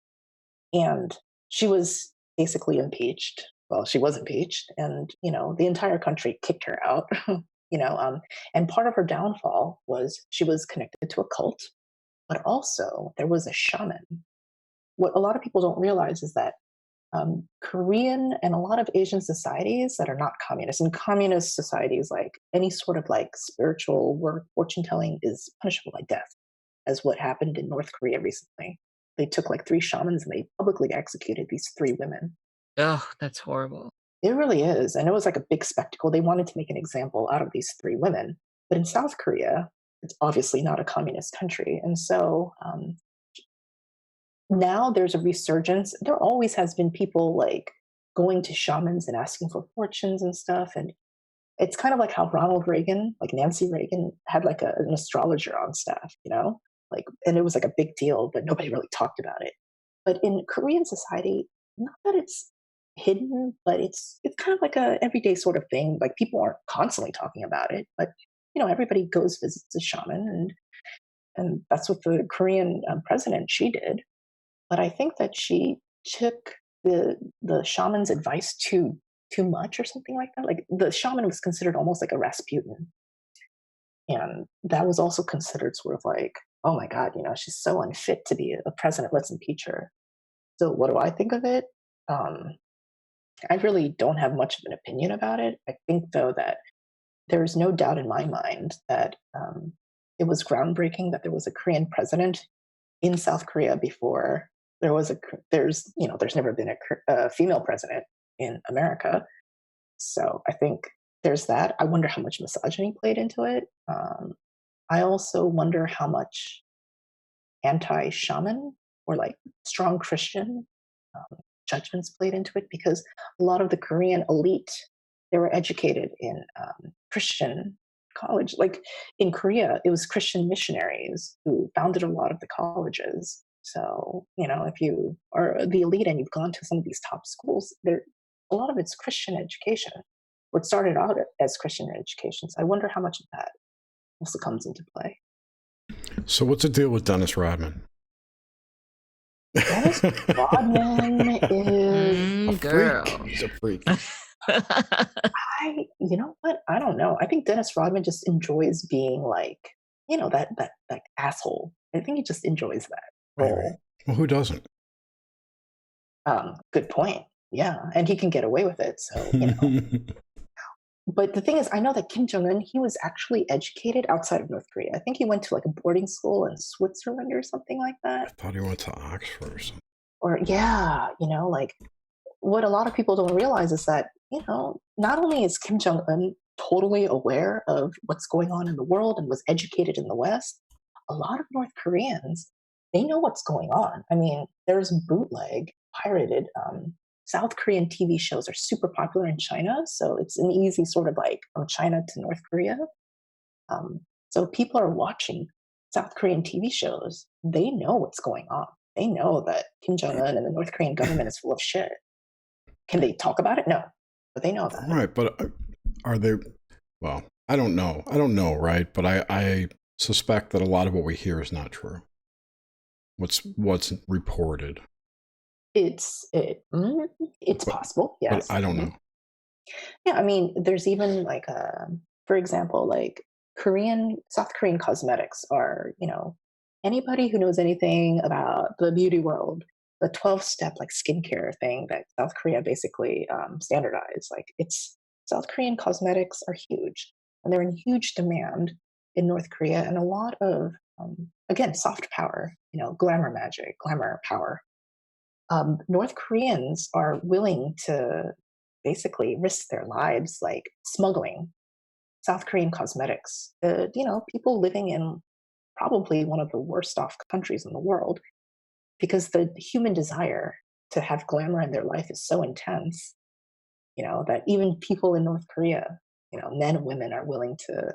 And she was basically impeached. Well, she was impeached, and the entire country kicked her out. And part of her downfall was she was connected to a cult, but also there was a shaman. What a lot of people don't realize is that Korean and a lot of Asian societies that are not communist, and communist societies, like any sort of like spiritual work, fortune telling is punishable by death, as what happened in North Korea recently. They took like 3 shamans and they publicly executed these 3 women. Oh, that's horrible. It really is. And it was like a big spectacle. They wanted to make an example out of these 3 women. But in South Korea, it's obviously not a communist country. And so now there's a resurgence. There always has been people like going to shamans and asking for fortunes and stuff. And it's kind of like how Ronald Reagan, like Nancy Reagan, had like an astrologer on staff, and it was like a big deal, but nobody really talked about it. But in Korean society, not that it's hidden, but it's kind of like a everyday sort of thing. Like people aren't constantly talking about it, but everybody goes visits a shaman, and and that's what the Korean president, she did. But I think that she took the shaman's advice too much or something like that. Like the shaman was considered almost like a Rasputin, and that was also considered sort of like, oh my God, she's so unfit to be a president. Let's impeach her. So what do I think of it? Um, I really don't have much of an opinion about it. I think though that there's no doubt in my mind that it was groundbreaking that there was a Korean president in South Korea before there's never been a female president in America. So I think there's that. I wonder how much misogyny played into it. I also wonder how much anti-shaman or like strong Christian judgments played into it, because a lot of the Korean elite, they were educated in Christian college. Like in Korea, it was Christian missionaries who founded a lot of the colleges. So, if you are the elite and you've gone to some of these top schools, a lot of it's Christian education, or it started out as Christian education. So I wonder how much of that also comes into play. So what's the deal with Dennis Rodman? Dennis Rodman is a girl. freak. He's a freak. You know what? I don't know. I think Dennis Rodman just enjoys being like, that asshole. I think he just enjoys that role. Right. Well, who doesn't? Good point. Yeah, and he can get away with it. So But the thing is, I know that Kim Jong-un, he was actually educated outside of North Korea. I think he went to like a boarding school in Switzerland or something like that. I thought he went to Oxford or something. Or yeah, like what a lot of people don't realize is that, not only is Kim Jong-un totally aware of what's going on in the world and was educated in the West, a lot of North Koreans, they know what's going on. I mean, there's bootleg, pirated South Korean TV shows are super popular in China, so it's an easy sort of like from China to North Korea. So people are watching South Korean TV shows. They know what's going on. They know that Kim Jong-un and the North Korean government is full of shit. Can they talk about it? No, but they know that. Right, but are they? Well, I don't know. I don't know, right? But I suspect that a lot of what we hear is not true. What's reported. It's possible, yes. But I don't know. Yeah, I mean, there's even like, for example, like South Korean cosmetics are, anybody who knows anything about the beauty world, the 12-step like skincare thing that South Korea basically standardized. Like South Korean cosmetics are huge, and they're in huge demand in North Korea, and a lot of again, soft power, glamour magic, glamour power. North Koreans are willing to basically risk their lives, like smuggling South Korean cosmetics. People living in probably one of the worst off countries in the world, because the human desire to have glamour in their life is so intense, that even people in North Korea, men and women are willing to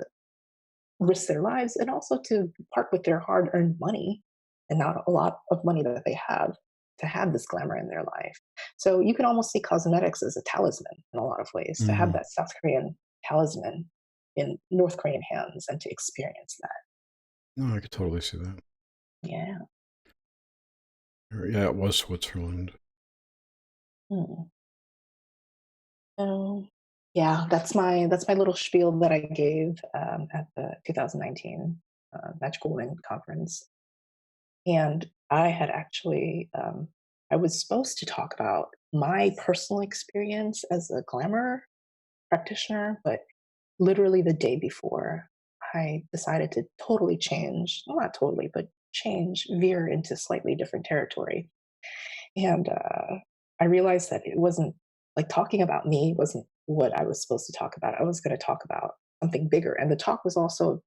risk their lives and also to part with their hard-earned money and not a lot of money that they have to have this glamour in their life. So you can almost see cosmetics as a talisman in a lot of ways, to have that South Korean talisman in North Korean hands and to experience that. No, I could totally see that. Yeah. Yeah, it was Switzerland. So yeah, that's my little spiel that I gave at the 2019 Magickal Women Conference. And I had actually, I was supposed to talk about my personal experience as a glamour practitioner, but literally the day before, I decided to totally change, well, not totally, but veer into slightly different territory. And I realized that it wasn't like talking about me wasn't what I was supposed to talk about. I was going to talk about something bigger. And the talk was also,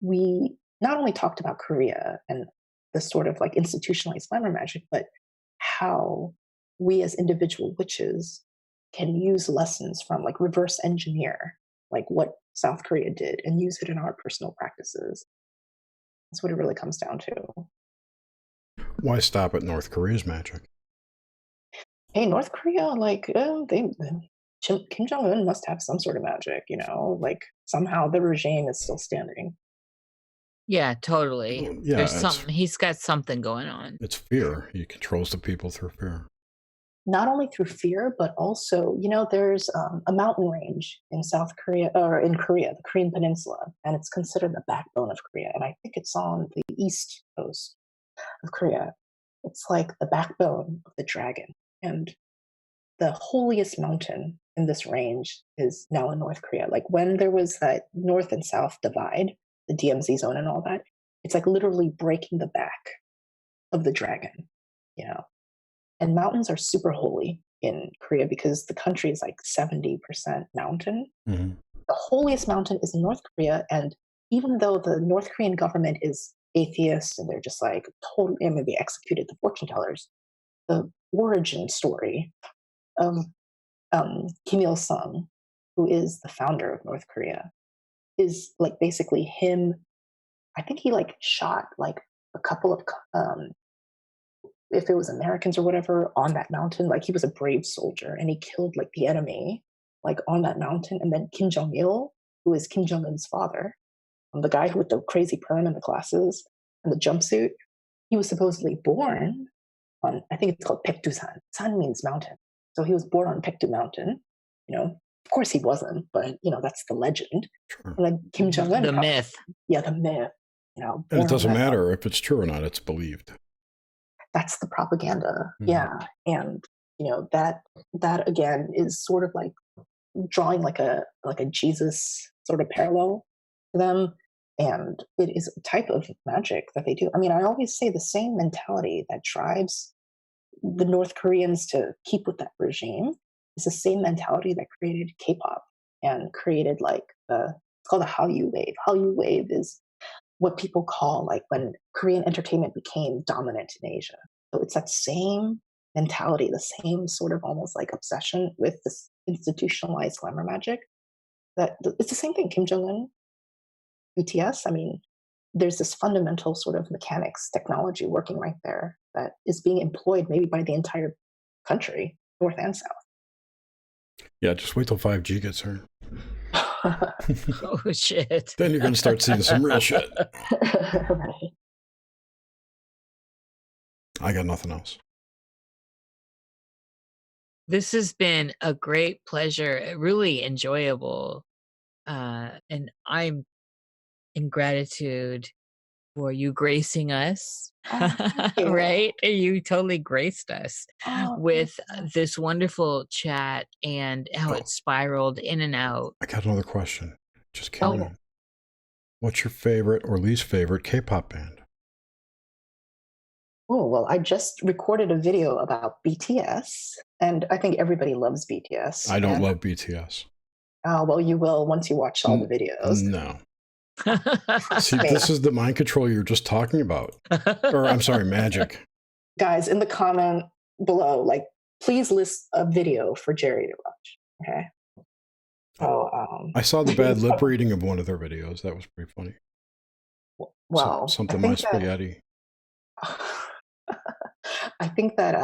we not only talked about Korea and the sort of like institutionalized glamour magic, but how we as individual witches can use lessons from like reverse engineer, like what South Korea did, and use it in our personal practices. That's what it really comes down to. Why stop at North Korea's magic? Hey, North Korea, like Kim Jong-un must have some sort of magic, like somehow the regime is still standing. Yeah, totally. Well, yeah, There's it's something. He's got something going on. it's fear. He controls the people through fear. Not only through fear, but also, there's a mountain range in South Korea, or in Korea, the Korean Peninsula, and it's considered the backbone of Korea. And I think it's on the east coast of Korea. It's like the backbone of the dragon. And the holiest mountain in this range is now in North Korea. Like when there was that North and South divide, the DMZ zone and all that, it's like literally breaking the back of the dragon, you know. And mountains are super holy in Korea because the country is like 70% mountain. Hmm. The holiest mountain is in North Korea. And even though the North Korean government is atheist and they're just like totally, I mean, they executed the fortune tellers, the origin story of Kim Il Sung, who is the founder of North Korea, is like basically him. I think he like shot like a couple of if it was Americans or whatever on that mountain. Like he was a brave soldier and he killed like the enemy like on that mountain. And then Kim Jong Il, who is Kim Jong Un's father, the guy with the crazy perm and the glasses and the jumpsuit, he was supposedly born on, I think it's called Paektusan. San means mountain. So he was born on Paektu Mountain. Of course he wasn't, but that's the legend. Sure. And then Kim Jong Un, The myth. yeah, the myth. And it doesn't matter if it's true or not; it's believed. That's the propaganda. Mhm. Yeah, and that again is sort of like drawing like a Jesus sort of parallel to them, and it is a type of magic that they do. I mean, I always say the same mentality that drives the North Koreans to keep with that regime is the same mentality that created K-pop and created like it's called the Hallyu wave. Hallyu wave is what people call like when Korean entertainment became dominant in Asia. So it's that same mentality, the same sort of almost like obsession with this institutionalized glamour magic. It's the same thing. Kim Jong Un, BTS. I mean, there's this fundamental sort of mechanics technology working right there that is being employed maybe by the entire country, North and South. Yeah, just wait till 5G gets here. Oh shit. Then you're going to start seeing some real shit. Right. I got nothing else. This has been a great pleasure, really enjoyable. And I'm in gratitude for you gracing us. Oh, thank you. Right? You totally graced us Oh, with thank you. this wonderful chat and how Oh. it spiraled in and out. I got another question. Just came Okay. in. What's your favorite or least favorite K-pop band? Oh, well, I just recorded a video about BTS, and I think everybody loves BTS. I don't and, love BTS. well, you will once you watch all the videos. No. See, this is the mind control you were just talking about. Or, I'm sorry, magic. Guys, in the comment below, like, please list a video for Jerry to watch. Okay. So, I saw the bad lip reading of one of their videos. That was pretty funny. well, Something I my think that- spaghetti. I think that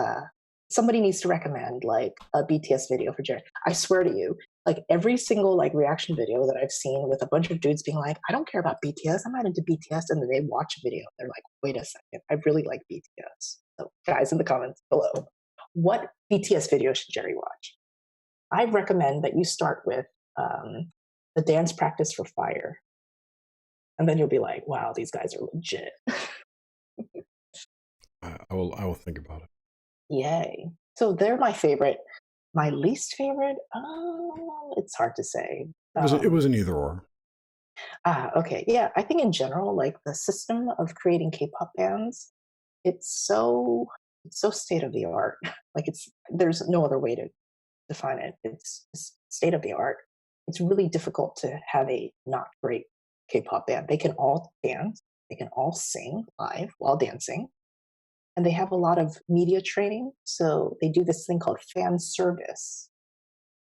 somebody needs to recommend like a BTS video for Jerry. I swear to you, like every single like reaction video that I've seen with a bunch of dudes being like, I don't care about BTS, I'm not into BTS, and then they watch a video, they're like, wait a second, I really like BTS. So guys in the comments below, what BTS video should Jerry watch? I recommend that you start with the dance practice for Fire. And then you'll be like, wow, these guys are legit. I will think about it. Yay. So they're my favorite. My least favorite? It's hard to say. It was an either or. Okay. Yeah. I think in general, like the system of creating K-pop bands, it's so state of the art. Like there's no other way to define it. It's state of the art. It's really difficult to have a not great K-pop band. They can all dance. They can all sing live while dancing. And they have a lot of media training. So they do this thing called fan service.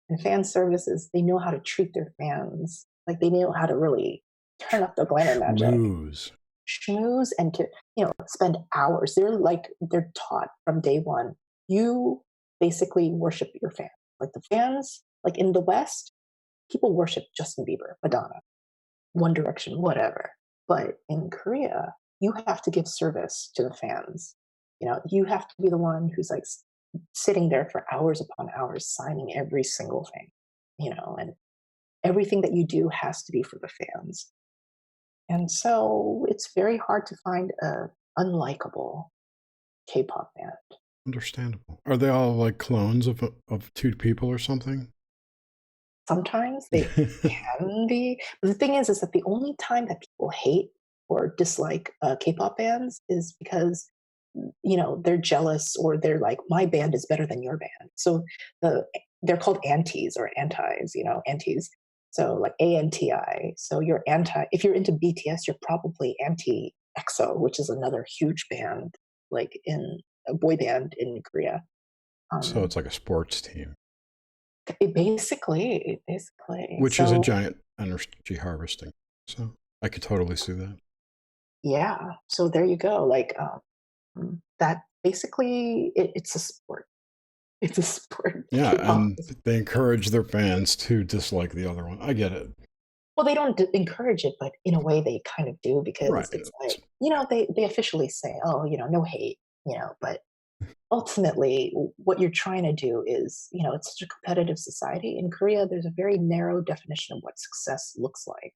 And fan service is they know how to treat their fans. Like they know how to really turn up the glamour magic. Schmooze and to, spend hours. They're taught from day one. You basically worship your fans. Like the fans, like in the West, people worship Justin Bieber, Madonna, One Direction, whatever. But in Korea, you have to give service to the fans. You have to be the one who's like sitting there for hours upon hours signing every single thing, and everything that you do has to be for the fans. And so it's very hard to find a unlikable K-pop band. Understandable. Are they all like clones of two people or something? Sometimes they can be. But the thing is that the only time that people hate or dislike K-pop bands is because they're jealous, or they're like, my band is better than your band. So they're called antis or antis, antis. So like ANTI. So you're anti. If you're into BTS, you're probably anti EXO, which is another huge band, like in a boy band in Korea. So it's like a sports team. Basically. Which is a giant energy harvesting. So I could totally see that. Yeah. So there you go. Like that basically it's a sport. It's a sport. Yeah, and they encourage their fans to dislike the other one. I get it. Well, they don't encourage it, but in a way they kind of do, because it's like, they officially say, oh, no hate, but ultimately what you're trying to do is, it's such a competitive society. In Korea, there's a very narrow definition of what success looks like.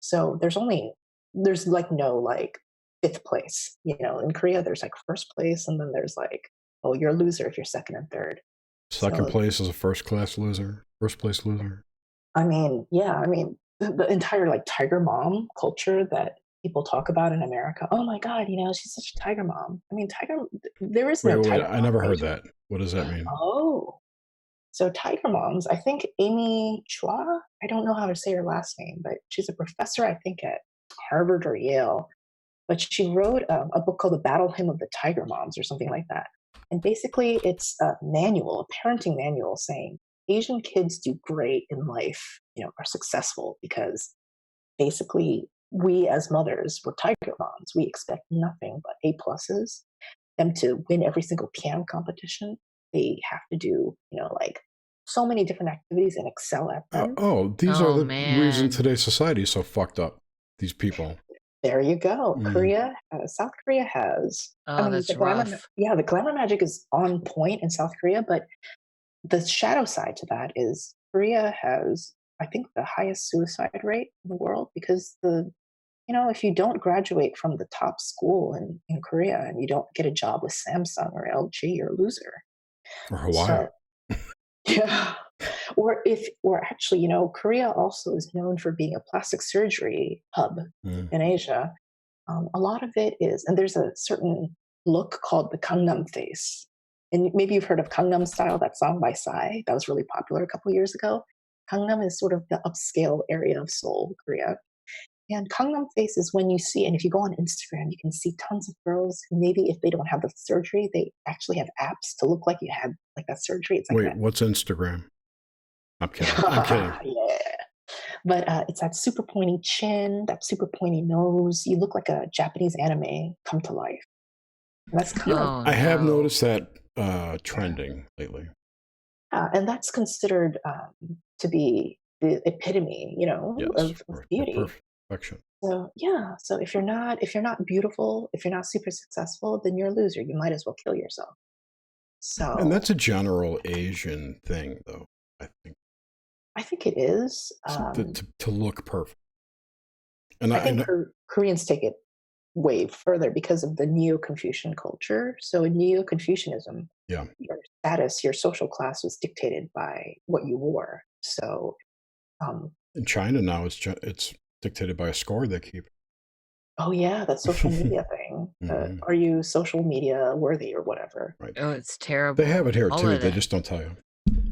So there's like no like fifth place, in Korea, there's like first place, and then there's like, oh, you're a loser if you're second and third. Second place is a first class loser, first place loser. I mean, yeah, the entire like tiger mom culture that people talk about in America. Oh my God, she's such a tiger mom. There is no tiger mom. I never heard that. What does that mean? Oh, so tiger moms, I think Amy Chua, I don't know how to say her last name, but she's a professor, I think, at Harvard or Yale. But she wrote a book called The Battle Hymn of the Tiger Moms or something like that. And basically it's a parenting manual saying Asian kids do great in life, are successful because basically we as mothers, we're tiger moms. We expect nothing but A pluses. Them to win every single piano competition, they have to do, like so many different activities and excel at them. These are the reason today's society is so fucked up. These people. There you go. South Korea has. That's rough. The glamour magic is on point in South Korea, but the shadow side to that is Korea has, I think, the highest suicide rate in the world, because if you don't graduate from the top school in Korea and you don't get a job with Samsung or LG, you're a loser. Or Hawaii. So, yeah. Or actually, Korea also is known for being a plastic surgery hub in Asia. A lot of it is, and there's a certain look called the Gangnam face. And maybe you've heard of Gangnam Style, that song by Psy that was really popular a couple of years ago. Gangnam is sort of the upscale area of Seoul, Korea. And Gangnam face is when you see, and if you go on Instagram, you can see tons of girls who maybe if they don't have the surgery, they actually have apps to look like you had like that surgery. It's like Wait, what's Instagram? I'm kidding. Yeah. But it's that super pointy chin, that super pointy nose. You look like a Japanese anime come to life. And that's kind of. I have noticed that trending lately. And that's considered to be the epitome, of beauty. Perfection. So so if you're not beautiful, if you're not super successful, then you're a loser. You might as well kill yourself. So. And that's a general Asian thing, though. I think it is to look perfect. And I think Koreans take it way further because of the Neo-Confucian culture. So in Neo-Confucianism, your status, your social class was dictated by what you wore. So in China now, it's dictated by a score they keep. Oh yeah, that social media thing. Are you social media worthy or whatever? Right. Oh, it's terrible. They have it here too. They just don't tell you.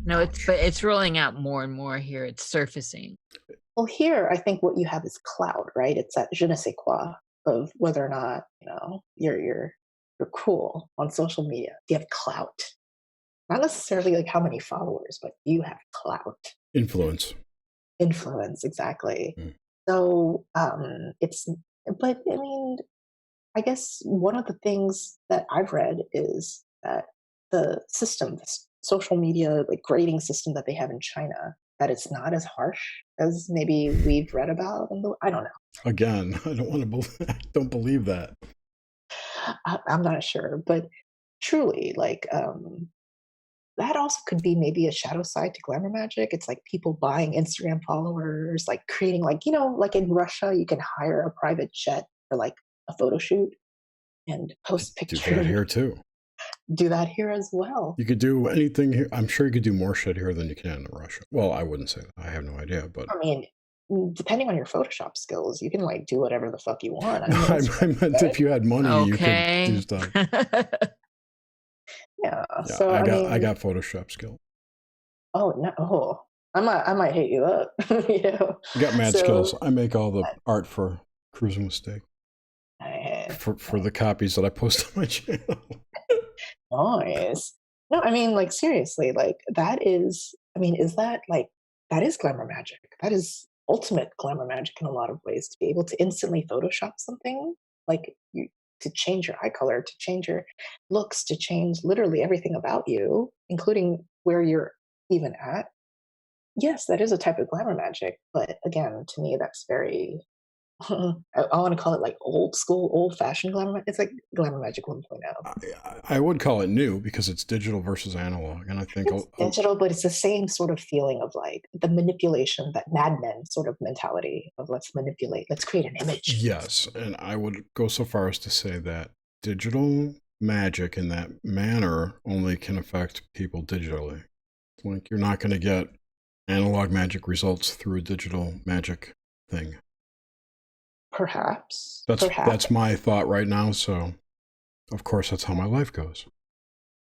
No, it's rolling out more and more here. It's surfacing. Well, here I think what you have is clout, right? It's that je ne sais quoi of whether or not you're cool on social media. You have clout, not necessarily like how many followers, but you have clout. Influence, exactly. So but I mean, I guess one of the things that I've read is that the system, social media like grading system that they have in China that it's not as harsh as maybe we've read about. I don't know. Again, I don't want to believe. I don't believe that. I'm not sure, but truly, like that also could be maybe a shadow side to glamour magic. It's like people buying Instagram followers, like creating, like, like in Russia, you can hire a private jet for like a photo shoot and post Do pictures. that here too. Do that here as well. You could do anything here. I'm sure you could do more shit here than you can in Russia. Well, I wouldn't say that. I have no idea, but I mean, depending on your Photoshop skills, you can like do whatever the fuck you want. I mean, I meant if you had money, Okay. you could do stuff. Yeah. Yeah, So I got Photoshop skill. Oh no! Oh, I might hit you up. You got mad skills. I make all the art for Cruising Mistake. For the copies that I post on my channel. Nice. No, I mean, like, seriously, like, that is, I mean, is that, like, that is glamour magic. That is ultimate glamour magic in a lot of ways, to be able to instantly Photoshop something, like, to change your eye color, to change your looks, to change literally everything about you, including where you're even at. Yes, that is a type of glamour magic, but again, to me, that's very, I want to call it like old school, old fashioned glamour. It's like glamour magic 1.0. I would call it new because it's digital versus analog, and I think It's digital, but it's the same sort of feeling of like the manipulation, that Mad Men sort of mentality of let's manipulate, let's create an image. Yes, and I would go so far as to say that digital magic in that manner only can affect people digitally. Like, you're not going to get analog magic results through a digital magic thing. Perhaps. That's my thought right now. So, of course, that's how my life goes.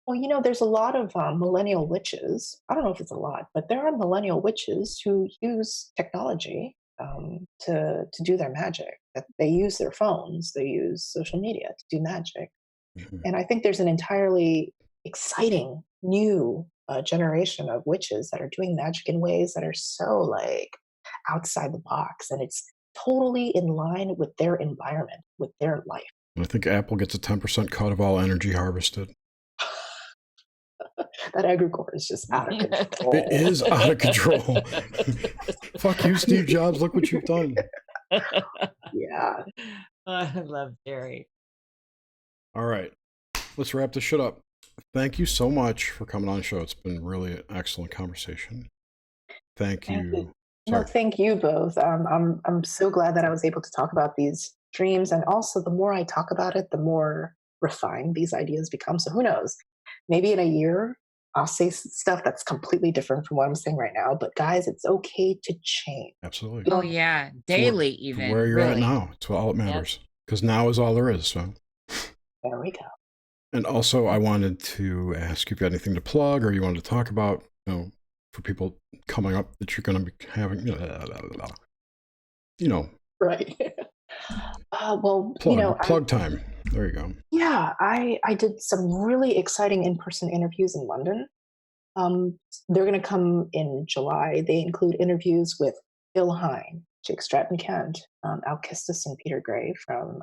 Well, there's a lot of millennial witches. I don't know if it's a lot, but there are millennial witches who use technology to do their magic. That they use their phones, they use social media to do magic. Mm-hmm. And I think there's an entirely exciting new generation of witches that are doing magic in ways that are so like outside the box, and it's totally in line with their environment, with their life. I think Apple gets a 10% cut of all energy harvested. That egregore is just out of control. It is out of control. Fuck you, Steve Jobs. Look what you've done. Yeah. I love Jerry. All right. Let's wrap this shit up. Thank you so much for coming on the show. It's been really an excellent conversation. Thank you. No, thank you both. I'm so glad that I was able to talk about these dreams, and also the more I talk about it, the more refined these ideas become. So who knows? Maybe in a year, I'll say stuff that's completely different from what I'm saying right now. But guys, it's okay to change. Absolutely. Oh yeah, daily even. From where you're really. at now, it's all that matters. Because now is all there is. So there we go. And also, I wanted to ask if you had anything to plug, or you wanted to talk about, for people coming up that you're going to be having, Right. Well, plug time. There you go. Yeah, I did some really exciting in-person interviews in London. They're going to come in July. They include interviews with Bill Hine, Jake Stratton-Kent, Al Kistis, and Peter Gray from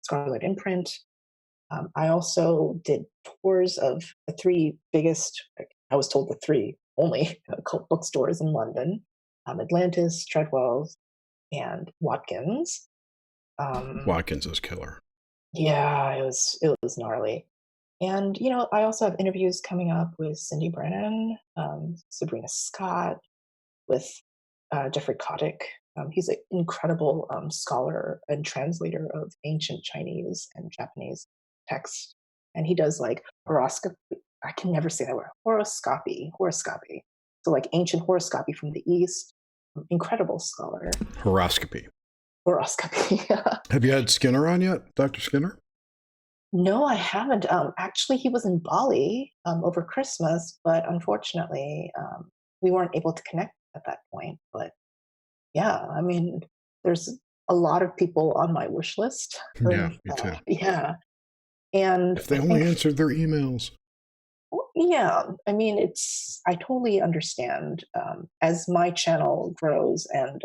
Scarlet Imprint. I also did tours of the three biggest, I was told the three only occult bookstores in London, Atlantis, Treadwell's, and Watkins. Watkins is killer. Yeah, it was gnarly. And, I also have interviews coming up with Cindy Brennan, Sabrina Scott, with Jeffrey Kotick. He's an incredible scholar and translator of ancient Chinese and Japanese texts. And he does like horoscopy. I can never say that word. Horoscopy. So like ancient horoscopy from the East. Incredible scholar. Horoscopy. Yeah. Have you had Skinner on yet, Dr. Skinner? No, I haven't. Actually, he was in Bali over Christmas, but unfortunately, we weren't able to connect at that point. But yeah, I mean, there's a lot of people on my wish list. Yeah, me too. Yeah. And if they only answered their emails. Yeah, I mean, I totally understand as my channel grows, and,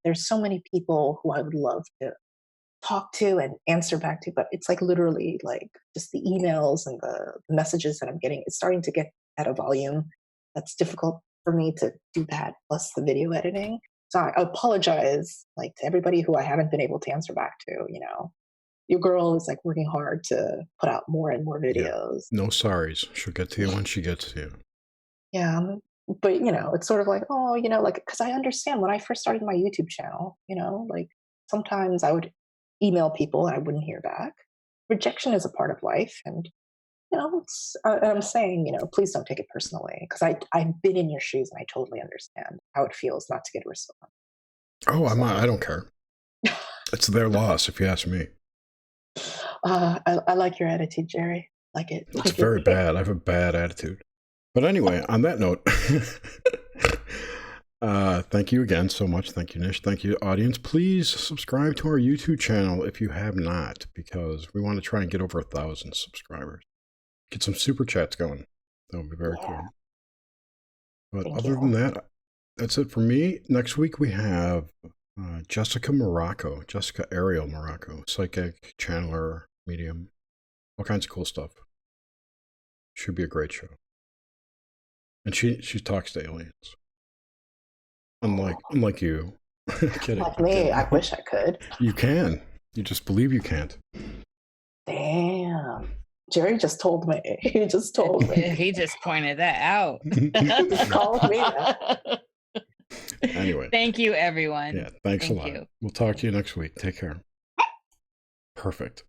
there's so many people who I would love to talk to and answer back to, but it's like literally like just the emails and the messages that I'm getting, it's starting to get at a volume that's difficult for me to do that plus the video editing. So I apologize, like, to everybody who I haven't been able to answer back to. Your girl is like working hard to put out more and more videos. No sorries. She'll get to you when she gets to you. Yeah, but it's sort of like, oh, like, because I understand when I first started my YouTube channel, like, sometimes I would email people and I wouldn't hear back. Rejection is a part of life, and I'm saying, please don't take it personally, because I've been in your shoes and I totally understand how it feels not to get a response. Oh, I don't care. It's their loss, if you ask me. I like your attitude, Jerry. Like it. It's very bad. I have a bad attitude. But anyway, on that note, thank you again so much. Thank you, Nish. Thank you, audience. Please subscribe to our YouTube channel if you have not, because we want to try and get over 1,000 subscribers. Get some super chats going. That would be very cool. But other than that, that's it for me. Next week we have Jessica Ariel Morocco, psychic, channeler, medium, all kinds of cool stuff. Should be a great show. And she talks to aliens. Unlike you. Kidding. Like me, I wish I could. You can. You just believe you can't. Damn. Jerry just told me. He just told me. He just pointed that out. He just called me that. Anyway. Thank you, everyone. Yeah, thanks a lot. We'll talk to you next week. Take care. Perfect.